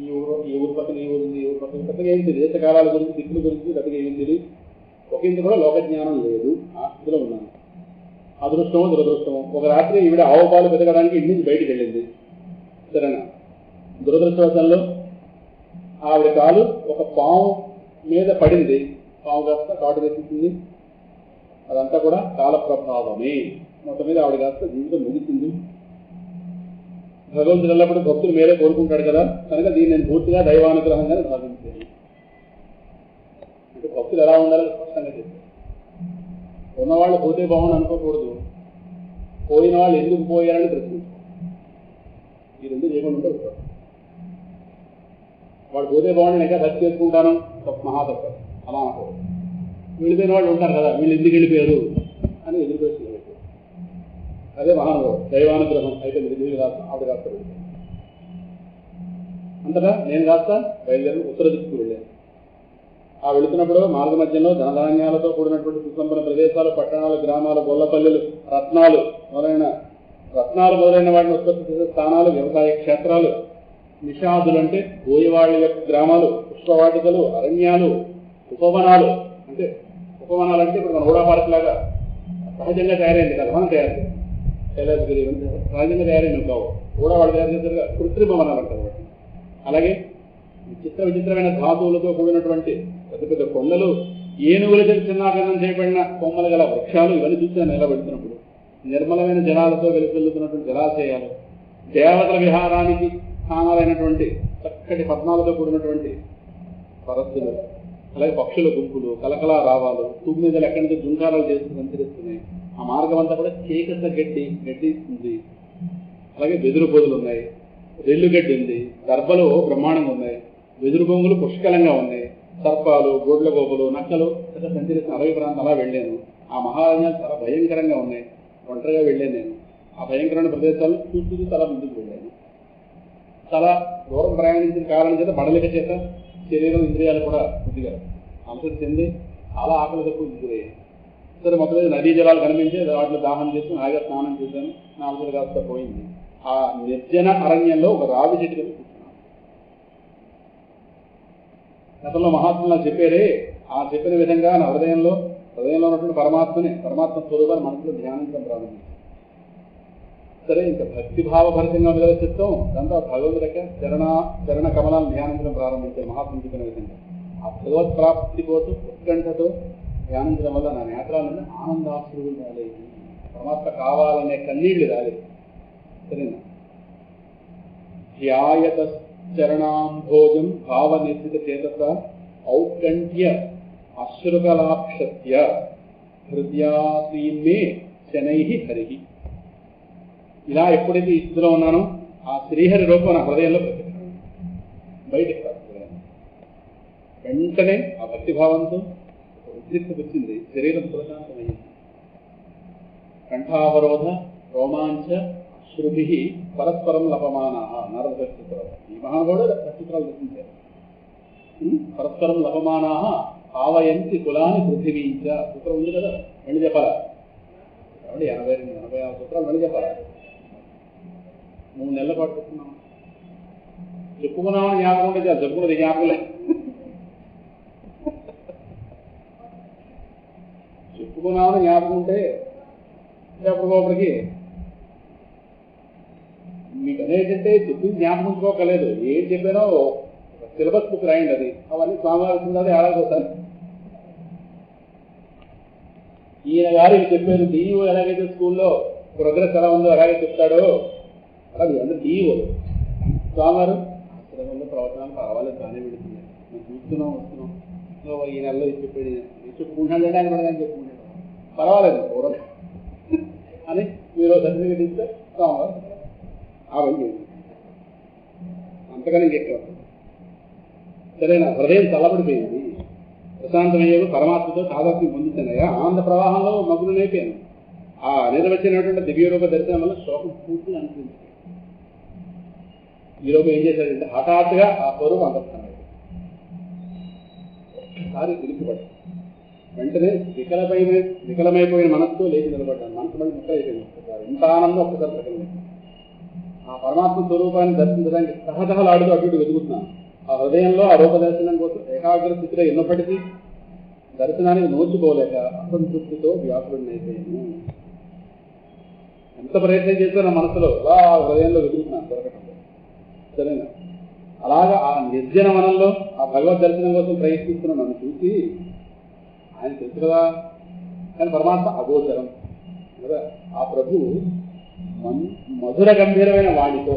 ఈ ఊరు పక్కన ఈ ఊరు ఈ ఊరు పక్కన పెద్దగా ఏం తెలియదు. దేశకాలాల గురించి దిక్కుల గురించి పెద్దగా ఏమీ తెలియదు. ఒక ఇంటి కూడా లోకజ్ఞానం లేదు. ఆ స్థితిలో ఉన్నాను. అదృష్టమో దురదృష్టమో ఒక రాత్రి ఈవిడ ఆవు పాలు వెతకడానికి ఇంటి నుంచి బయటికి వెళ్ళింది. సరేనా, దురదృష్టవశాల్లో ఆవిడ కాలు ఒక పాము మీద పడింది. పాము కాస్త కాటు వేసింది. అదంతా కూడా కాల ప్రభావమే. మొత్తం మీద ఆవిడ కాస్త జీవితం ముగిసింది. భగవంతుడు ఎల్లప్పుడూ భక్తులు మేరే కోరుకుంటాడు కదా, కనుక దీన్ని నేను పూర్తిగా దైవానుగ్రహంగానే భావించాను. అంటే భక్తులు ఎలా ఉండాలని స్పష్టంగా చెప్పారు. ఉన్నవాళ్ళు పోతే బాగుండి అనుకోకూడదు, పోయిన వాళ్ళు ఎందుకు పోయారని ప్రశ్నించారు. ఈ రెండు చేయకుండా ఉంటే ఉంటారు. వాడు పోతే బాగుండి ఇంకా భక్తి చేసుకుంటాను మహాతప్ప అలా అనుకోరు. వెళ్ళిపోయిన వాళ్ళు ఉంటారు కదా, వీళ్ళు ఎందుకు వెళ్ళిపోయారు అని ఎదురు ప్రశ్న పెట్టారు. అదే మహానుభావం, దైవానుగ్రహం అయితే మీరు కాస్త ఆవిడ కాస్త వెళ్ళాను. అంతటా నేను కాస్త బయలుదేరి ఉత్తర దిక్కు వెళ్ళాను. ఆ వెళుతున్నప్పుడు మార్గ మధ్యంలో ధనధాన్యాలతో కూడినటువంటి సుసంపన్న ప్రదేశాలు, పట్టణాలు, గ్రామాలు, గొల్లపల్లెలు, రత్నాలు మొదలైన వాటిని ఉత్పత్తి చేసే స్థానాలు, వ్యవసాయ క్షేత్రాలు, నిషాదులు అంటే బోయవాళ్ళ యొక్క గ్రామాలు, పుష్పవాటికలు, అరణ్యాలు, ఉపవనాలు అంటే ఇప్పుడు మన ఊడా పార్క్ లాగా సహజంగా తయారైంది కదా, మనం తయారు శైలాద్రి సహజంగా తయారైనవి కావు. కూడా వాళ్ళు తయారు చేశారుగా కృత్రిమ వనాలు అంటారు వాటిని. అలాగే విచిత్రమైన ధాతువులతో కూడినటువంటి పెద్ద పెద్ద కొండలు, ఏనుగుల చేత చిన్నాకరణం చేయబడిన కొమ్మలు గల వృక్షాలు, ఇవన్నీ చూసాను ఎలా వెళుతున్నప్పుడు. నిర్మలమైన జలాలతో వెలుతున్నటువంటి జలాశయాలు, దేవతల విహారానికి స్థానాలైనటువంటి చక్కటి పద్మాలతో కూడినటువంటి సరస్సులు, అలాగే పక్షుల గుంపులు, కలకలా రావాలు, తుమ్మిదలు ఎక్కడి నుంచి జుంకారాలు చేస్తూ సంచరిస్తున్నాయి. ఆ మార్గం అంతా కూడా చీకట్ల గడ్డి ఉంది. అలాగే వెదురు పొదులు ఉన్నాయి, రెల్లుగడ్డి ఉంది, దర్భలు బ్రహ్మాండంగా ఉన్నాయి, వెదురు బొంగులు పుష్కలంగా ఉన్నాయి, సర్పాలు, గోడ్ల గోపులు, నక్కలు ఇలా సంచరిస్తున్న అడవి ప్రాంతం అలా వెళ్ళాను. ఆ మహారణ్యాలు చాలా భయంకరంగా ఉన్నాయి. ఒంటరిగా వెళ్ళాను నేను. ఆ భయంకరమైన ప్రదేశాలను చూస్తూ చాలా ముందుకు వెళ్ళాను. చాలా దూరం ప్రయాణించిన కారణం చేత బడలిక చేత శరీరం, ఇంద్రియాలు కూడా కొద్దిగా అలసట చెంది చాలా ఆకలి తక్కువ గురయ్యాయి. సరే, మొత్తం మీద నదీ జలాలు కనిపించి వాటిలో దాహం చేసి హాయిగా స్నానం చేశాను. నా అలసట కాస్త పోయింది. ఆ నిర్జన అరణ్యంలో ఒక రావి చెట్టు కింద కూర్చున్నాను. గతంలో మహాత్ములు నాకు చెప్పారే, ఆ చెప్పిన విధంగా నా హృదయంలో ఉన్నటువంటి పరమాత్మ స్వరూపాన్ని మనసులో ధ్యానించడం ప్రారంభించాను. సరే, ఇంకా భక్తిభావభరితంగా ఉంది కదా చిత్తం, దాంతో భగవంతుడి యొక్క చరణ కమలాలను ధ్యానించడం ప్రారంభించాను. మహాత్ములు చెప్పిన విధంగా ఆ భగవత్ ప్రాప్తి కోసం ఉత్కంఠతో ధ్యానించడం వల్ల నా నేత్రాల నుండి ఆనందాశ్రువులు రాలేదు. పరమాత్మ కావాలనే కన్నీళ్లు రాలేదు. సరేనా, ధ్యాయత చరణాంభోజం భావనిర్మిత చేతస ఔత్కంఠ్య అశ్రుకలాక్షస్య హృదయాసీమే శనై హరి. ఇలా ఎప్పుడైతే ఈ స్థితిలో ఉన్నానో ఆ శ్రీహరి రూపం నా హృదయంలో ప్రతిఫలం బయటకు రాదు. వెంటనే ఆ భక్తిభావంతో ఉద్రిక్తత వచ్చింది. శరీరం ప్రశాంతమైంది. కంఠావరోధ రోమాంచ శృభి పరస్పరం లపమానా నారద చిత్రాలు. ఈ మహానుభావుడు చిత్రాలు దర్శించారు. పరస్పరం లపమానా ఆవయంతి కులాన్ని పృథివీంచ. సూత్రం ఉంది కదా, వెళ్ళి చెప్పాలా? 86 సూత్రాలు వెళ్ళి చెప్పాలా? 3 నెలల పాటు చెప్పుకున్నామని జ్ఞాపకం ఉంటే చాలు. చెప్పుకున్నది జ్ఞాపకం లేదు. చెప్పుకున్నామని జ్ఞాపకం ఉంటే చెప్పుకోవడానికి మీకు అదేంటంటే చెప్పి జ్ఞాపకం ఉంచుకోకలేదు. ఏం చెప్పానో సిలబస్ బుక్ రాయండి. అది అవన్నీ స్వామివారి ఏడాది వస్తాను. ఈయన గారు ఇది చెప్పారు. డిఈఓ ఎలాగైతే స్కూల్లో ప్రోగ్రెస్ ఎలా ఉందో అలాగే చెప్తాడో అలాగే అందరూ డిఈఓలు. స్వామివారు ఆశ్రమంలో ప్రవచనాలు పర్వాలేదు, బాగానే పెడుతున్నాయి, మేము చూస్తున్నాం వస్తున్నాం. సో ఈ నెలలో ఇది చెప్పాడు, చెప్పుకుంటున్నాడు అంటే ఆయన కూడా చెప్పుకుంటాడు, పర్వాలేదు పూర్వం అని మీరు సర్టిఫికేట్ ఇస్తే స్వామివారు అవన్నీ అంతగానే చెప్పారు. సరేనా, హృదయం చల్లబడిపోయింది. ప్రశాంతమయ్యేది పరమాత్మతో సాధాత్మ్యం పొందుతున్నాయా. ఆనంద ప్రవాహంలో మగ్గులు నేపాను. ఆ నిర్వచనటువంటి దివ్యరూప దర్శనం వల్ల శోకం పూర్తిగా అనిపించింది. ఈలోపు ఏం చేశాడంటే హఠాత్తుగా ఆ స్వరూపం అంతస్తున్నాడు. ఒక్కసారి తిరిగిపడి వెంటనే వికలమైపోయిన మనస్సుతో లేచి నిలబడ్డాను. మనసు మళ్ళీ ముక్కలైపోయింది. ఒక్కసారి ఇంత ఆనందం ఒక్కసారి తగ్గింది. ఆ పరమాత్మ స్వరూపాన్ని దర్శించడానికి సహజహలాడుతూ అటు ఇటు వెతుకుతున్నాను. ఆ హృదయంలో ఆ రూప దర్శనం కోసం ఏకాగ్ర స్థితిలో ఎన్నప్పటికీ దర్శనానికి నోచుకోలేక అసంతృప్తితో వ్యాకులైపోయాను. ఎంత ప్రయత్నం చేస్తే నా మనసులో అలా హృదయంలో వెతుకుతున్నాను, దొరకటం. సరేనా? అలాగా ఆ నిర్జన వనంలో ఆ భగవద్ దర్శనం కోసం ప్రయత్నిస్తున్న నన్ను చూసి ఆయన తెలుసు కదా, కానీ పరమాత్మ అగోచరం కదా. ఆ ప్రభువు మధుర గంభీరమైన వాణితో,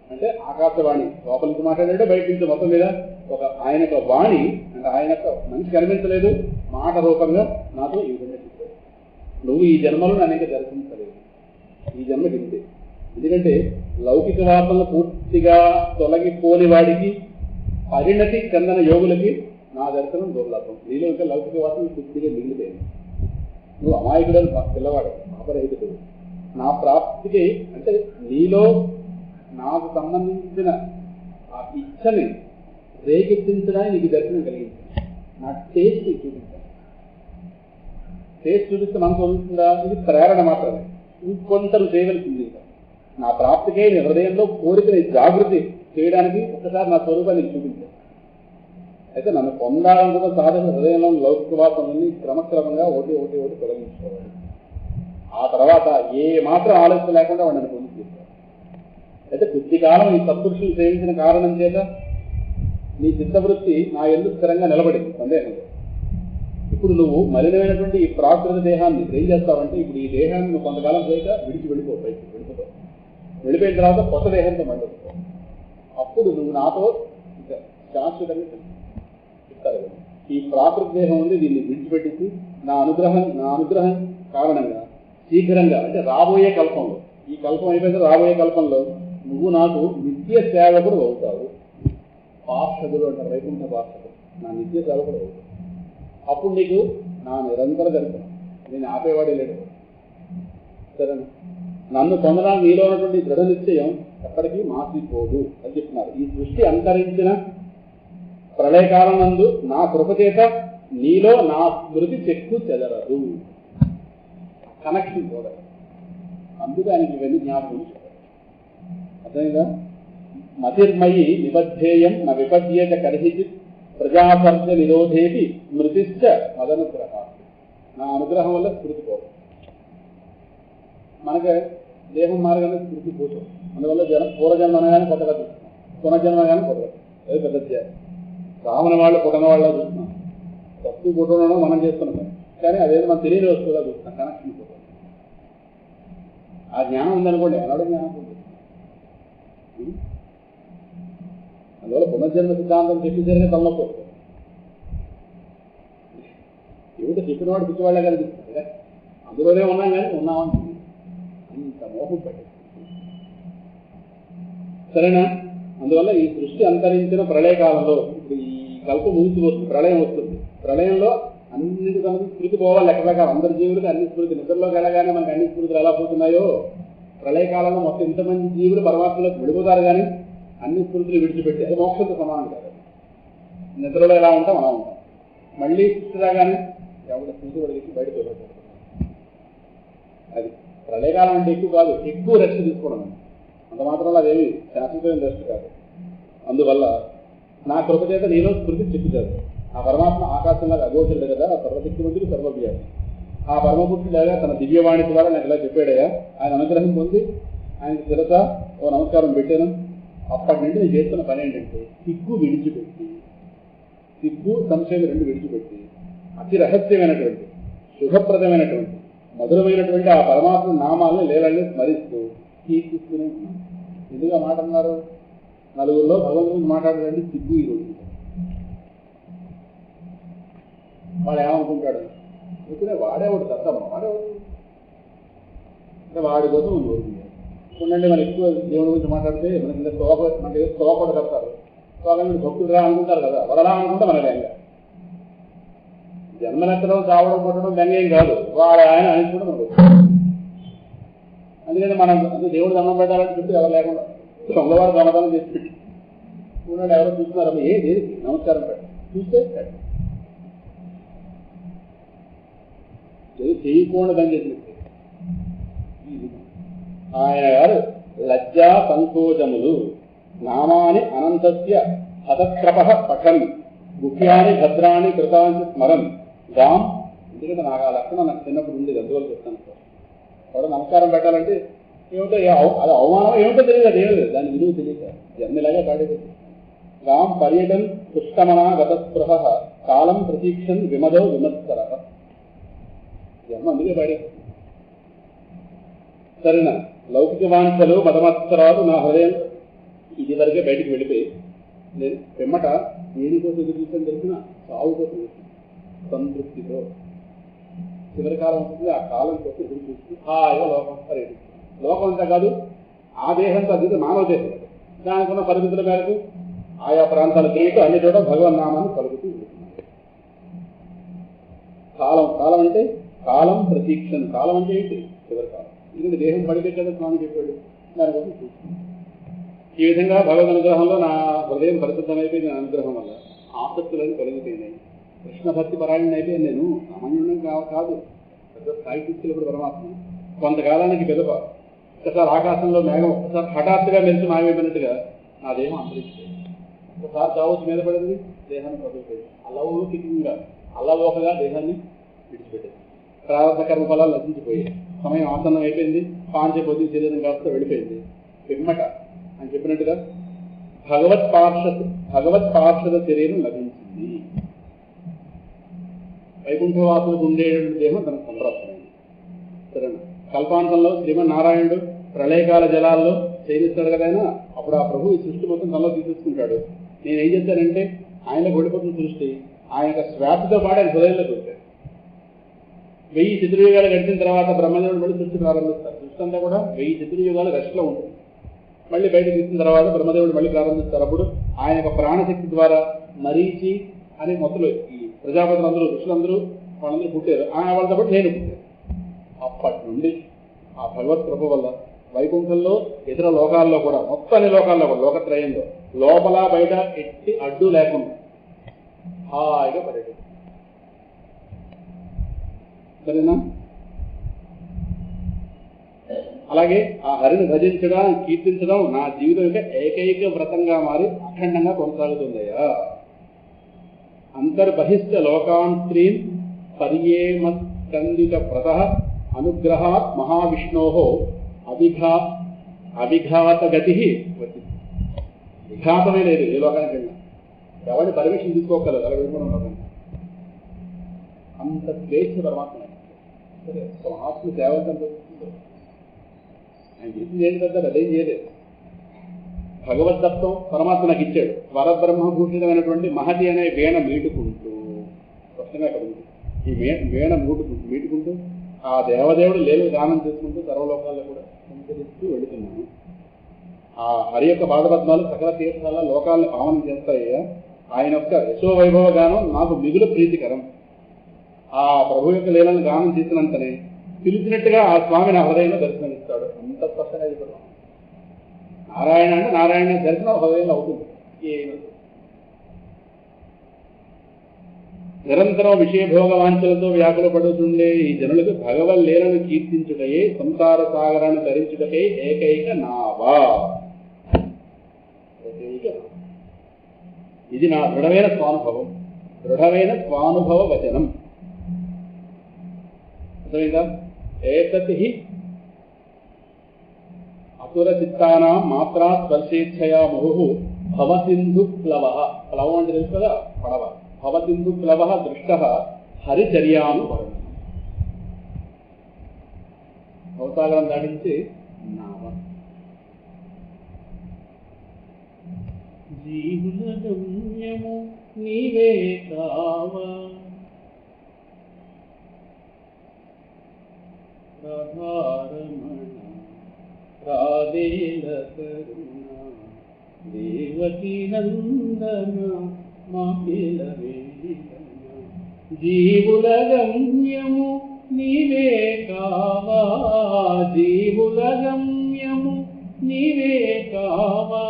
అంటే ఆకాశవాణి లోపల నుంచి మాట్లాడాడు, బయట నుంచి మొత్తం మీద ఆయన యొక్క వాణి, అంటే ఆయన యొక్క మనిషి కనిపించలేదు, మాట రూపంగా నాతో ఈ విధంగా చెప్పాడు, నువ్వు ఈ జన్మలో నన్ను ఇంకా దర్శించలేదు, ఈ జన్మ గింతే. ఎందుకంటే లౌకిక వాసనలు పూర్తిగా తొలగిపోని వాడికి, పరిణతి చెందిన యోగులకి నా దర్శనం దుర్లభం. నీలో ఇంకా లౌకిక వాసనలు పూర్తిగా మిగిలిపోయింది. నువ్వు అమాయకుడు, పిల్లవాడు, పాపరహితుడు. నా ప్రాప్తికి అంటే నీలో నాకు సంబంధించిన ఆ ఇచ్చని రేకెత్తించడానికి నీకు దర్శనం కలిగించాను. నా టేస్ట్ చూపించాను. టేస్ట్ చూపిస్తే మనకు వస్తుందా? ఇది ప్రేరణ మాత్రమే, ఇంకొంతలు చేయవలసింది. నా ప్రాప్తికే నీ హృదయంలో కోరికని జాగృతి చేయడానికి ఒక్కసారి నా స్వరూపాన్ని చూపించాను. అయితే నన్ను పొందాలనుకున్న సాధన హృదయంలో లౌకిక వాసనల్ని క్రమక్రమంగా ఒకటి తొలగించుకోవాలి. ఆ తర్వాత ఏ మాత్రం ఆలోచన లేకుండా వాడిని పొంది చేశారు. అయితే కొద్దికాలం ఈ సత్పురుషులు సేవించిన కారణం చేత నీ చిత్తవృత్తి నా ఎందుకు స్థిరంగా నిలబడింది, సందేహం లేదు. ఇప్పుడు నువ్వు మలినమైనటువంటి ఈ ప్రాకృత దేహాన్ని ఏం చేస్తావంటే, ఇప్పుడు ఈ దేహాన్ని నువ్వు కొంతకాలం చేయక వెళ్ళిపోతావు. వెళ్ళిపోయిన తర్వాత కొత్త దేహంతో మళ్ళీ వస్తావు. అప్పుడు నువ్వు నాతో శాశ్వతంగా చెప్తారు. ఈ ప్రాకృత దేహం ఉంది, దీన్ని విడిచిపెట్టేసి నా అనుగ్రహం కారణంగా శీఘ్రంగా, అంటే రాబోయే కల్పంలో, ఈ కల్పం అయిపోయిన రాబోయే కల్పంలో నువ్వు నాకు నిత్య సేవకుడు అవుతావు. పార్షదుడు అంటారు, వైకుంఠ పార్షదుడు, నా నిత్య సేవకుడు అవుతావు. అప్పుడు నీకు నా నిరంతర దర్శనం, నేను ఆపేవాడే లేడు. సరేనా? నన్ను పొందడానికి నీలో ఉన్నటువంటి దృఢ నిశ్చయం ఎప్పటికీ మాసిపోదు అని చెప్తున్నారు. ఈ సృష్టి అంతరించిన ప్రళయకాలం నందు నా కృపచేత నీలో నా స్మృతి చెక్కు చెదరదు. కనెక్షన్ కూడా, అందుకే ఆయనకి ఇవన్నీ జ్ఞాపకం చెప్పారు. అర్థమైందా? మతిర్మయి నిబద్ధేయం న విపద్యేత కర్హిచిత్ ప్రజాపర్జ నిరోధేపి స్మృతిశ్చ మదనుగ్రహ. నా అనుగ్రహం వల్ల స్మృతి పోదు. మనకి దేహం మారగానే స్మృతి పోతుంది. అందువల్ల పూర్వజన్మ అనగానే కొత్తగా చూస్తున్నాం, పునర్జన్మ అనగానే కొత్తగా. అది పెద్ద త్యాగం. రావణ వాళ్ళు పుట్టిన వాళ్ళ చూస్తున్నాం, వస్తువు పుట్టడం మనం చేస్తున్నాం, కానీ అదేదో మనం తెలియని వస్తువులా చూస్తున్నాం. కనెక్షన్ పోతుంది. ఆ జ్ఞానం ఉందనుకోండి, అనాడు జ్ఞానం ఉంటుంది. అందువల్ల పునర్జన్మ సిద్ధాంతం చెప్పేసరిగా తలనొప్పి. ఏమిటో చెప్పినవాడు పిచ్చివాళ్ళే కనిపిస్తుంది కదా, అందులోనే ఉన్నాం కానీ ఉన్నామని అంత మోహం పట్టింది. సరేనా? అందువల్ల ఈ సృష్టి అంతరించిన ప్రళయకాలంలో ఇప్పుడు ఈ కల్పం ముగిసి వస్తుంది, ప్రళయం వస్తుంది. ప్రళయంలో అన్నిటికీ స్మృతి పోవాలి లెక్క ప్రకారం. అందరి జీవులకి అన్ని స్మృతి, నిద్రలోకి వెళ్ళగానే మనకి అన్ని స్మృతులు ఎలా పోతున్నాయో, ప్రళయకాలంలో మొత్తం ఇంతమంది జీవులు పరమాత్మలోకి విడిపోతారు, కానీ అన్ని స్మృతులు విడిచిపెట్టి, అది మోక్షంతో సమానం కాదు. నిద్రలో ఎలా ఉంటాం అలా ఉంటాం. మళ్ళీ సృష్టి రాగానే ఎవరి స్మృతి పడికి బయటకు వెళ్ళిపోతారు. అది ప్రళయకాలం అంటే ఎక్కువ కాదు, ఎక్కువ రెస్ట్ తీసుకోవడం. అంత మాత్రంలో అదేమి శాశ్వతమైన రెస్ట్ కాదు. అందువల్ల నా కృప చేత నేను స్మృతి చెప్పుతారు. ఆ పరమాత్మ ఆకాశంలాగా అగోచరుడు కదా, సర్వశక్తిమంతుడు, సర్వవ్యాధి. ఆ పరమపురుషులాగా తన దివ్యవాణి ద్వారా నాకు ఇలా చెప్పాడయ్యా. ఆయన అనుగ్రహం పొంది ఆయన శిరస ఓ నమస్కారం పెట్టాను. అప్పటి నుండి నేను చేస్తున్న పని ఏంటంటే, సిగ్గు విడిచిపెట్టి, సిగ్గు సంశయం రెండు విడిచిపెట్టి, అతి రహస్యమైనటువంటి శుభప్రదమైనటువంటి మధురమైనటువంటి ఆ పరమాత్మ నామాలను లేవల్ని స్మరిస్తూ కీర్తిస్తూనే ఉన్నాను. ఎందుగా మాట అన్నారు? నలుగురిలో భగవంతుడికి మాట్లాడాలంటే సిగ్గు ఈరోజు. వాడు ఏమనుకుంటాడు? ఇప్పుడే వాడేవాడు తప్పమ్మ, వాడేవాడు అంటే వాడి కోసం కోరుకుంటాడు. ఉండండి, మనం ఎక్కువ దేవుడి గురించి మాట్లాడితే మనకి ఇంకా మనకి ఏదో తోపడు తప్పారు. తోగండి భక్తుడు రా అనుకుంటారు కదా, వరలా అనుకుంటే మన వ్యంగ. జన్మలెత్తడం, చావడం, కొట్టడం వ్యంగేం కాదు, వాడు ఆయన అనుకుంటే మనకు. అందుకని మనం దేవుడు దండం పెట్టాలని చెప్పి ఎవరు లేకుండా దొంగవాడు దొంగతనం చేసి పెట్టి ఉన్నాడు. ఎవరో చూస్తున్నారమ్మ, ఏ దేనికి నమస్కారం పెట్టి చూస్తే ఇది చేయకూడదని చెప్పి ఆయన గారు లజ్జా సంకోచములు నామాని అనంతస్య హతత్రప పఠన్ ముఖ్యాన్ని భద్రాన్ని కృతాన్ని స్మరన్ గాం. ఎందుకంటే నాకు ఆ లక్షణం నాకు చిన్నప్పుడు ఉంది, అందువల్ల చెప్తాను. ఎవరో నమస్కారం పెట్టాలంటే ఏమిటో అది అవమానం ఏమిటో తెలియదు, అది ఏమి లేదు, దాని విలువ తెలియక జన్మలాగే పాడేది. గాం పర్యటన్ పుష్టమనా గతస్పృహ కాలం ప్రతీక్షన్ విమదో విమత్సర. జన్మ అందుకే పాడేది. సరేనా, లౌకిక వాంఛలు మతమత్సరాలు నా హృదయం ఇది వరకే బయటికి వెళ్ళిపోయి నేను పిమ్మట దేనికోసం ఎదురు చూసాను తెలిసిన సాగు కోసం సంతృప్తితో చివరి కాలం వస్తుంది, ఆ కాలం కోసం ఎదురు చూసి హాయిగా లోకం పర్యటన. లోకం అంతా కాదు, ఆ దేశంతో అది మానవ దేశం, దానికున్న పరిమితుల మేరకు ఆయా ప్రాంతాల తిరుగుతూ అన్ని చోట భగవన్నామాన్ని పలుకుతూ ఉంటున్నారు. కాలం కాలం అంటే కాలం ప్రతీక్షను. కాలం అంటే ఏంటి? చివరి కాలం. ఎందుకంటే దేహం పడితే కదా స్వామి చెప్పాడు, దానికోసం చూస్తున్నాను. ఈ విధంగా భగవద్ అనుగ్రహంలో నా హృదయం పరిశుద్ధమైపోయింది. నా అనుగ్రహం వల్ల ఆసక్తులను తొలగిపోయినాయి. కృష్ణ భక్తి పరాయణ అయిపోయింది. నేను సామాన్యంగా కాదు, పెద్ద స్థాయి తీసుకెళ్ళినప్పుడు పరమాత్మ కొంతకాలానికి పెదప ఒకసారి ఆకాశంలో మేఘం ఒకసారి హఠాత్తుగా మెలిసి మాయమైపోయినట్టుగా నా దేహం అంతరించిపోయింది. ఒకసారి చావచ్చు మీద పడింది, దేహాన్ని వదిలిపోయింది. అలౌకికంగా అల్లలోకగా దేహాన్ని విడిచిపెట్టింది. ప్రారంభ కర్మ ఫలాలు నశించిపోయాయి. సమయం ఆసన్నం అయిపోయింది. పాంచపోతి శరీరం కాస్త వెళ్ళిపోయింది. పిమ్మట అని చెప్పినట్టుగా భగవత్ పార్షద శరీరం లభించింది. వైకుంఠవాసులకు ఉండేటువంటి దేహం తనకు సంప్రాప్తమైంది. సరేనా, కల్పాంతంలో శ్రీమన్నారాయణుడు ప్రళయకాల జలాల్లో శయనిస్తాడు కదైనా, అప్పుడు ఆ ప్రభు ఈ సృష్టి మొత్తం తనలో తీసేసుకుంటాడు. నేనేం చేశానంటే ఆయనకు ఓడిపోతున్న సృష్టి ఆయన యొక్క శ్వాసతో పాటు ఆయన హృదయంలో చూశాడు. 1000 చతుర్యుగాలు గడిచిన తర్వాత బ్రహ్మదేవుడు మళ్ళీ సృష్టి ప్రారంభిస్తారు. సృష్టి అంతా కూడా 1000 చతుర్యుగాలు రెస్ట్లో ఉంటుంది. మళ్ళీ బయటకు తీసిన తర్వాత బ్రహ్మదేవుడు మళ్ళీ ప్రారంభిస్తారు. అప్పుడు ఆయన యొక్క ప్రాణశక్తి ద్వారా మరీచి అనే మొత్తలు ఈ ప్రజాపతులందరూ ఋషులందరూ వాళ్ళందరూ పుట్టారు. వాళ్ళతో పాటు నేను పుట్టాను. అప్పటి నుండి ఆ భగవత్ కృప వల్ల వైకుంఠంలో ఇతర లోకాల్లో కూడా మొత్తం అన్ని లోకాల్లో కూడా లోకత్రయంలో లోపల బయట ఎట్టి అడ్డు లేకుండా హాయిగా పర్యటన. సరేనా, అలాగే ఆ హరిని భజించడం కీర్తించడం నా జీవితం యొక్క ఏకైక వ్రతంగా మారి అఖండంగా కొనసాగుతుందయ్యా. అంతర్బహిష్ట లోకాన్ స్త్రీన్ పర్యేమస్కందిత వ్రత అనుగ్రహాత్ మహావిష్ణో అవిఘాతగతి. విఘాతమే లేదు ఏ లోకానికి వెళ్ళినా. ఎవరిని పర్మిషన్ తీసుకోగలదు అలా వెళ్ళిపోవడం లోకానికి. అంత స్వేచ్ఛ పరమాత్మ. సరే, ఆత్మ సేవ ఆయన చేసింది ఏంటి పెద్ద అదేం చేయలేదు. భగవద్దత్వం పరమాత్మ నాకు ఇచ్చాడు. వరబ్రహ్మభూషితమైనటువంటి మహతి అనే వీణ మీటుకుంటూ స్పష్టంగా అక్కడ ఉంది. ఈ వీణ మీటుకుంటూ ఆ దేవదేవుడు లేలు గానం చేసుకుంటూ సర్వలోకాల్లో కూడా సంచరిస్తూ వెళుతున్నాను. ఆ హరి యొక్క పాదపద్మాలు సకల తీర్థాల లోకాలను పావనం చేస్తాయ్యా. ఆయన యొక్క యశోవైభవ గానం నాకు మిగులు ప్రీతికరం. ఆ ప్రభు యొక్క లీలను గానం చేసినంతనే పిలిచినట్టుగా ఆ స్వామి నా హృదయంలో దర్శనమిస్తాడు. అంత స్పష్టంగా చెప్పడం. నారాయణ అంటే నారాయణ దర్శనం హృదయంలో అవుతుంది. నిరంతరం విషయభోగ వాంఛలతో వ్యాకుల పడుతుండే ఈ జనులకు భగవల్ లీలను కీర్తించుటయే సంసార సాగరాన్ని ధరించుటకే ఏకైక నావా. ఇది నా దృఢమైన స్వానుభవ వచనం. అర్థమైందా? ఏతత్ హి అసుర చిత్తానాం మాత్రా స్పర్శేచ్ఛయా ముహు భవసింధు ప్లవ. ప్లవం అంటే తెలుసు కదా, పడవ. భవసింధు ప్లవ దృష్ట హరిచర్యాను వర్ణనం. భవసాగరం దాటించి నావ. జీవుల గమ్యము నీవే కావా రాధారమణ రాధేల కరుణ దేవకీ నందన మాకేల వేదన. జీవుల గమ్యము నీవే కావా, జీవుల గమ్యము నీవే కావా.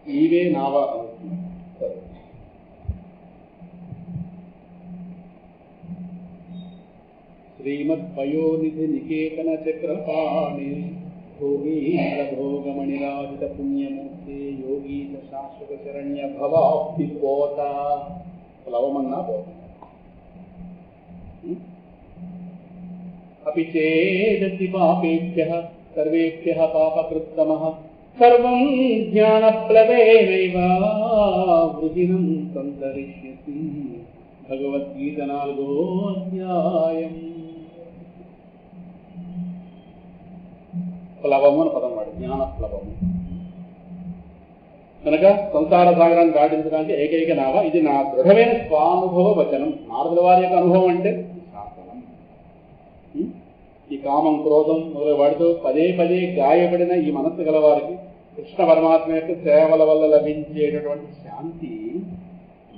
నీవే నావా. శ్రీమద్పయోనిధి నికేతన చక్రపాణి భోగీంద్ర భోగమణిరాజిత పుణ్యమూర్తి యోగీత శాశ్వత శరణ్య భవాప్తి పోత లవమన్నా పోత అపి చేదసి పాపేభ్యః సర్వేభ్యః పాపకృత్తమః సర్వం జ్ఞానప్లవేనైవ వృజినం సంతరిష్యసి. భగవద్గీత 4వ అధ్యాయం. ప్లవము అని పదం వాడు, జ్ఞానప్లవము కనుక సంసార సాగరాన్ని దాటించడానికి ఏకైక నావ. ఇది నా దృఢమైన స్వానుభవ వచనం. నారదుల వారి యొక్క అనుభవం అంటే శాసనం. ఈ కామం క్రోధం మొదలు వాడితో పదే పదే గాయపడిన ఈ మనస్సు గలవారికి కృష్ణ పరమాత్మ యొక్క సేవల వల్ల లభించేటటువంటి శాంతి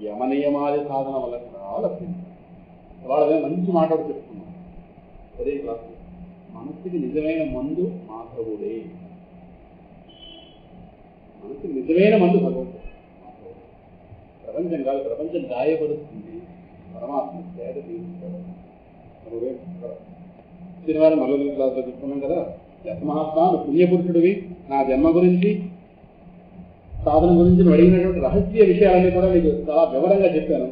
యమనియమాది సాధన వల్ల కూడా లభించింది. వాళ్ళదే మంచి మాటలు చెప్తున్నారు అదే క్లాస్. మనస్సుకి నిజమైన మందు మాధవుడే. మనసుకి నిజమైన మందు భగవంతుడు. ప్రపంచం కాదు, ప్రపంచం గాయపడుతుంది, పరమాత్మ సేద తీరుస్తాడు. శనివారం మరొక క్లాసులో చెప్పుకున్నాం కదా, యత్మహాత్మ పుణ్యపురుషుడివి, నా జన్మ గురించి సాధన గురించి అడిగినటువంటి రహస్య విషయాలన్నీ కూడా నీకు చాలా వివరంగా చెప్పాను.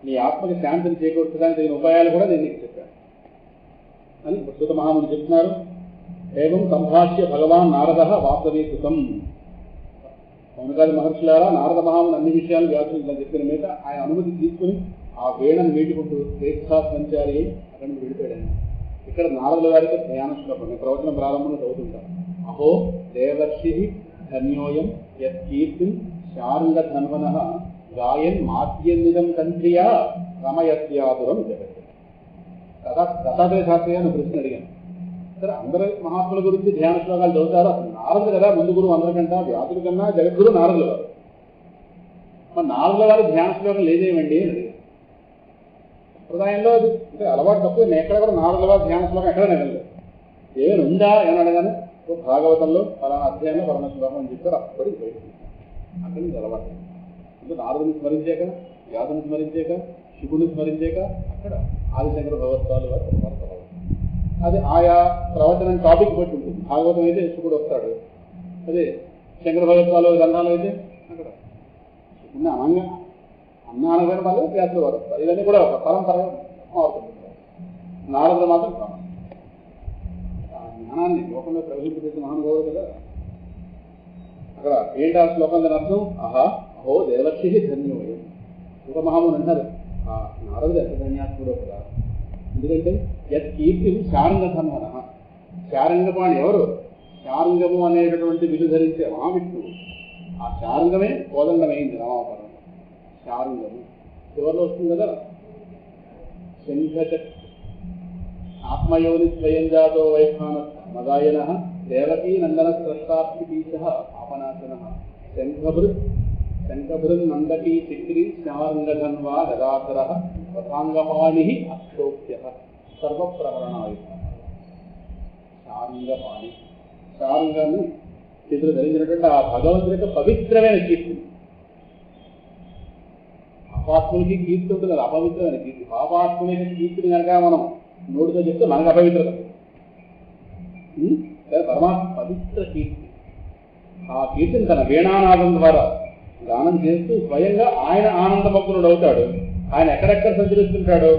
నీ ఆత్మకి శాంతిని చేకూర్చడానికి తగిన ఉపాయాలు కూడా నేను నీకు చెప్పాను అని సూత మహాముని చెప్తున్నారు. ఏవం సంభాష్య భగవాన్ నారద వాస్తవీకృతం. పౌనకాది మహర్షులారా, నారద మహాముని అన్ని విషయాలు వ్యాసులు ఇలా చెప్పిన మీద ఆయన అనుమతి తీసుకుని ఆ వేణను మీటుకుంటూ స్వేచ్ఛా సంచారి అక్కడి నుంచి విడిపోయాడు. ఇక్కడ నారదుల వారికి ధ్యాన శ్లోకం ప్రవచన ప్రారంభంలో చదువుతుంటారు. అహో దేవర్షి ధన్యోయం యత్కీర్తిం శార్ంగధన్వనః గాయన్ మాధ్యమిదం కంత్రియా రమయత్యాదురం జగత్. దత్తాత్రేయ శాస్త్రి అని ప్రశ్న అడిగాను. సరే, అందరూ మహాత్ముల గురించి ధ్యాన శ్లోకాలు చదువుతారు. అసలు నారదులు కదా ముందు గురువు అందరికంటా, వ్యాసుల కన్నా జగద్గురు నారదుల వారు. మరి నారదుల వారి ధ్యాన శ్లోకం లేదేమండి అని అడిగాను. సంప్రదాయంలో అది అంటే అలవాటు తక్కువ. నేను ఎక్కడ కూడా నారదుల వారి ధ్యాన శ్లోకం ఎక్కడ నగలేదు. ఏమైనా ఉందా ఏమని అడగానే, భాగవతంలో పలానా అధ్యాయంలో పలానా శ్లోకం అని చెప్పారు. అప్పటికి బయటకు అక్కడి నుంచి అలవాటు. అంటే నారదుని స్మరించాక, వ్యాసుని స్మరించాక, శివుని స్మరించాక అక్కడ ఆదిశంకర భగవత్పాదుల వారు వార్తలు. అది ఆయా ప్రవచనం టాపిక్ బట్టి ఉంటుంది. భాగవతం అయితే శివుడు వస్తాడు, అదే శంకర భగవత్పాదుల గ్రంథాలు అయితే అక్కడ శివుడిని అన్నానగానే వాళ్ళు వ్యాసులు వారు వస్తారు. ఇవన్నీ కూడా ఒక పరంపరగా మారుతుంది. నారదులు మాత్రం జ్ఞానాన్ని లోకంలో ప్రవేశింపజేసిన మహానుభావుడు కదా. అక్కడ ఏంటి ఆ శ్లోకంలో అర్థం? అహో దేవర్షి ధన్యోయం. ఒక మహాముని అంటారు, ఆ నారదుడు ఎంత ధన్యాత్ముడో కదా. ఎందుకంటే యత్ కీర్తి శారంగధన్వన. శారంగపాణి ఎవరు? శారంగము అనేటటువంటి విలు ధరించే మహావిష్ణువు. ఆ శారంగమే కోదండమైంది రామావతారం. శారంగము చివరిలో వస్తుంది కదా, శంఖచ ఆత్మయోని స్వయం జాతో వైఖాన మదాయన దేవకీ నందన స్రష్టాత్మీశ పాపనాశన శంఖభృన్ నందకీ చక్రి శారంగధన్వా గదాధర వసాంగపాణి అక్షోభ్య సర్వప్రహరణాయుధ. శారంగపాణి, శారంగాన్ని చేతులు ధరించినటువంటి ఆ భగవంతుని యొక్క పవిత్రమైన కీర్తి. పాపాత్ములకి కీర్తి ఉంటుంది, అది అపవిత్రమైన కీర్తి. పాపాత్ముల కీర్తిని కనుక మనం నోటితో చెప్తే మనకు అపవిత్రత. పరమాత్మ పవిత్ర కీర్తి. ఆ కీర్తిని తన వీణానాదం ద్వారా గానం చేస్తూ స్వయంగా ఆయన ఆనందమగ్నుడు అవుతాడు. ఆయన ఎక్కడెక్కడ సంచరిస్తుంటాడు,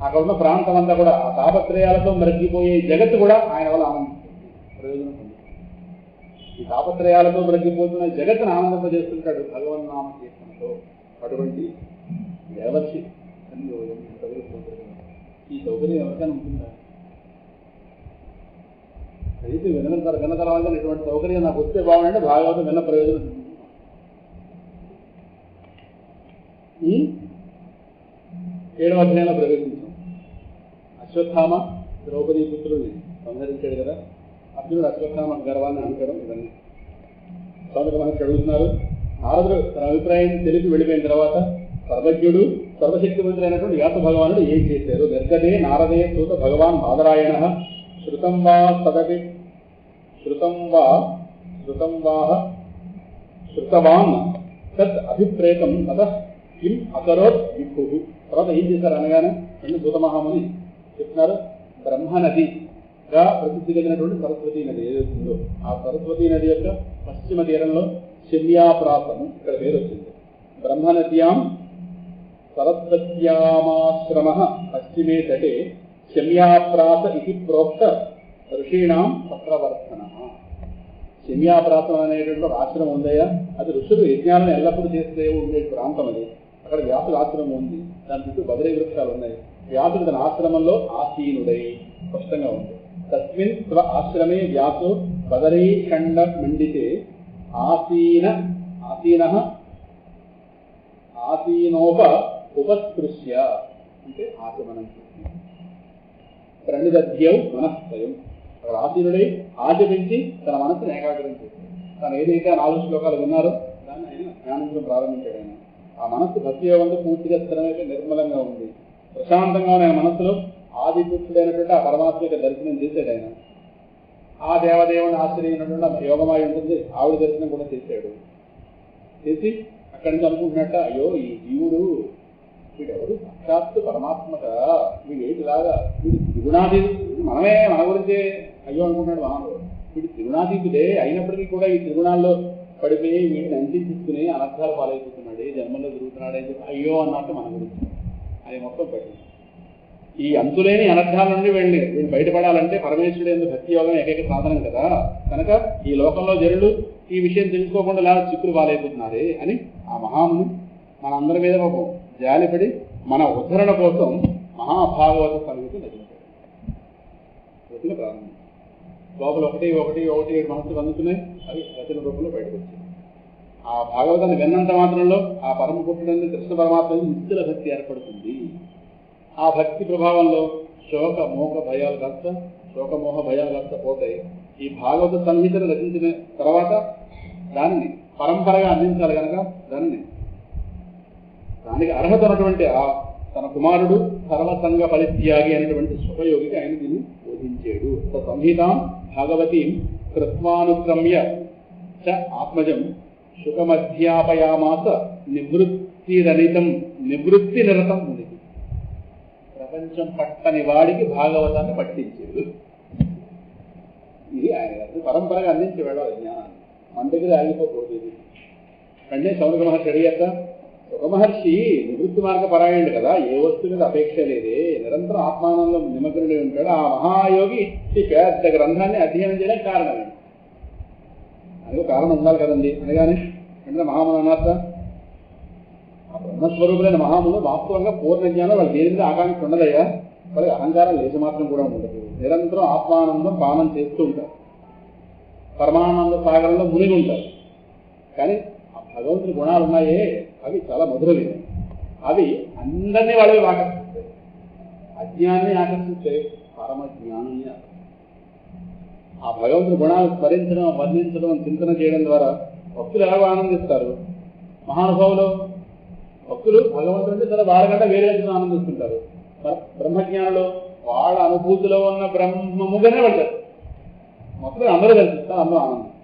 అక్కడ ఉన్న ప్రాంతం అంతా కూడా ఆ తాపత్రయాలతో మరిగిపోయే జగత్తు కూడా ఆయన వల్ల ఆనందిస్తుంది, ప్రయోజనం పొందుతుంది. ఈ తాపత్రయాలతో మరిగిపోతున్న జగత్తును ఆనందింపజేస్తుంటాడు భగవన్నామ కీర్తనతో. అటువంటి దేవర్షి ధన్యోయం. ఈ సౌకర్యం ఎవరికైనా ఉంటుందా? అయితే విన్న తర్వాత ఇటువంటి సౌకర్యం నాకు వస్తే బాగుంటే భాగవతం విన్న ప్రయోజనం. 7వ అధ్యాయంలో ప్రవేశించాం. అశ్వత్థామ ద్రౌపదీ పుత్రుల్ని సంహరించాడు కదా. అర్జునుడు అశ్వత్థామ గర్వాన్ని అనుకోవడం ఇవన్నీ సౌనక మహర్షి అడుగుతున్నారు. నారదుడు తన అభిప్రాయం తెలిపి వెళ్ళిపోయిన తర్వాత సర్వజ్ఞుడు సర్వశక్తివంతుడు అయినటువంటి వ్యాస భగవానుడు ఏం చేశారు? నిర్గతే నారదే సూత భగవాన్ బాదరాయణ శృతం వా సదపి శృతవాన్ తత్ అభిప్రేతం తత కిం అకరోత్ విభు. తర్వాత ఏం చేశారు అనగానే సూత మహాముని చెప్తున్నారు. బ్రహ్మనదిగా ప్రసిద్ధి చెందినటువంటి సరస్వతీ నది ఏదైతుందో ఆ సరస్వతీ నది యొక్క పశ్చిమ తీరంలో శమ్యాప్రాసం ఇక్కడ పేరు వచ్చింది. బ్రహ్మనద్యాం సరస్వత్యామాశ్రమ పశ్చిమే తటే శమ్యాప్రాస ఇది ప్రోక్త ఋషీణాం చక్రవర్తన. శమ్యాప్రాసం అనేటువంటి ఒక ఆశ్రమం ఉందయ్యా, అది ఋషులు యజ్ఞాలను ఎల్లప్పుడూ చేస్తే ఉండే ప్రాంతం అది. అక్కడ వ్యాసుల ఆశ్రమం ఉంది, దాని చుట్టూ బదరీ వృక్షాలు ఉన్నాయి. వ్యాసుడు తన ఆశ్రమంలో ఆసీనుడై స్పష్టంగా ఉంది. తస్మిన్ స్వ ఆశ్రమే వ్యాసో బదరీఖండ మండితే ఆసీనోప ఉపస్పృశ్య అంటే ఆచమనం ప్రణిదధ్యౌ మనస్వయం. అక్కడ ఆసీనుడై ఆచరించి తన మనస్సును ఏకాగ్రం చేశాడు. తను ఏదైతే 4 శ్లోకాలు విన్నారో దాన్ని ఆయన ధ్యానించడం ప్రారంభించాడు. ఆయన ఆ మనస్సు భక్తి యోగంతో పూర్తిగా స్థిరమైతే నిర్మలంగా ఉంది. ప్రశాంతంగా ఆయన మనస్సులో ఆదిపుత్రుడైనటువంటి ఆ పరమాత్మ యొక్క దర్శనం చేశాడు. ఆయన ఆ దేవదేవుని ఆశ్రయించినటువంటి యోగమాయి ఉంటుంది, ఆవిడ దర్శనం కూడా చేశాడు. చేసి అక్కడి నుంచి అనుకుంటున్నట్ట, అయ్యో ఈ జీవుడు వీడెవరు సాక్షాత్తు పరమాత్మక, వీడు ఏంటిలాగా వీడు త్రిగుణాతీతుడు, మనమే మన గురించే అయ్యో అనుకుంటున్నాడు మహానుడు. వీడు త్రిగుణాతీతుడే అయినప్పటికీ కూడా ఈ త్రిగుణాల్లో పడిపోయి వీడిని అంటించుకుని అనర్థాలు పాలైపోతున్నాడు, జన్మల్లో తిరుగుతున్నాడే చెప్పి అయ్యో అన్నట్టు మన గురించి అది మొత్తం పడింది. ఈ అంతులేని అనర్థాల నుండి వీళ్ళు బయటపడాలంటే పరమేశ్వరుడు ఎందుకు భక్తి యోగం ఏకైక సాధనం కదా, కనుక ఈ లోకంలో జనులు ఈ విషయం తెలుసుకోకుండా ఇలా చిక్కులు పాలైపోతున్నారే అని ఆ మహాముని మన అందరి మీద ఒక జాలిపడి మన ఉద్ధరణ కోసం మహాభాగవత సంగతి రచించాడు. రచన ప్రారంభం లోపల ఒకటి 7 మనసులు అందుతున్నాయి, అవి రచన రూపంలో బయటకు వచ్చాయి. ఆ భాగవతాన్ని విన్నంత మాత్రంలో ఆ పరమ పుత్రుడైన కృష్ణ పరమాత్మ నిశ్చల భక్తి ఏర్పడుతుంది. ఆ భక్తి ప్రభావంలో శోకమోహ భయాలు కాస్త పోతాయి. ఈ భాగవత సంహితను రచించిన తర్వాత దానిని పరంపరగా అందించాలి కనుక దానికి అర్హత ఉన్నటువంటి ఆ తన కుమారుడు సర్వసంగ పరిత్యాగి అనేటువంటి సుఖయోగికి ఆయన దీన్ని బోధించాడు. సంహితాం భాగవతీం కృత్వానుక్రమ్య చ ఆత్మజం సుఖమధ్యాపయామాస నివృత్తి నిరతం మునికి. ప్రపంచం పట్టని వాడికి భాగవతాన్ని పట్టించాడు. ఇది ఆయన పరంపరగా అందించి వెళ్ళాలి జ్ఞానాన్ని, మన దగ్గర ఆగిపోకూడదు. అంటే శౌనక మహర్షి అడిగాక, ఒక మహర్షి నివృత్తి మార్గ పరాయణుడు కదా, ఏ వస్తువు మీద అపేక్ష లేదే, నిరంతరం ఆత్మానందం నిమగ్నుడై ఉంటాడు. ఆ మహాయోగి ఈ పెద్ద గ్రంథాన్ని అధ్యయనం చేయడానికి కారణం ఏంటి? అది కారణం ఉండాలి కదండి. అనగానే అంటే మహాములు అన్నారట, ఆ బ్రహ్మస్వరూపులైన మహాములు వాస్తవంగా పూర్ణ జ్ఞానం వాళ్ళు దేని మీద ఆకాంక్ష ఉండదయ్యా, వాళ్ళకి అహంకారం లేచి మాత్రం కూడా ఉండదు. నిరంతరం ఆత్మానందం పానం చేస్తూ ఉంటారు, పరమానంద సాగరంలో మునిగి ఉంటారు. కానీ ఆ భగవంతుని గుణాలు ఉన్నాయే అవి చాలా మధురమైనవి. అవి అందరినీ వాళ్ళవి ఆకర్షిస్తాయి. అజ్ఞానాన్ని ఆకర్షిస్తాయి, పరమ జ్ఞానాన్ని ఆకర్షిస్తాయి. ఆ భగవంతుని గుణాలు స్మరించడం, వర్ణించడం, చింతన చేయడం ద్వారా భక్తులు ఎలాగో ఆనందిస్తారు. మహానుభావులు భక్తులు భగవంతుడి తన వాళ్ళకంటే వేరే ఆనందిస్తుంటారు. బ్రహ్మజ్ఞానులు వాళ్ళ అనుభూతిలో ఉన్న బ్రహ్మముగానే పడతారు. మొత్తం అందరూ కల్పిస్తారు, అందరూ ఆనందిస్తారు.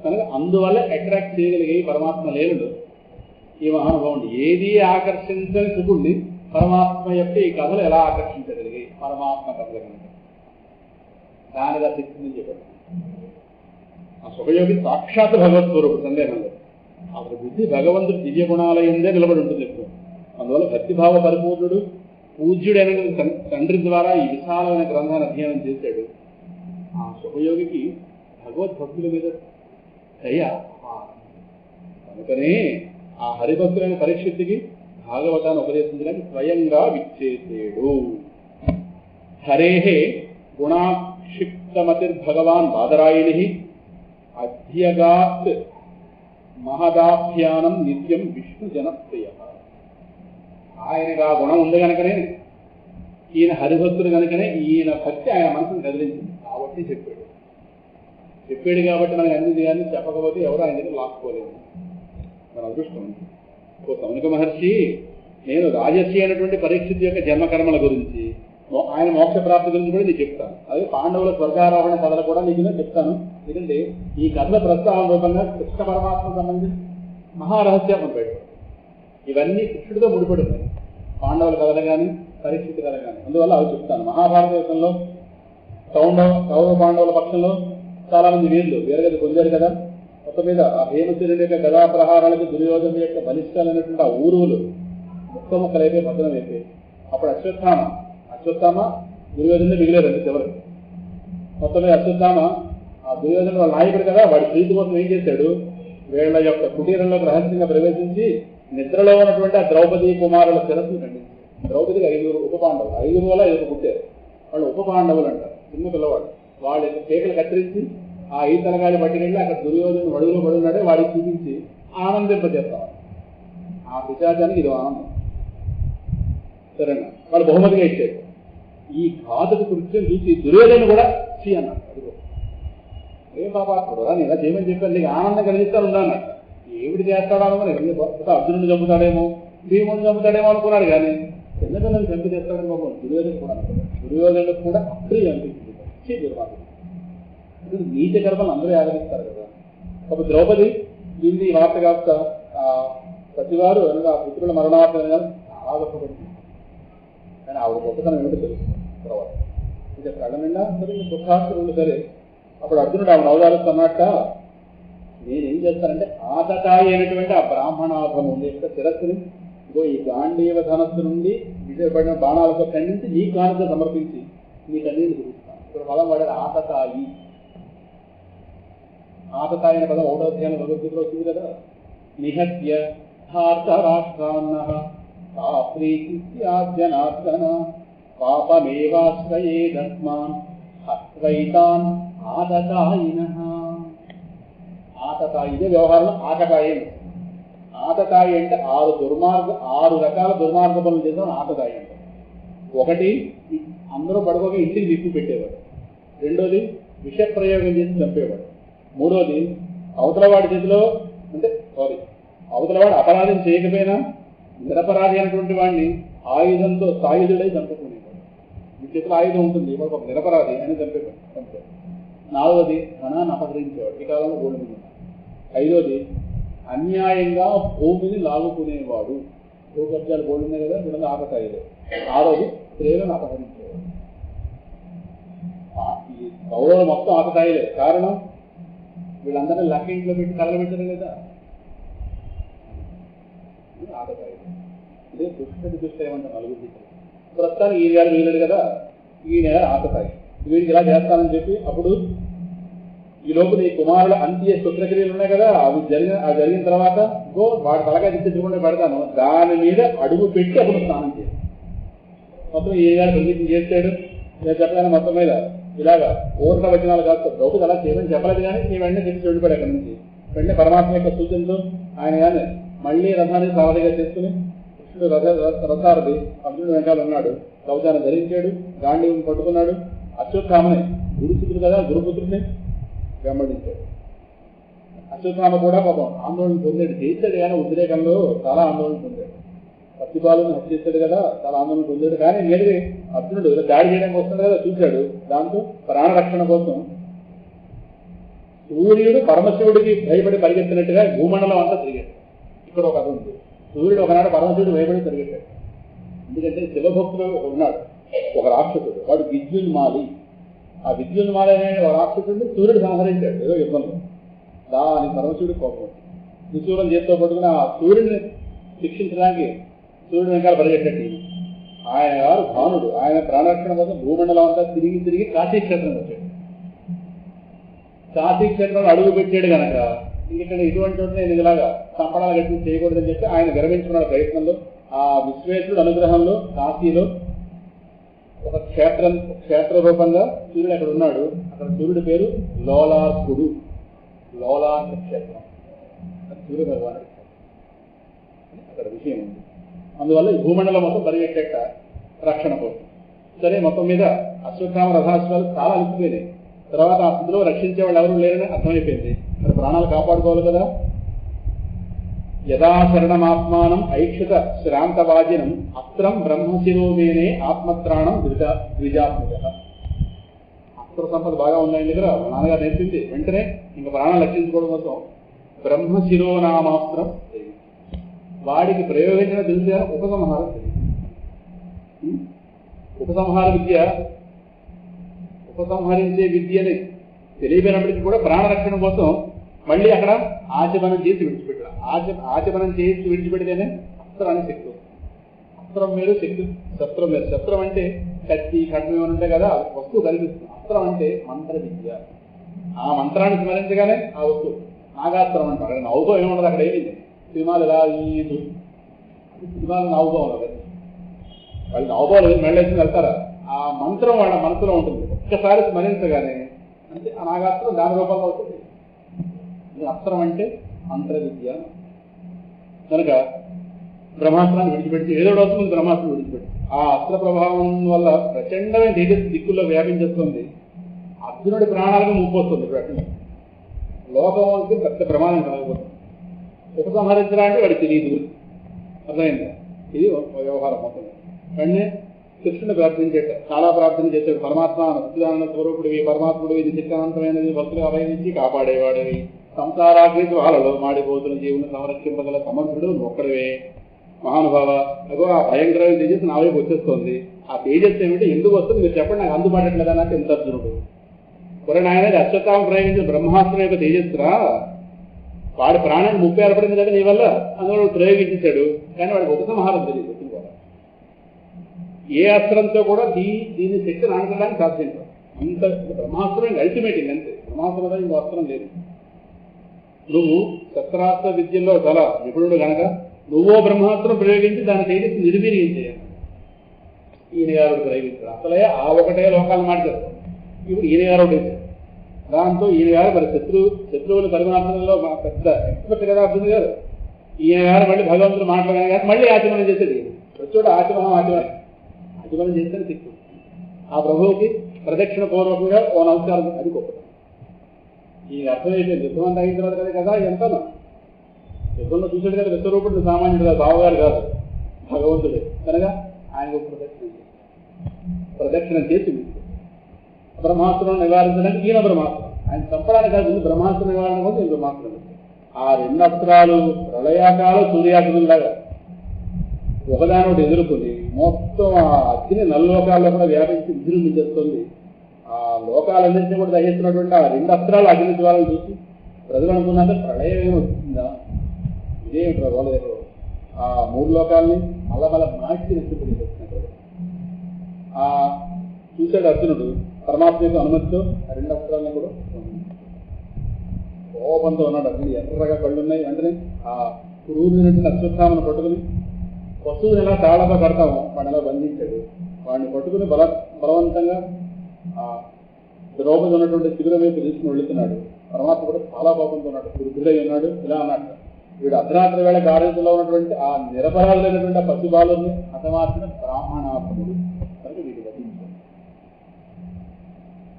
కనుక అందువల్ల అట్రాక్ట్ చేయగలిగే పరమాత్మ లేనుడు ఈ మహానుభావుడు. ఏది ఆకర్షించని సుఖుడిని పరమాత్మ యొక్క ఈ కథలు ఎలా ఆకర్షించగలిగి పరమాత్మ కథలు కనుక దానిగా శక్తిని చెప్పారు. ఆ సుఖయోగి సాక్షాత్ భగవత్ స్వరూపుడు, సందేహం లేదు. అతని బుద్ధి భగవంతుడు దివ్య గుణాలయందే నిలబడి ఉంటుంది ఎప్పుడు. అందువల్ల భక్తిభావ పరిపూర్ణుడు, పూజ్యుడైన తండ్రి ద్వారా ఈ విశాలమైన గ్రంథాన్ని అధ్యయనం చేశాడు. ఆ సుఖయోగికి భగవద్భక్తుల మీద దయ, కనుకనే ఆ హరిభక్తులైన పరీక్షిత్తుకి భాగవతాన్ని ఉపదేశించడానికి స్వయంగా విచ్చేసేడు. హరేహే గుణాక్షిప్తమతిర్భగవాన్ బాదరాయణి అధ్యగాత్ మహదాభ్యానం నిత్యం విష్ణు జనప్రియ. ఆయనకు ఆ గుణం ఉంది కనుకనే, ఈయన హరిభక్తుడు కనుకనే ఈయన భక్తి ఆయన మనసును కదిలించింది కాబట్టి చెప్పాడు కాబట్టి మనకు అందింది. కానీ చెప్పకపోతే ఎవరు ఆయన దగ్గర లాక్కోలేదు. మన అదృష్టం. ఓ శౌనక మహర్షి, నేను రాజర్షి అయినటువంటి పరీక్షిత్ యొక్క జన్మకర్మల గురించి, ఆయన మోక్ష ప్రాప్తి గురించి కూడా నీకు చెప్తాను. అదే పాండవుల స్వర్గారోహణ కథలు కూడా నీకు చెప్తాను. ఎందుకంటే ఈ కథల ప్రస్తావన రూపంగా కృష్ణ పరమాత్మ సంబంధించి మహారహస్యాత్మక బయట ఇవన్నీ కృష్ణుడితో ముడిపడి ఉన్నాయి. పాండవుల కథలు కానీ, పరిస్థితి కలగానే. అందువల్ల అవి చెప్తాను. మహాభారత యుద్ధంలో కౌరవ పాండవుల పక్షంలో చాలా మంది వీరులు వీరగతి పొందారు కదా. మొత్తం మీద ఆ భీమసేనుడి యొక్క గదా ప్రహారాలకి దుర్యోధన యొక్క బలిష్టాలైనటువంటి ఆ ఊరువులు ముక్కముక్కలైపోయి భద్రం అయిపోయి అప్పుడు అశ్వత్థామ దుర్యోధన మిగిలేదండి చివరికి. మొత్తం మీద అశ్వత్థామ ఆ దుర్యోధన వాళ్ళ నాయకుడు కదా, వాడి ప్రీతి కోసం ఏం చేశాడు, వీళ్ళ యొక్క కుటీరంలోకి రహస్యంగా ప్రవేశించి నిద్రలో ఉన్నటువంటి ఆ ద్రౌపది కుమారుల శిరస్సును ఖండించారు. ద్రౌపదికి 5 ఉప పాండవులు, 5 వల్ల 5 పుట్టారు. వాళ్ళు ఉప పాండవులు అంటారు, చిన్న పిల్లవాడు. వాళ్ళ యొక్క కేకలు కత్తిరించి ఆ 5 తలగాలి పట్టుకెళ్ళి అక్కడ దుర్యోధను అడుగులో పడున్నాడే వాడికి చూపించి ఆనందింపజేస్తాం. ఆ పిశాచానికి ఇది ఆనందం. సరేనా, వాళ్ళు బహుమతిగా ఇచ్చారు. ఈ ఘాతుకు కృత్యం చూసి దుర్యోధను కూడా చీ అన్నాడు. అదిగో ఏం పాపాత్ముడు నేను ఇలా చేయమని చెప్పాను, నీకు ఆనందం కలిగిస్తాను అన్నట్టు. ఏమిటి చేస్తాడో అనుకుని అర్జునుడిని చంపుతాడేమో భీముడిని చంపుతాడేమో అనుకున్నాడు. కానీ చిన్నపిల్లలు చంపి చేస్తాడని బాబు దుర్యోధను కూడా అనుకున్నాడు. దుర్యోధనులకు కూడా అప్రియ అనిపించింది. దుర్మార్గం నీచ గర్భాలు అందరూ ఆదరిస్తారు కదా. ఒక ద్రౌపది దీన్ని ఈ వార్త కాస్త ప్రతివారు ఆ పుత్రుల మరణవార్త చాలా గొప్పపడింది. కానీ ఆవిడ గొప్పతనం ఏమిటో తెలుస్తుంది తర్వాత. ఇక కళ్ళ నిండా సరే దుఃఖాస్తులు సరే. అప్పుడు అర్జునుడు ఆవిడ అవదారుస్తున్నట్ట, నేనేం చేస్తానంటే ఆతతాయి అయినటువంటి ఆ బ్రాహ్మణాభం ఉంది యొక్క శిరస్సుని ఇగో ఈ గాంధీవ ధనస్సు నుండి విజయపడిన బాణాలతో ఖండించి నీ కానుక సమర్పించి నీ కన్నీళ్ళు గురిస్తాను. ఇప్పుడు పదం వాడారు ఆతతాయి. ఆతతాయి అనే పదం 1వ అధ్యాయం భగవద్గీతలో వచ్చింది కదా. నిహత్య ధార్తరాష్ట్రాన్నః జనార్దన పాపమేవాశ్రయేదస్మాన్ హత్వైతాన్ ఆతతాయినః. ఆతతాయి ఇదే వ్యవహారంలో ఆకతాయి. ఆతతాయి అంటే 6 రకాల దుర్మార్గ పనులు చేద్దాం ఆతతాయి అంటే. ఒకటి, అందరూ పడుకోక ఇంటికి నిప్పు పెట్టేవాడు. రెండోది, విష ప్రయోగం చేసి చంపేవాడు. మూడోది, అవతలవాడి చేతిలో అవతలవాడు అపరాధం చేయకపోయినా నిరపరాధి అయినటువంటి వాడిని ఆయుధంతో సాయుధుడై చంపుకునేవాడు. మీ చేతిలో ఆయుధం ఉంటుంది, ఒక నిరపరాధి అని చంపేవాడు. నాలుగోది, ధనాన్ని అపహరించేవాడు. ఈ కాలంలో గోల్డ్ మీద. ఐదోది, అన్యాయంగా భూమిని లాగుకునేవాడు. భూ కబ్జాలు గోల్డ్ ఉన్నాయి కదా, వీళ్ళ ఆకతాయిలో. ఆరోది, స్త్రీలను అపహరించేవాడు. ఈ కౌరవులు మొత్తం ఆకతాయిలే. కారణం వీళ్ళందరినీ లక్కింట్లో పెట్టి తగలబెట్టడం లేదా ఆకతాయిలు. ఇదే దుష్ట ఏమంటారు నలుగురు. ప్రస్తుతానికి ఈ గారు వీళ్ళడు కదా, ఈయన ఆకతాయి. వీడికి ఇలా చేస్తానని చెప్పి అప్పుడు ఈ లోపల ఈ కుమారుల అంత్య శుక్రక్రియలు ఉన్నాయి కదా, అవి జరిగిన తర్వాత వాడి తలకాయ తెచ్చుకుంటే పెడతాను, దాని మీద అడుగు పెట్టి అప్పుడు స్నానం చేయాలి. మొత్తం ఈ గారు ప్రతిజ్ఞ చేస్తాడు. నేను చెప్పగానే మొత్తం మీద ఇలాగా ఓర్ణ వచనాలు కాదు, ద్రౌపది అలా చేయమని చెప్పలేదు. కానీ ఈ వెంటనే చెప్పి వెళ్ళిపోయాడు అక్కడి నుంచి. వెంటనే పరమాత్మ యొక్క సూచనతో ఆయన కానీ మళ్ళీ రథాన్ని సారథిగా చేసుకుని కృష్ణుడు రథారథి అర్జునుడు వెంకాల ఉన్నాడు. కవచాన్ని ధరించాడు, గాంధీని పట్టుకున్నాడు. అశ్వత్థామని గురుపుత్రుడు కదా, గురుపుత్రుడిని వెంబడించాడు. అశ్వత్థామ కూడా పాపం ఆందోళన పొందాడు. చేశాడు కానీ ఉద్రేకంలో చాలా ఆందోళన పొందాడు. పత్తిపాలను హత్య చేశాడు కదా, చాలా ఆందోళన పొందాడు. కానీ నేరుగా అర్జునుడు దాడి చేయడానికి వస్తుంది కదా, చూశాడు. దాంతో ప్రాణరక్షణ కోసం సూర్యుడు పరమశివుడికి భయపడి పరిగెత్తినట్టుగా భూమండలం అంతా తిరిగాడు. ఇక్కడ ఒక కథ ఉంది. సూర్యుడు ఒకనాడు పరమశివుడు భయపడి తిరిగెట్టాడు. ఎందుకంటే శివభక్తుడు ఉన్నాడు, ఒక రాక్షసుడు, వాడు విద్యున్మాలి. ఆ విద్యున్మాలి అనే ఒక రాక్షసుడిని సూర్యుడు సంహరించాడు ఏదో యుద్ధంలో. దాని పరమశివుడి కోపం త్రిశూలం చేతితో పట్టుకుని ఆ సూర్యుడిని శిక్షించడానికి సూర్యుడు వెనకాల పరిగెట్టాడు. ఆయన గారు భానుడు, ఆయన ప్రాణరక్షణ కోసం భూమండలం అంతా తిరిగి కాశీక్షేత్రం వచ్చాడు. కాశీక్షేత్రంలో అడుగు పెట్టాడు కనుక ఇక్కడ ఇటువంటి నేను ఇలాగా సంపడాలు గట్టి చేయకూడదని చెప్పి ఆయన విరమించుకున్న ప్రయత్నంలో ఆ విశ్వేశ్వరుడు అనుగ్రహంలో కాశీలో ఒక క్షేత్ర రూపంగా సూర్యుడు అక్కడ ఉన్నాడు. అక్కడ సూర్యుడి పేరు లోలార్కుడు. లోలార్క క్షేత్రం సూర్య భగవానుడు అక్కడ విషయం ఉంది. అందువల్ల ఈ భూమండలం మొత్తం పరిగెట్టేట రక్షణ కోసం. సరే, మొత్తం మీద అశ్వత్థామ రథాశ్వాలు చాలా అలిసిపోయినాయి. తర్వాత ఆ స్థితిలో రక్షించే వాళ్ళు ఎవరు లేరని అర్థమైపోయింది. మరి ప్రాణాలు కాపాడుకోవాలి కదా. యథాశరణమాత్మానం ఐక్షత శ్రాంతవాజినం అస్త్రం బ్రహ్మశిరోమేనే ఆత్మత్రాణం ద్విజాత్మక. అస్త్ర సంపద బాగా ఉందండి దగ్గర నాన్నగారు నేర్పింది. వెంటనే ఇంకా ప్రాణాలు రక్షించుకోవడం కోసం బ్రహ్మశిరోనామాస్త్రం వాడికి ప్రయోగించిన తెలిసిన ఉపసంహారం తెలియదు. ఉపసంహరించే విద్యని తెలియపోయినప్పటికీ కూడా ప్రాణరక్షణ కోసం మళ్ళీ అక్కడ ఆచమనం చేసి విడిచిపెట్టారు. ఆచమనం చేసి విడిచిపెడితేనే అస్త్రాన్ని శక్తి. అస్త్రం వేరు, శక్తి శస్త్రం వేరు. శస్త్రం అంటే కత్తి ఖడ్గం ఏమైనా ఉంటాయి కదా, వస్తువు కనిపిస్తుంది. అస్త్రం అంటే మంత్ర విద్య. ఆ మంత్రాన్ని స్మరించగానే ఆ వస్తువు. నాగాస్త్రం అంటారు. అక్కడ నవ్వుతో ఏముండదు, అక్కడ ఏమి సినిమాలు ఇలా ఈ సినిమాలు నవ్వుతో ఉండదు. వాళ్ళు నవ్వుతో మెళ్ళేసి వెళ్తారా, ఆ మంత్రం వాళ్ళ మనసులో ఉంటుంది. ఒక్కసారి స్మరించగానే అంటే ఆ నాగాస్త్రం దాని రూపంలో అవుతుంది. అస్త్రం అంటే మంత్ర విద్య కనుక బ్రహ్మాస్త్రాన్ని విడిచిపెట్టి ఏదో వస్తుంది. బ్రహ్మాస్త్రం విడిచిపెట్టి ఆ అస్త్ర ప్రభావం వల్ల ప్రచండమైన తేజస్సు దిక్కుల్లో వ్యాపించేస్తుంది. అర్జునుడి ప్రాణాలకు ముప్పు వస్తుంది. ప్రకటన లోకంకి పెద్ద ప్రమాదం కలగబోతుంది. ఉపసంహరించడానికి వాడికి తెలియదు. అర్థమైందా? ఇది వ్యవహారం అవుతుంది. వెంటనే కృష్ణుని ప్రార్థించేట చాలా ప్రార్థన చేశాడు. పరమాత్మ సచ్చిదానంద స్వరూపుడివి, పరమాత్ముడు ఇది శక్తివంతమైనది, భక్తులు అభయించి కాపాడేవాడివి, సంసారాగ్ని వాళ్ళలో మాడిపోతున్న జీవుని సంరక్షింపగల సమర్థుడు ఒక్కడివే మహానుభావ. అగో ఆ భయంకరమైన తేజస్సు నా వైపు వచ్చేస్తుంది. ఆ తేజస్సు ఏమిటి, ఎందుకు వస్తుంది మీరు చెప్పండి, నాకు అందుబాటులేదా నాకు ఎంత అర్జునుడు. కొరని ఆయన అశ్వత్థామ ప్రయోగించిన బ్రహ్మాస్త్రం యొక్క తేజస్సురా, వాడి ప్రాణాన్ని ముప్పై ఏర్పడింది కదా నీ వల్ల, అందులో ప్రయోగించాడు. కానీ వాడికి ఉపసంహారం తెలియదు. ఏ అస్త్రంతో కూడా దీని శక్తిని ఆనకడానికి సాధ్యం కాదు. అంత బ్రహ్మాస్త్రం అల్టిమేటింగ్ అంతే. బ్రహ్మాస్త్రం ఇంకో అస్త్రం లేదు. నువ్వు శస్త్రాస్త్ర విద్యలో చాలా నిపుణుడు కనుక నువ్వో బ్రహ్మాస్త్రం ప్రయోగించి దాని తేజస్సు నిర్వీర్యం చేయాలి. ఈయన గారు ప్రయోగించారు. అసలే ఆ ఒకటే లోకాలను మాట్లాడతారు. ఇప్పుడు ఈయన గారు ఒకటి దాంతో ఈయన గారు మరి శత్రువుల పరిమాణంలో పెద్ద ఎక్స్పర్ట్ కదా అర్జున్ గారు. ఈయన గారు మళ్ళీ భగవంతుడు మాట్లాడగానే కానీ మళ్ళీ ఆచమనం చేసేది. ప్రతి ఆచమనం చేస్తేనే శక్తి. ఆ ప్రభువుకి ప్రదక్షిణ పూర్వకంగా ఓ నమస్కారం, అది గొప్ప. ఈ అర్థమైపోయింది. యుద్ధం అయిన తర్వాత కదా ఎంతనో యుద్ధంలో చూసాడు కదా, విశ్వరూపుడు సామాన్యుడు కాదు, బావగారు కాదు, భగవంతుడే కనుక ఆయన ప్రదక్షిణ చేసి బ్రహ్మాస్త్రం నివారించడానికి ఈయన బ్రహ్మాస్త్రం, ఆయన చంపడానికి కాదు, ముందు బ్రహ్మాస్త్రం నివారణ కోసం ఈయన బ్రహ్మాస్త్రం. ఆ రెండు అస్త్రాలు ప్రళయాకాల సూర్యాగ్నిలాగా ఒకదానొకటి ఎదుర్కొని మొత్తం ఆ అగ్ని నల్లోకాల్లో కూడా వ్యాపించి విజృంభించేస్తుంది. ఆ లోకాలన్నింటినీ కూడా దహిస్తున్నటువంటి ఆ రెండు అస్త్రాలు అగ్ని జ్వాలను చూసి ప్రజలు అనుకున్నాక ప్రళయం ఏమి వచ్చిందా, ఇదేమిటి వాళ్ళ ఆ మూడు లోకాలని మళ్ళా మార్చి నష్టపడి ఆ చూశాడు అర్జునుడు. పరమాత్మ యొక్క అనుమతితో ఆ రెండు అస్త్రాలను కూడా కోపంతో ఉన్నాడు. అర్జునుడు ఎర్రగా కళ్ళున్నాయి. వెంటనే ఆ పురుగునటువంటి అశ్వత్థామను పట్టుకుని వస్తువుని ఎలా తాళగా కడతామో వాడిని ఎలా బంధించాడు. వాడిని పట్టుకుని బలవంతంగా ఆ ద్రౌపది ఉన్నటువంటి శిబిరం వైపు తీసుకుని వెళుతున్నాడు. పరమాత్మ కూడా చాలా కోపంతో ఉన్నాడు, వృద్ధుడై ఉన్నాడు. ఇలా అన్నట్టు వీడు అర్ధరాత్రి వేళ కార్యంలో ఉన్నటువంటి ఆ నిరపరాధులైనటువంటి ఆ పశుబాలుని హతమార్చిన బ్రాహ్మణాత్ముడు కనుక వీడు వధించాడు.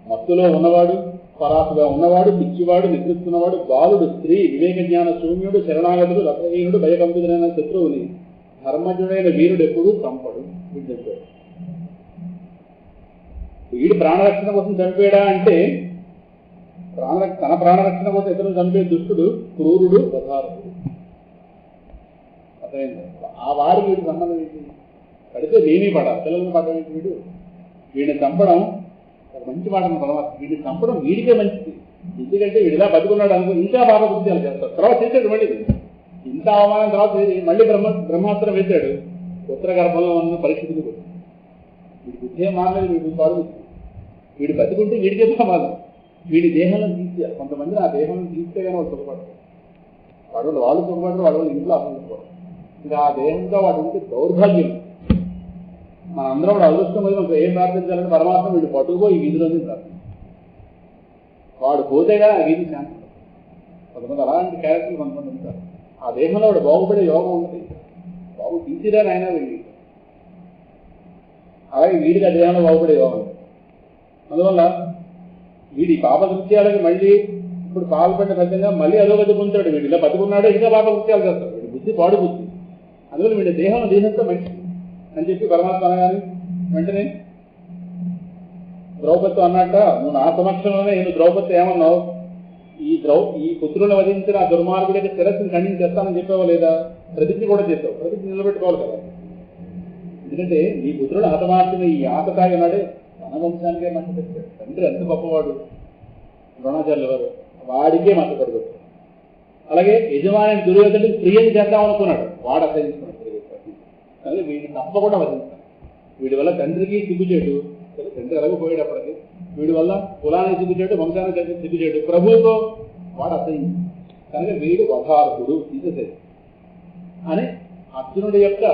మత్తులో ఉన్నవాడు, పరాకుగా ఉన్నవాడు, పిచ్చివాడు, నిద్రిస్తున్నవాడు, బాలుడు, స్త్రీ, వివేక జ్ఞాన శూన్యుడు, శరణాగతుడు, రసహీనుడు, భయకంపితుడైన శత్రువుని ధర్మజుడైన వీరుడు ఎప్పుడు చంపడు. వీడు చంపాడు. వీడు ప్రాణరక్షణ కోసం చంపాడా అంటే తన ప్రాణరక్షణ కోసం ఇతరులు చంపే దుష్టుడు క్రూరుడు, ప్రధారుడు. అర్థమైంది? ఆ వారికి వీడికి సంబంధం ఏంటి? పడితే నేనే పడాలి, పిల్లలను పడడం వీడు. వీడిని చంపడం ఒక మంచి మాట పరమాత్మ. వీడిని చంపడం వీడికే మంచిది. ఎందుకంటే వీడిలా బతుకున్నాడు అనుకో ఇంకా బాగా బుద్ధియాలు చేస్తాడు. తర్వాత చేశాడు మళ్ళీ ఇంత అవమానం. తర్వాత మళ్ళీ బ్రహ్మాస్త్రం వేశాడు. ఉత్తర గర్భంలో ఉన్న పరిస్థితులు కూడా వీడి బుద్ధి మారలేదు. వీడి పాడు వీడు బతుకుంటే వీడికే ప్రమాదం. వీడి దేహంలో తీసేయాలి. కొంతమంది ఆ దేహంలో తీస్తే కానీ వాళ్ళు సుఖపడతారు. వాళ్ళు సుఖపడరు, వాళ్ళ ఇంట్లో అసలు ఇంకా ఆ దేహంతో వాడు ఉంటే దౌర్భాగ్యం. మనందరం వాడు అదృష్టం మీద మనకు ఏం ప్రార్థించాలంటే పరమాత్మ వీడు పట్టుకుపో ఈ వీధిలోనే ప్రార్థన. వాడు పోతేగా ఆ వీధి శాంతి. కొంతమంది అలాంటి క్యారెక్టర్లు కొంతమంది ఉంటారు. ఆ దేహంలో వాడు బాగుపడే యోగం ఉంటుంది. బాగు తీసిరా నాయన వీడి. అలాగే వీడికి ఆ దేహంలో బాగుపడే యోగం. అందువల్ల వీడి పాపకృత్యాలకి మళ్ళీ ఇప్పుడు పాల్పడిన పెద్దగా మళ్ళీ అదో గది పొందుతాడు. వీడు ఇలా బతుకున్నాడో ఇంకా పాపకృత్యాలు చేస్తాడు. వీడి బుద్ధి పాడు బుద్ధి. అందువల్ల వీడి దేహంతో మంచి అని చెప్పి పరమాత్మ అనగానే వెంటనే ద్రౌపదితో అన్నట్ట, నువ్వు నా సమక్షంలోనే నేను ద్రౌపది ఏమన్నావు, ఈ పుత్రులను వధించిన ఆ దుర్మార్గుడికి శిరస్సుని ఖండించేస్తానని చెప్పావా లేదా? ప్రతిజ్ఞ కూడా చేస్తావు. ప్రతిజ్ఞ నిలబెట్టుకోవాలి కదా. ఎందుకంటే నీ పుత్రుడు హతమార్చిన ఈ ఆకతాయి ఉన్నాడే మన వంశానికే మచ్చ పెట్టాడు. తండ్రి ఎంత గొప్పవాడు ద్రోణాచార్యుల వారు, వాడికే మచ్చ పెడతాడు. అలాగే యజమాని దుర్యోధనుడికి ప్రియం చేద్దాం అనుకున్నాడు, వాడు అసహించుకున్నాడు. కానీ వీడిని తప్పకుండా వదిలిస్తాడు. వీడి వల్ల తండ్రికి సిగ్గుచేటు, తండ్రి ఎలాగో పోయాడు అప్పటికి. వీడి వల్ల కులానికి సిగ్గుచేటు, వంశానికి సిగ్గుచేటు, ప్రభువుతో వాడు అసహించు. కనుక వీడు వధార్హుడు తీసేసేది అని అర్జునుడి యొక్క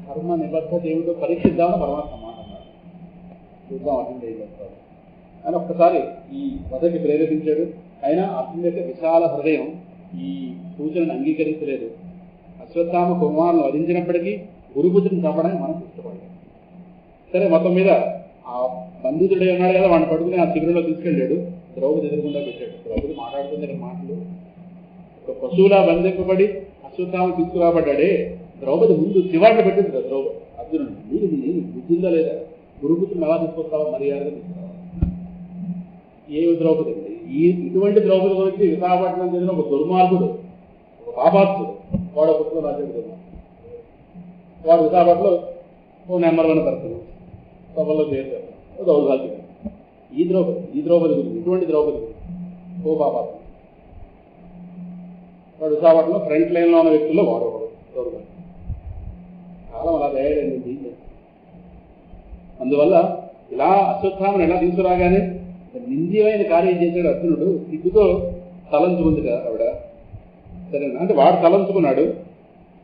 కర్మ నిబద్ధత ఏమిటో పరీక్షిద్దామని పరమాత్మ మాట అన్నాడు. చూద్దాం అర్జునుడు ఏం చేస్తాడు అని ఒక్కసారి ఈ వధకి ప్రేరేపించాడు. అయినా అర్జునుడి యొక్క విశాల హృదయం ఈ సూచనను అంగీకరించలేదు. అశ్వత్థామ కుమారులను వధించినప్పటికీ గురుపుత్రుని చంపడానికి మనకు ఇష్టపడ్డాడు. సరే, మొత్తం మీద ఆ బంధితుడే ఉన్నాడు కదా, వాడిని పట్టుకుని ఆ శిబిరంలో తీసుకెళ్ళాడు. ద్రౌపది ఎదురుకుండా పెట్టాడు. ద్రౌపది మాట్లాడుతుంది మాటలు. ఒక పశువులా బంధింపబడి అశ్వత్థామ తీసుకురాబడ్డాడే, ద్రౌపది ముందు శివాన్ని పెట్టింది కదా ద్రౌపది అర్జునుడు. నీకు బుద్ధిందా లేదా? గురుపుత్రుని ఎలా తీసుకొస్తావా, మర్యాదగా తీసుకురావా? ఏ ద్రౌపది అండి? ఇటువంటి ద్రౌపది గురించి విశాఖపట్నం చెందిన ఒక దుర్మార్గుడు, ఒక పాపాత్ముడు, వాడు పుత్రుడు రాజ్యం. వాడు విశాఖపట్నంలో ఓ నెంబర్ 1 పర్సన్ సభల్లో చేశారు. దౌర్భాగ్యం. ఈ ద్రౌపది గురించి, ఇటువంటి ద్రౌపది గురించి ఓ పాపాత్ముడు. వాడు విశాఖపట్నంలో ఫ్రంట్ లైన్లో ఉన్న వ్యక్తుల్లో వాడు ఒకడు దౌర్భాగ్యం. కాలం అలా తయారైంది దీంట్లో. అందువల్ల ఇలా అశ్వత్థామను ఎలా తీసుకురాగానే నింద్యమైన కార్యం చేశాడు అర్జునుడు. సిగ్గుతో తలంచుకుంది కదా ఆవిడ. సరేనా, అంటే వాడు తలంచుకున్నాడు.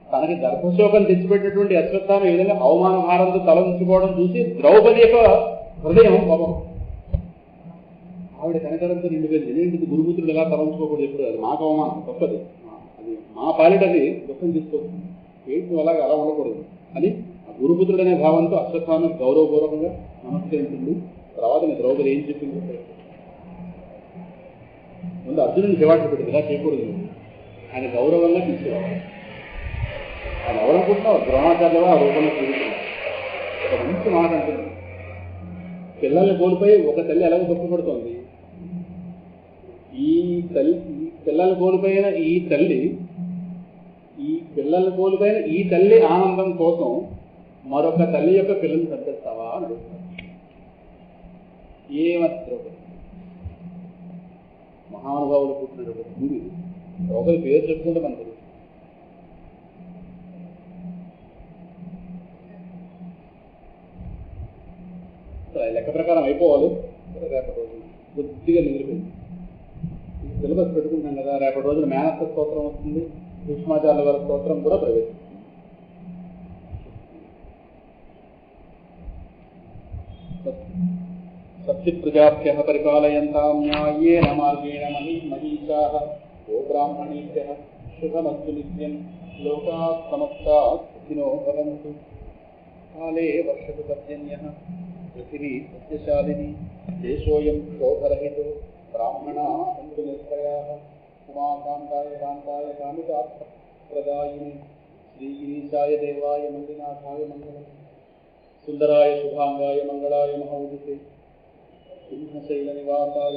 తనకి గర్భశోకం తెచ్చిపెట్టినటువంటి అశ్వత్థామ ఈ విధంగా అవమాన భారంతో తలంచుకోవడం చూసి ద్రౌపది యొక్క హృదయం పాపం ఆవిడ కనకరంతో నిండిపోయింది. ఏంటి గురుపుత్రుడు ఎలా తలంచుకోకూడదు, ఎప్పుడు అది మాకు అవమానం, తప్పది, అది మా పాలిటది దుఃఖం తీసుకొస్తుంది, ఏంటి అలాగే అలా ఉండకూడదు అని ఆ గురుపుత్రుడు అనే భావంతో అశ్వత్థామకు గౌరవపూర్వకంగా నమస్కరించింది. తర్వాత ద్రౌపది ఏం చెప్పింది? ముందు అర్జునుడిని చివాట్లు పెట్టింది, ఇలా చేయకూడదు, ఆయన గౌరవంగా తీసుకురావాలి. ఆయన ఎవరనుకుంటున్నావు? ద్రోణాచార్యులు ఆ రూపంలో చూస్తున్నాడు. ఒక మంచి మాట అంటుంది, పిల్లల్ని కోల్పోయి ఒక తల్లి ఎలాగో దుఃఖపడుతోంది. ఈ పిల్లల్ని కోల్పోయిన ఈ తల్లి ఆనందం కోసం మరొక తల్లి యొక్క పిల్లల్ని చంపేస్తావా అని అడుగుతాడు. ఏమని ద్రౌపది? మహానుభావులు పుట్టినటువంటి భూమి ద్రౌపది పేరు చెప్పుకుంటే మనకు తెలుసు. లెక్క ప్రకారం అయిపోవాలి. రేపటి రోజున కొద్దిగా మిగిలిపోయింది. సిలబస్ పెట్టుకుంటాం కదా, రేపటి రోజున మేనత్త స్తోత్రం వస్తుంది, భీష్మాచార్యుల వారి స్తోత్రం కూడా ప్రవేశిస్తుంది. సత్యప్రజాభ్యః పరిపాలయంతాం న్యాయేన మార్గేణ మహీషాః గో బ్రాహ్మణేభ్యః శుభమస్తు నిత్యం లోకాః సమస్తాః సుఖినో భవంతు. కాలే వర్షతు పర్జన్యః పృథివీ సస్యశాలినీ దేశోऽयं శోభరహితో బ్రాహ్మణాః సంతు నిర్భయాః. ఉమాకాంతాయ కాంతాయ కామితార్థప్రదాయినే శ్రీగిరీశాయ దేవాయ మంజునాథాయ మంగళం. సుందరాయ శుభాంగాయ మంగళాయ మహౌదితే సింహశైల నివాసాయ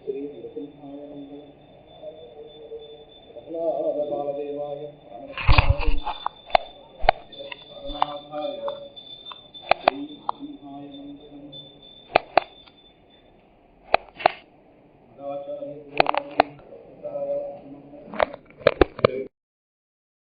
శ్రీ నృసింహాయ మంగళం. ప్రహ్లాద బాలదేవాయ